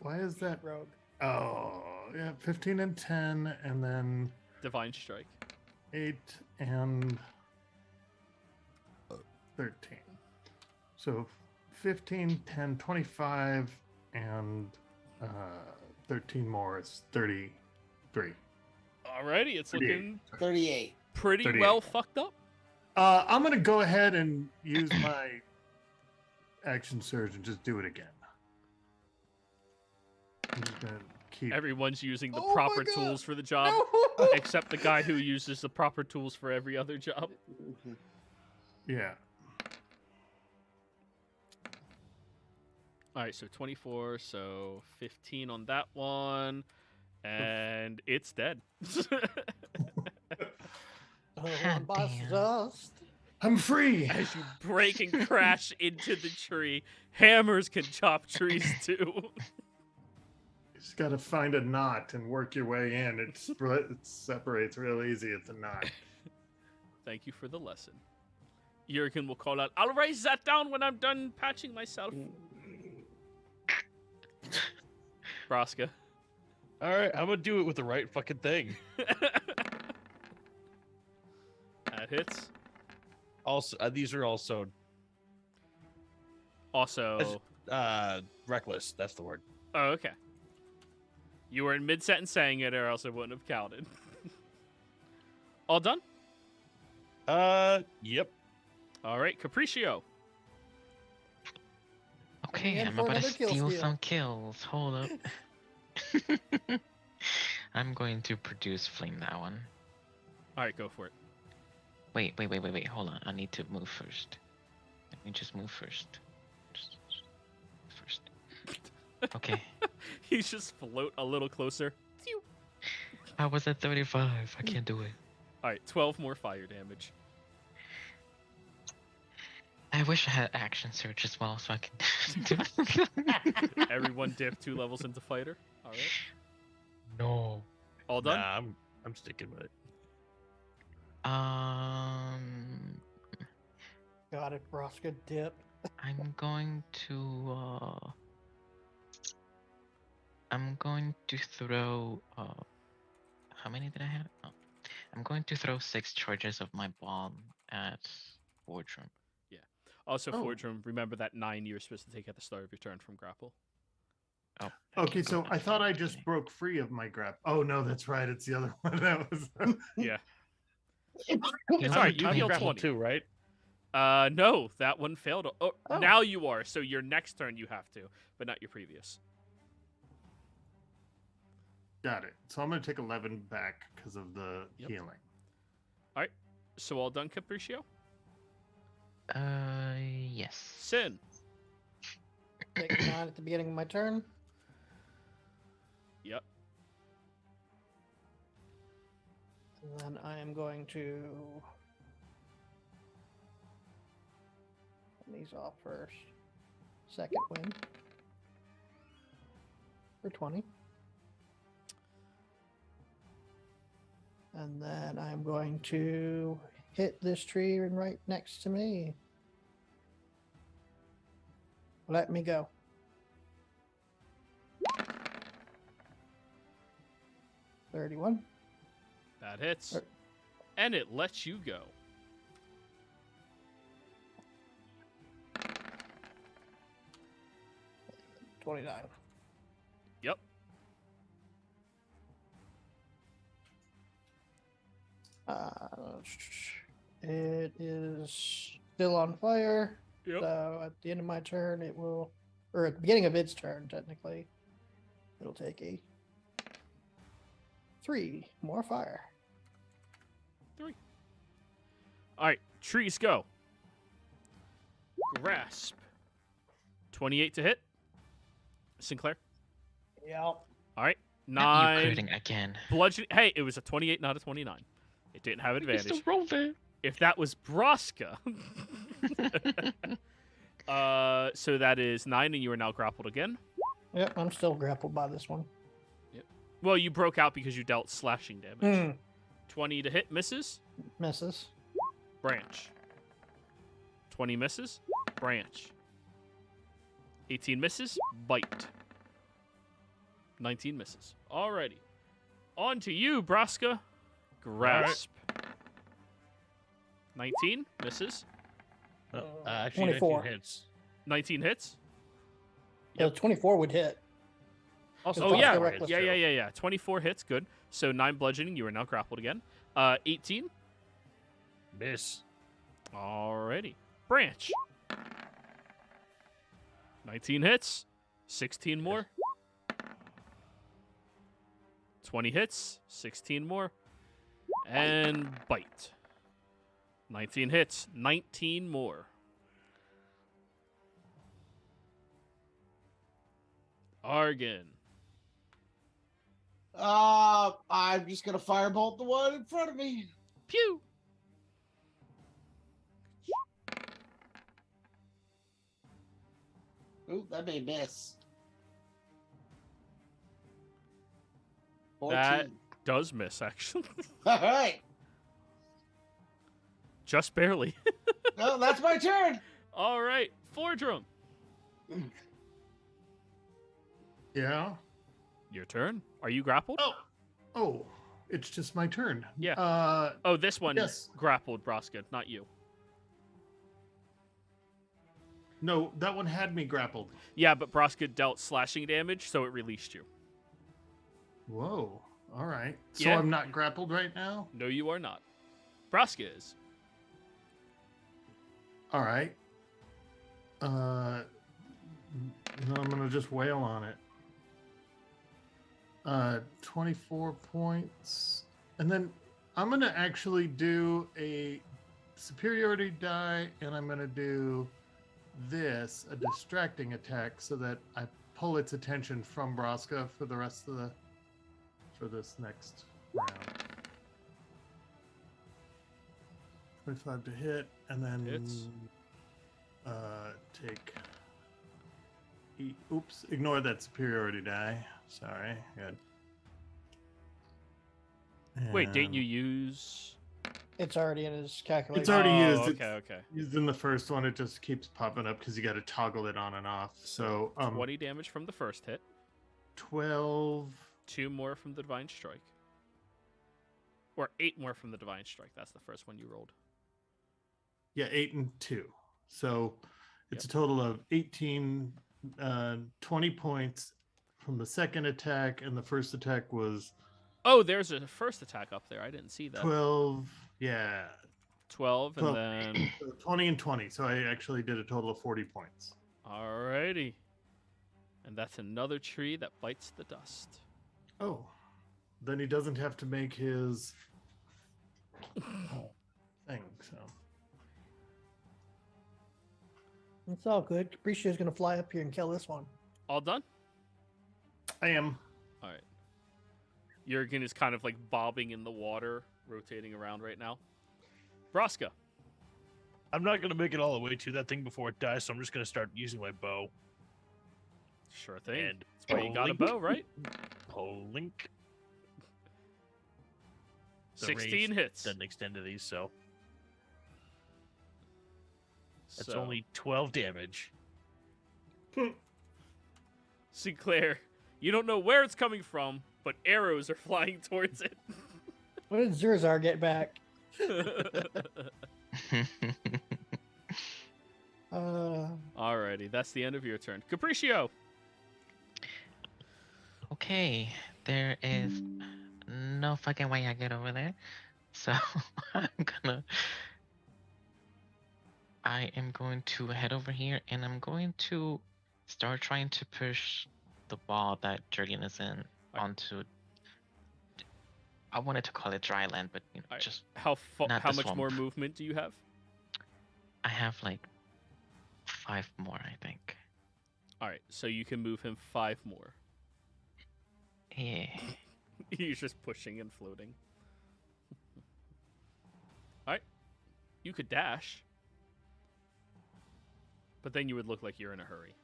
Why is that? Rogue. Oh, yeah, 15 and 10, and then Divine Strike. 8 and 13. So 15, 10, 25, and 13 more is 33. Alrighty, it's 38. looking 38. pretty 38. well fucked up. I'm going to go ahead and use my action surge and just do it again. I'm just going to keep... Everyone's using the Oh my proper God. tools for the job, No! except the guy who uses the proper tools for every other job. Yeah. All right, so 24, so 15 on that one, and it's dead. One bites the damn. dust. I'm free. As you break and crash into the tree, hammers can chop trees too. Just got to find a knot and work your way in. It separates real easy. It's a knot. Thank you for the lesson. Jurgen will call out, I'll raise that down when I'm done patching myself. Braska. All right, I'm gonna do it with the right fucking thing. That hits. Also, these are also Also, reckless. That's the word. oh, okay. You were in mid-sentence saying it, or else it wouldn't have counted. All done? Yep. All right, Capriccio. Okay, in I'm for about to another kill steal steal. some kills. Hold up. I'm going to produce flame that one. All right, go for it. Wait. Hold on. I need to move first. Let me just move first. First. Okay. You just float a little closer. I was at 35. I can't do it. All right, 12 more fire damage. I wish I had action surge as well, so I can do Everyone dip 2 levels into fighter. All right, No. all done. Nah, I'm sticking with it. Got it, Braska dip. I'm going to throw how many did I have? Oh. I'm going to throw 6 charges of my bomb at Wardroom. Also, Oh. Fordrum, remember that 9 you're supposed to take at the start of your turn from grapple. Oh. Okay, so I thought I just broke free of my grab. Oh no, that's right. It's the other one. That was. Yeah. It's It's all right, you I'm heal grappled 20. too, right? No, that one failed. Oh, Oh. now you are. So your next turn you have to, but not your previous. Got it. So I'm going to take 11 back because of the Yep. healing. So all done, Capriccio? Yes. Sin. Take 9 at the beginning of my turn. Yep. And then I am going to turn these off first. Second win. For 20. And then I'm going to hit this tree right next to me. Let me go. $31. That hits. Er- And it lets you go. $29. Yep. It is still on fire. Yep. So at the end of my turn, it will, or at the beginning of its turn, technically, it'll take a 3 more fire. 3. All right, trees go. Grasp. 28 to hit. Sinclair. Yep. All right. Not 9. you critting again. Bludgeoning. Hey, it was a 28, not a 29. It didn't have advantage. Still roll there. If that was Braska. So that is 9, and you are now grappled again. Yep, I'm still grappled by this one. Well, you broke out because you dealt slashing damage. Hmm. 20 to hit, misses. Misses. Branch. 20 misses. Branch. 18 misses. Bite. 19 misses. Alrighty. On to you, Braska. Grasp. 19 misses. Actually, 24. 19 hits. 19 hits. Yeah, 24 would hit. Also, Oh, Oh, yeah. 24 hits, Yeah. too. 24 hits. Good. So 9 bludgeoning. You are now grappled again. 18. Miss. Alrighty. Branch. 19 hits. 16 more. 20 hits. 16 more. And bite. 19 hits. 19 more. Argon. I'm just gonna firebolt the one in front of me. Pew! Ooh, that may miss. 14. That does miss, actually. All right. Just barely. No, that's my turn. All right. Fordrum. Yeah. Your turn. Are you grappled? Oh, it's just my turn. Yeah. Oh, this one yes. grappled Braska, not you. No, that one had me grappled. Yeah, but Braska dealt slashing damage, so it released you. Whoa. All right. So Yeah. I'm not grappled right now? No, you are not. Braska is. All right. No, I'm going to just wail on it. 24 points. And then I'm going to actually do a superiority die, and I'm going to do this, a distracting attack, so that I pull its attention from Braska for the rest of for this next round. 25 to hit, and then Hits. take. Oops, ignore that superiority die. Sorry, good. Wait, didn't And you use... It's already in his calculation. It's already used. Okay, It's okay. used in the first one. It just keeps popping up because you got to toggle it on and off. So 20 damage from the first hit. 12. 2 more from the Divine Strike. Or 8 more from the Divine Strike. That's the first one you rolled. Yeah, 8 and 2. So it's Yep. a total of 18, 20 points from the second attack, and the first attack was Oh, there's a first attack up there. I didn't see that. 12. Yeah, 12, and 12. then... so 20 and 20. So I actually did a total of 40 points. Alrighty. And that's another tree that bites the dust. Oh, then he doesn't have to make his thing. So It's all good. Capricio's going to fly up here and kill this one. All done? I am. All right. Jurgen is kind of like bobbing in the water, rotating around right now. Braska. I'm not going to make it all the way to that thing before it dies, so I'm just going to start using my bow. Sure thing. And That's why you got a Polink. bow, right? Polink. The 16 range hits. doesn't extend to these, so that's So, only 12 damage. Sinclair, you don't know where it's coming from, but arrows are flying towards it. When did Zurzar get back? Alrighty, that's the end of your turn. Capriccio. Okay, there is no fucking way I get over there. So I am going to head over here, and I'm going to start trying to push the ball that Jurgen is in onto. I wanted to call it dry land, but you know, Alright, just How not how the much more swamp. movement do you have? I have like 5 more, I think. Alright, so you can move him 5 more. Yeah. He's just pushing and floating. Alright. You could dash. But then you would look like you're in a hurry.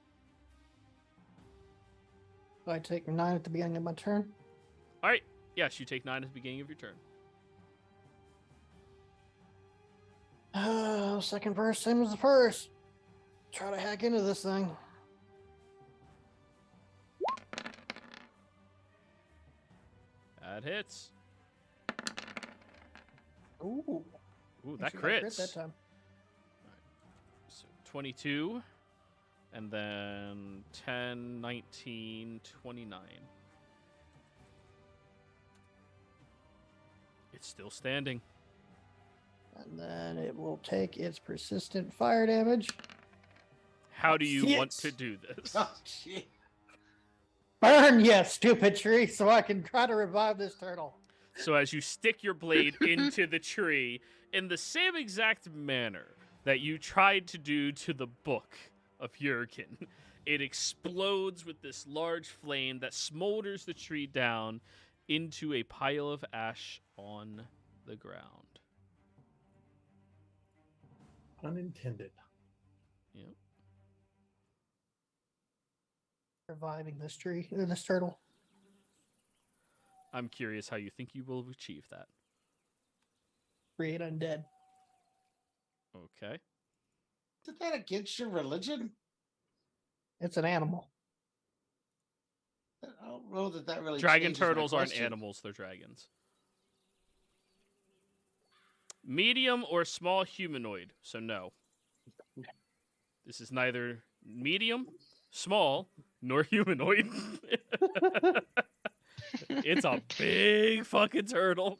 I take 9 at the beginning of my turn. Alright. Yes, you take 9 at the beginning of your turn. Second verse, same as the first. Try to hack into this thing. That hits. Ooh. Ooh, that Actually got a crit crits. that time. So 22, and then 10, 19, 29. It's still standing. And then it will take its persistent fire damage. How do you want Hits. to do this? Oh, shit. Burn, you stupid tree, so I can try to revive this turtle. So as you stick your blade into the tree in the same exact manner that you tried to do to the book of Yurkin, it explodes with this large flame that smolders the tree down into a pile of ash on the ground. Unintended. Yep. Reviving this tree, or this turtle. I'm curious how you think you will achieve that. Create undead. Okay. Is that against your religion? It's an animal. I don't know that really. Dragon changes my turtles aren't question. animals, they're dragons. Medium or small humanoid, so no. This is neither medium, small, nor humanoid. It's a big fucking turtle.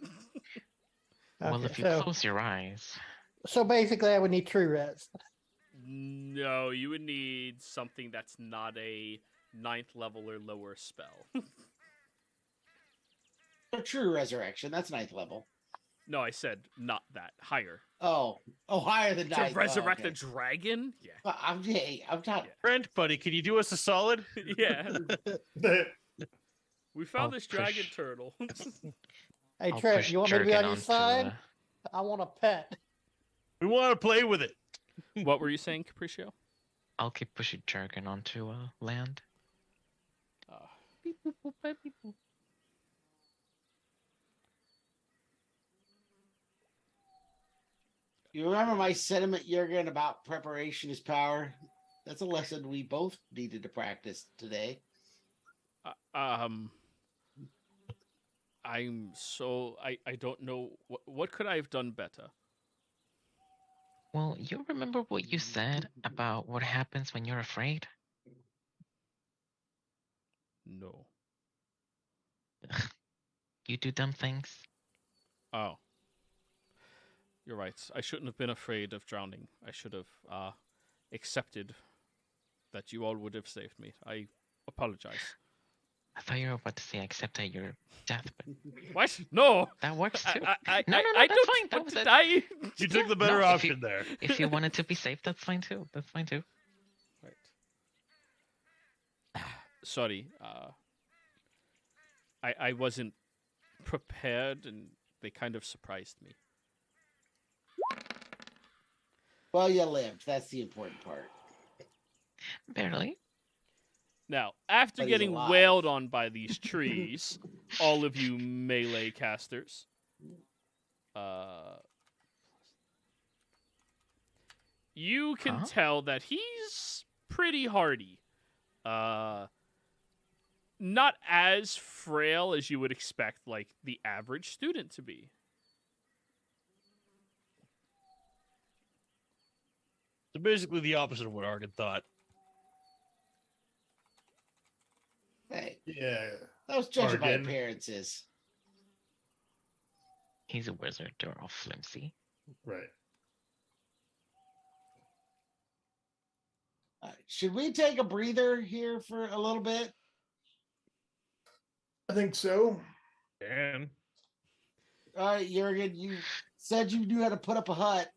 Well, Okay, if you so, close your eyes, so basically, I would need tree res. No, you would need something that's not a 9th level or lower spell. A true resurrection. That's 9th level. No, I said not that. Higher. Oh, higher than 9th. To resurrect okay. a dragon? Yeah. Well, I'm not. Brent, buddy, can you do us a solid? Yeah. We found I'll this dragon push- turtle. Hey, I'll Trent, push you want me to be Jurgen on your onto, side? I want a pet. We want to play with it. What were you saying, Capriccio? I'll keep pushing Jurgen onto land. You remember my sentiment, Jurgen, about preparation is power? That's a lesson we both needed to practice today. I'm so I don't know what could I have done better. Well, you remember what you said about what happens when you're afraid? No. You do dumb things. Oh. You're right. I shouldn't have been afraid of drowning. I should have accepted that you all would have saved me. I apologize. I thought you were about to say accept at your death, but What? No. that works too. No, no, I that's don't fine. That want was to it. die. You took the better No, if you- option there. If you wanted to be safe, that's fine too. That's fine too. Right. Sorry. I wasn't prepared, and they kind of surprised me. Well, you lived. That's the important part. Barely. Now, after But he's getting alive. wailed on by these trees, all of you melee casters, you can Huh? tell that he's pretty hardy. Not as frail as you would expect, like, the average student to be. So basically the opposite of what Argon thought. Hey, Yeah. that was judging by Bargain. appearances. He's a wizard. They're all flimsy. Right. Should we take a breather here for a little bit? I think so. And All right, Jurgen, you said you knew how to put up a hut.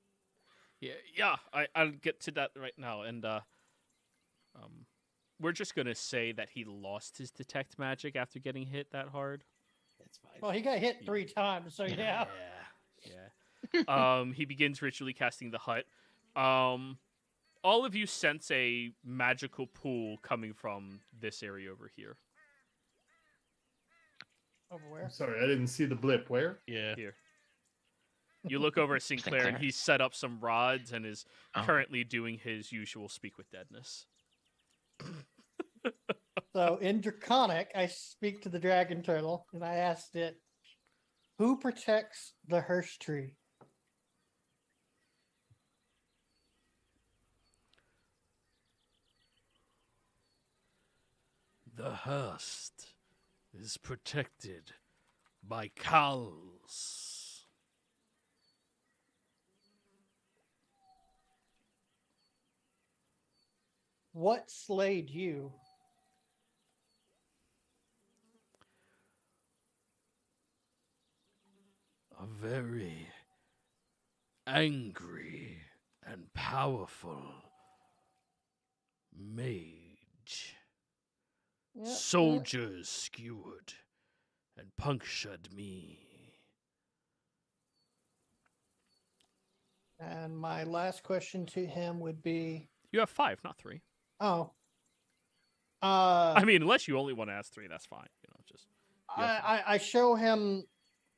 Yeah, I'll get to that right now. And we're just gonna say that he lost his detect magic after getting hit that hard. That's fine. Well, he got hit 3 times, so yeah. Yeah. He begins ritually casting the hut. All of you sense a magical pool coming from this area over here. Over where? I'm sorry, I didn't see the blip. Where? yeah. Here. You look over at Sinclair, and Sinclair. he's set up some rods and is Oh. currently doing his usual speak with deadness. So in Draconic, I speak to the dragon turtle and I asked it, Who protects the Hirsch tree? The Hearst is protected by cowls. What slayed you? A very angry and powerful mage. Yep, yep. Soldiers skewered and punctured me. And my last question to him would be, You have 5, not 3. oh, I mean, unless you only want to ask 3, that's fine. Just I show him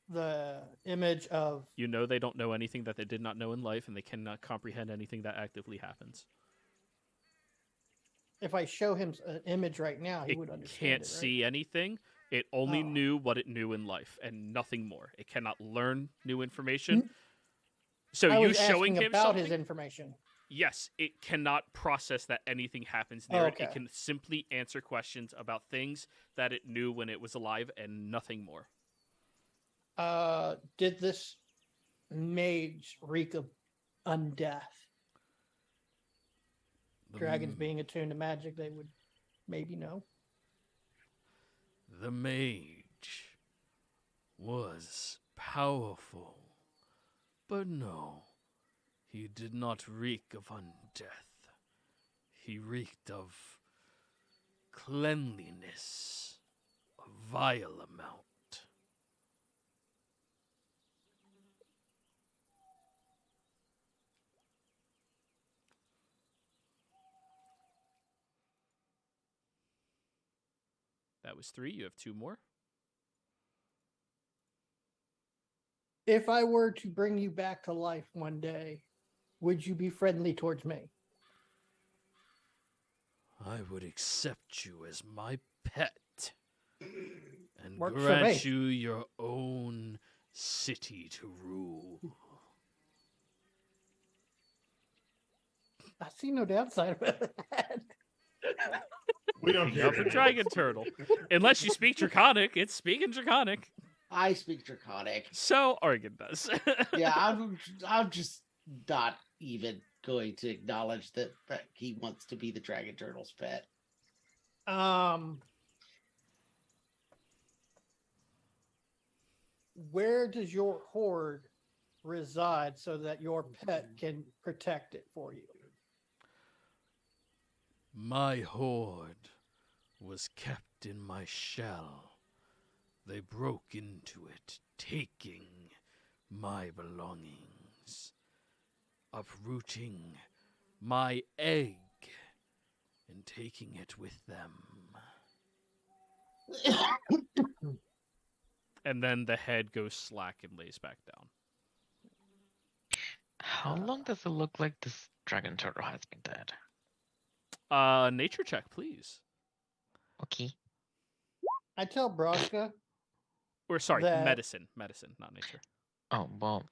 the image of, you know they don't know anything that they did not know in life, and they cannot comprehend anything that actively happens. if I show him an image right now, he It would understand can't it, right? see anything. It only Oh. knew what it knew in life, and nothing more. It cannot learn new information. So I you was showing asking him about something? his information. Yes, it cannot process that anything happens near it. It Okay. can simply answer questions about things that it knew when it was alive and nothing more. Did this mage reek of undeath? Dragons being attuned to magic, they would maybe know. The mage was powerful, but no, he did not reek of undeath. He reeked of cleanliness, a vile amount. That was 3. You have 2 more. If I were to bring you back to life one day, would you be friendly towards me? I would accept you as my pet and Works for grant me. you your own city to rule. I see no downside about that. We don't Up a dragon turtle. Unless you speak Draconic, it's speaking Draconic. I speak Draconic. So Argon does. Yeah, I'm just not even going to acknowledge that he wants to be the dragon turtle's pet. Where does your horde reside so that your pet can protect it for you? My horde was kept in my shell. They broke into it, taking my belongings, uprooting my egg, and taking it with them. And then the head goes slack and lays back down. How long does it look like this dragon turtle has been dead? Nature check, please. Okay. I tell Broska, Or sorry, That- medicine, not nature. Oh, well,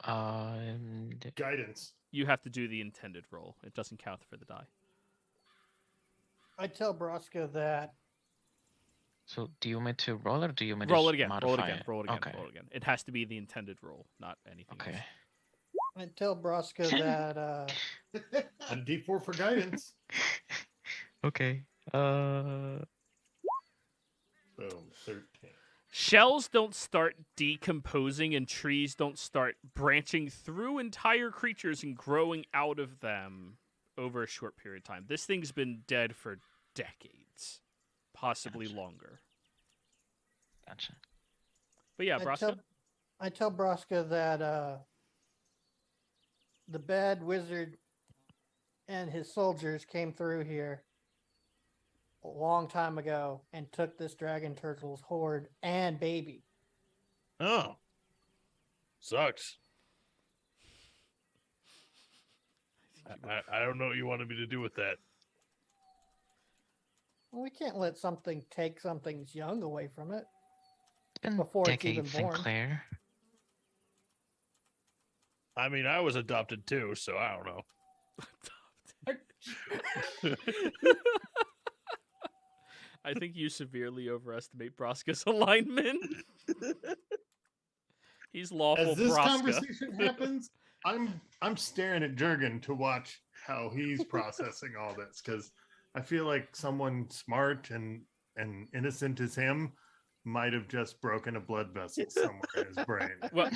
Guidance. You have to do the intended roll. It doesn't count for the die. that so do you want me to roll it or do you want me to Roll it just again. modify Roll it again. it? Roll it again. Okay. Roll it again. It has to be the intended roll, not anything Okay. else. I tell Broska that A D4 for guidance. Okay. Boom. 13. Shells don't start decomposing and trees don't start branching through entire creatures and growing out of them over a short period of time. This thing's been dead for decades, possibly Gotcha. longer. Gotcha. But yeah, Braska. I tell Broska that the bad wizard and his soldiers came through here a long time ago and took this dragon turtle's horde and baby. Oh. Sucks. I don't know what you wanted me to do with that. Well, we can't let something take something's young away from it. It's been Before it's even decades, born. Sinclair. I mean, I was adopted too, so I don't know. I think you severely overestimate Broska's alignment. He's lawful As this Broska. conversation happens, I'm staring at Jurgen to watch how he's processing all this, because I feel like someone smart and innocent as him might have just broken a blood vessel somewhere in his brain. Well,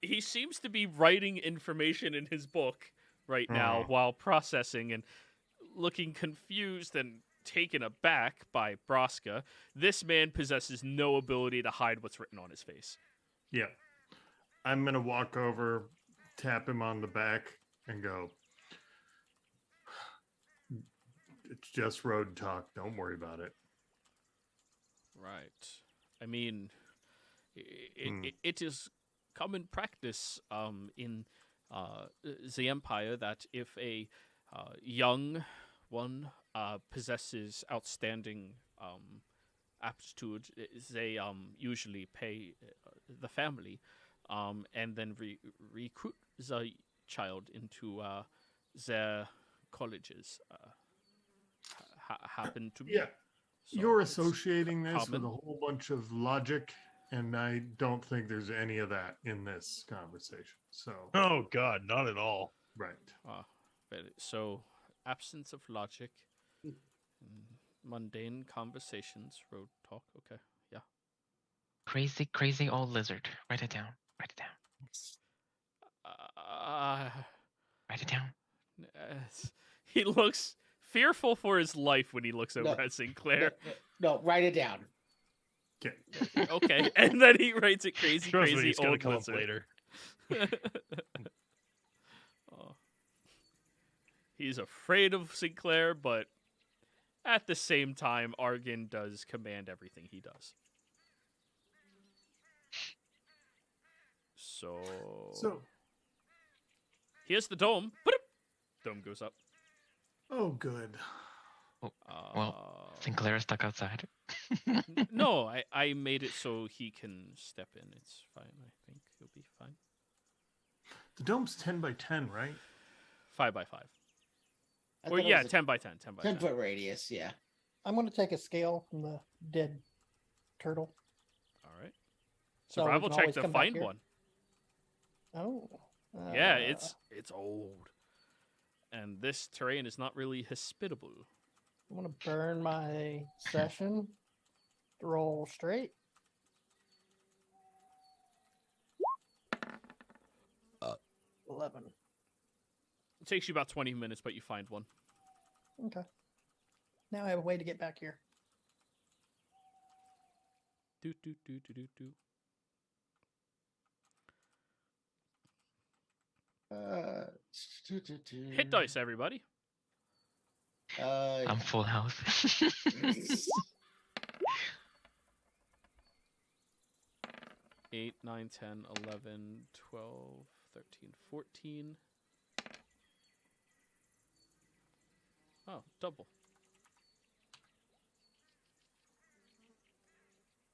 he seems to be writing information in his book right now while processing and looking confused and taken aback by Broska. This man possesses no ability to hide what's written on his face. Yeah. I'm going to walk over, tap him on the back, and go, it's just road talk. Don't worry about it. Right. I mean, it is common practice in the Empire that if a young one possesses outstanding aptitude, they usually pay the family and then recruit the child into their colleges. Happen to be. Yeah. So You're it's associating this common. with a whole bunch of logic, and I don't think there's any of that in this conversation. So, Oh God, not at all. right. So, absence of logic, mundane conversations, road talk. Okay, yeah. Crazy old lizard. Write it down. Write it down. Write it down. He looks fearful for his life when he looks over No. at Sinclair. No, write it down. Okay. Okay, and then he writes it crazy, Trust me, crazy it's gonna old come up lizard. later. Oh. He's afraid of Sinclair, but at the same time, Argon does command everything he does. So here's the dome. Dome goes up. Oh, good. Well, Sinclair is stuck outside. No, I made it so he can step in. It's fine. I think he'll be fine. The dome's 10 by 10, right? 5 by 5. I Or thought it yeah, was a 10 by 10. 10 by 10. 10-foot radius, yeah. I'm going to take a scale from the dead turtle. All right. So we Survival can check always to come back find here? one. Oh. Yeah, it's old. And this terrain is not really hospitable. I'm going to burn my session. Roll straight. 11. It takes you about 20 minutes, but you find one. Okay. Now I have a way to get back here. Do, do, do, do, do, do. Hit dice, everybody. I'm full health. 8, 9, 10, 11, 12, 13, 14. Oh, double.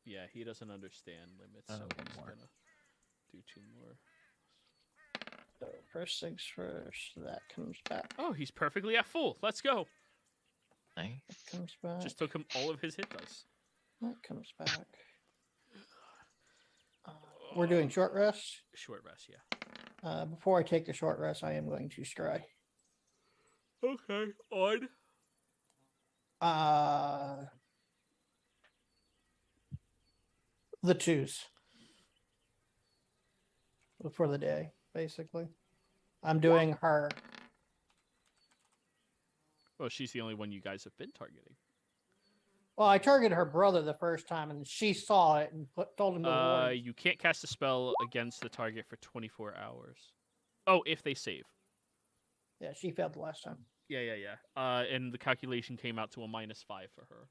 Yeah, he doesn't understand limits, so one he's more. gonna do 2 more. So first things first, that comes back. Oh, he's perfectly at full. Let's go. Nice. Comes back. Just took him all of his hit dice. That comes back. We're doing short rest. Short rest, yeah. Before I take the short rest, I am going to scry. Okay, on. The twos for the day, basically. I'm doing her. Well, she's the only one you guys have been targeting. Well, I targeted her brother the first time, and she saw it and told him to warn. You can't cast a spell against the target for 24 hours. Oh, if they save. Yeah, she failed the last time. Yeah. And the calculation came out to a -5 for her.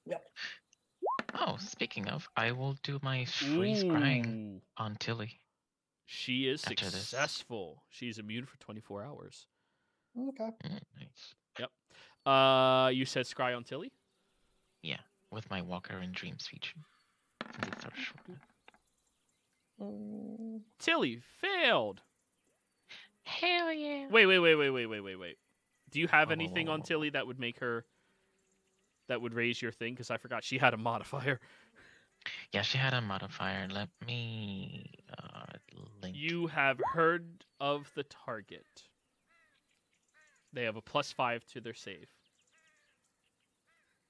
Yep. Oh, speaking of, I will do my free scrying Ooh, on Tilly. she is After this. successful. She's immune for 24 hours. Okay. Nice. You said scry on Tilly? Yeah, with my Walker in Dreams feature. Since it's so short. Tilly failed. Hell yeah. Wait. Do you have anything on Oh. Tilly that would make her that would raise your thing? Because I forgot she had a modifier. Yeah, she had a modifier. Let me link. You have heard of the target. They have a +5 to their save.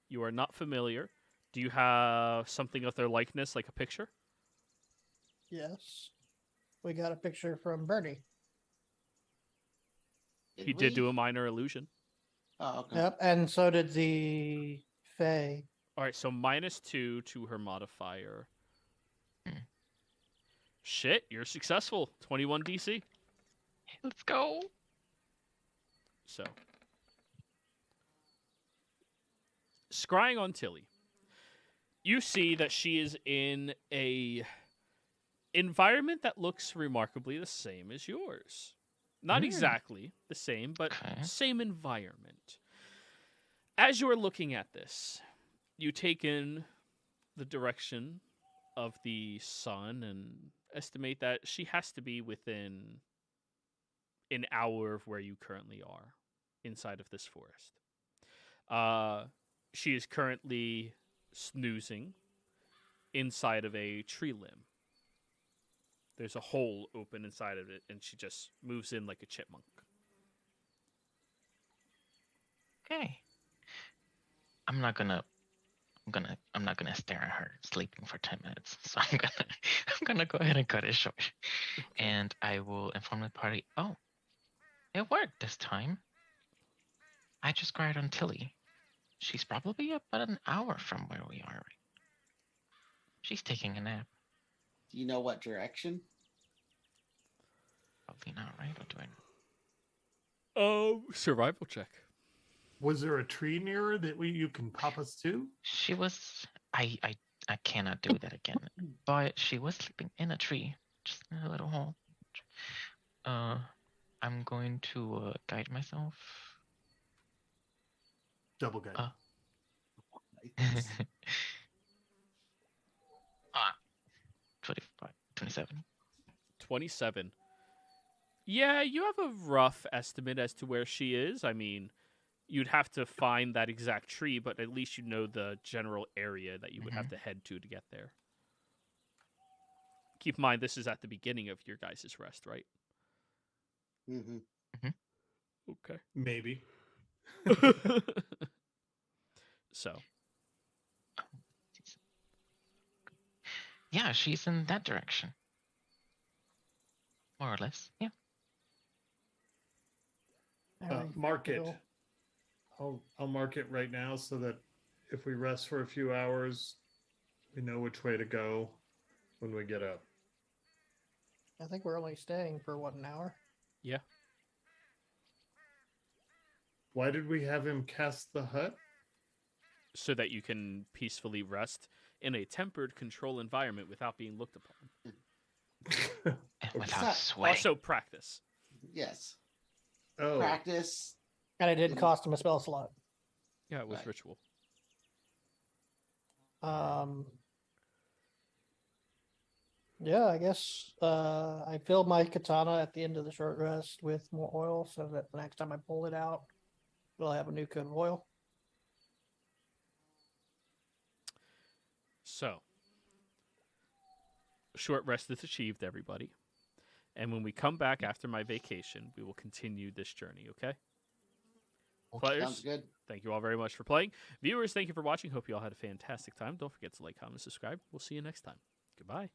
You are not familiar. Do you have something of their likeness, like a picture? Yes. We got a picture from Bernie. He did do a minor illusion. Oh, okay. Yep, and so did the Fae. All right, so -2 to her modifier. Hmm. Shit, you're successful. 21 DC. Let's go. So, scrying on Tilly, you see that she is in a environment that looks remarkably the same as yours. Not exactly the same, but Okay. same environment. As you're looking at this, you take in the direction of the sun and estimate that she has to be within an hour of where you currently are inside of this forest. She is currently snoozing inside of a tree limb. There's a hole open inside of it, and she just moves in like a chipmunk. Okay. I'm not gonna stare at her sleeping for 10 minutes. So I'm gonna go ahead and cut it short. And I will inform the party, oh, it worked this time. I just cried on Tilly. She's probably about an hour from where we are. She's taking a nap. Do you know what direction? Probably not, right? Or do I? Survival check. Was there a tree near her that you can pop us to? She was. I cannot do that again. But she was sleeping in a tree, just in a little hole. I'm going to guide myself. Double guide. 25, 27. 27. Yeah, you have a rough estimate as to where she is. I mean, you'd have to find that exact tree, but at least you know the general area that you would have to head to get there. Keep in mind, this is at the beginning of your guys' rest, right? Mm-hmm. Okay. Maybe. So, Yeah, she's in that direction. More or less, yeah. Mark it. Cool. I'll mark it right now so that if we rest for a few hours, we know which way to go when we get up. I think we're only staying for what, an hour? yeah. Why did we have him cast the hut? So that you can peacefully rest in a tempered control environment without being looked upon. And without not- sweat. Also, practice. Yes. Oh, Practice. And it didn't cost him a spell slot. Yeah, it was Right. ritual. Yeah, I guess I filled my katana at the end of the short rest with more oil so that the next time I pull it out, it'll have a new coat of oil. So, a short rest is achieved, everybody. And when we come back after my vacation, we will continue this journey, okay? Players, Sounds good. thank you all very much for playing. Viewers, thank you for watching. Hope you all had a fantastic time. Don't forget to like, comment, subscribe. We'll see you next time. Goodbye.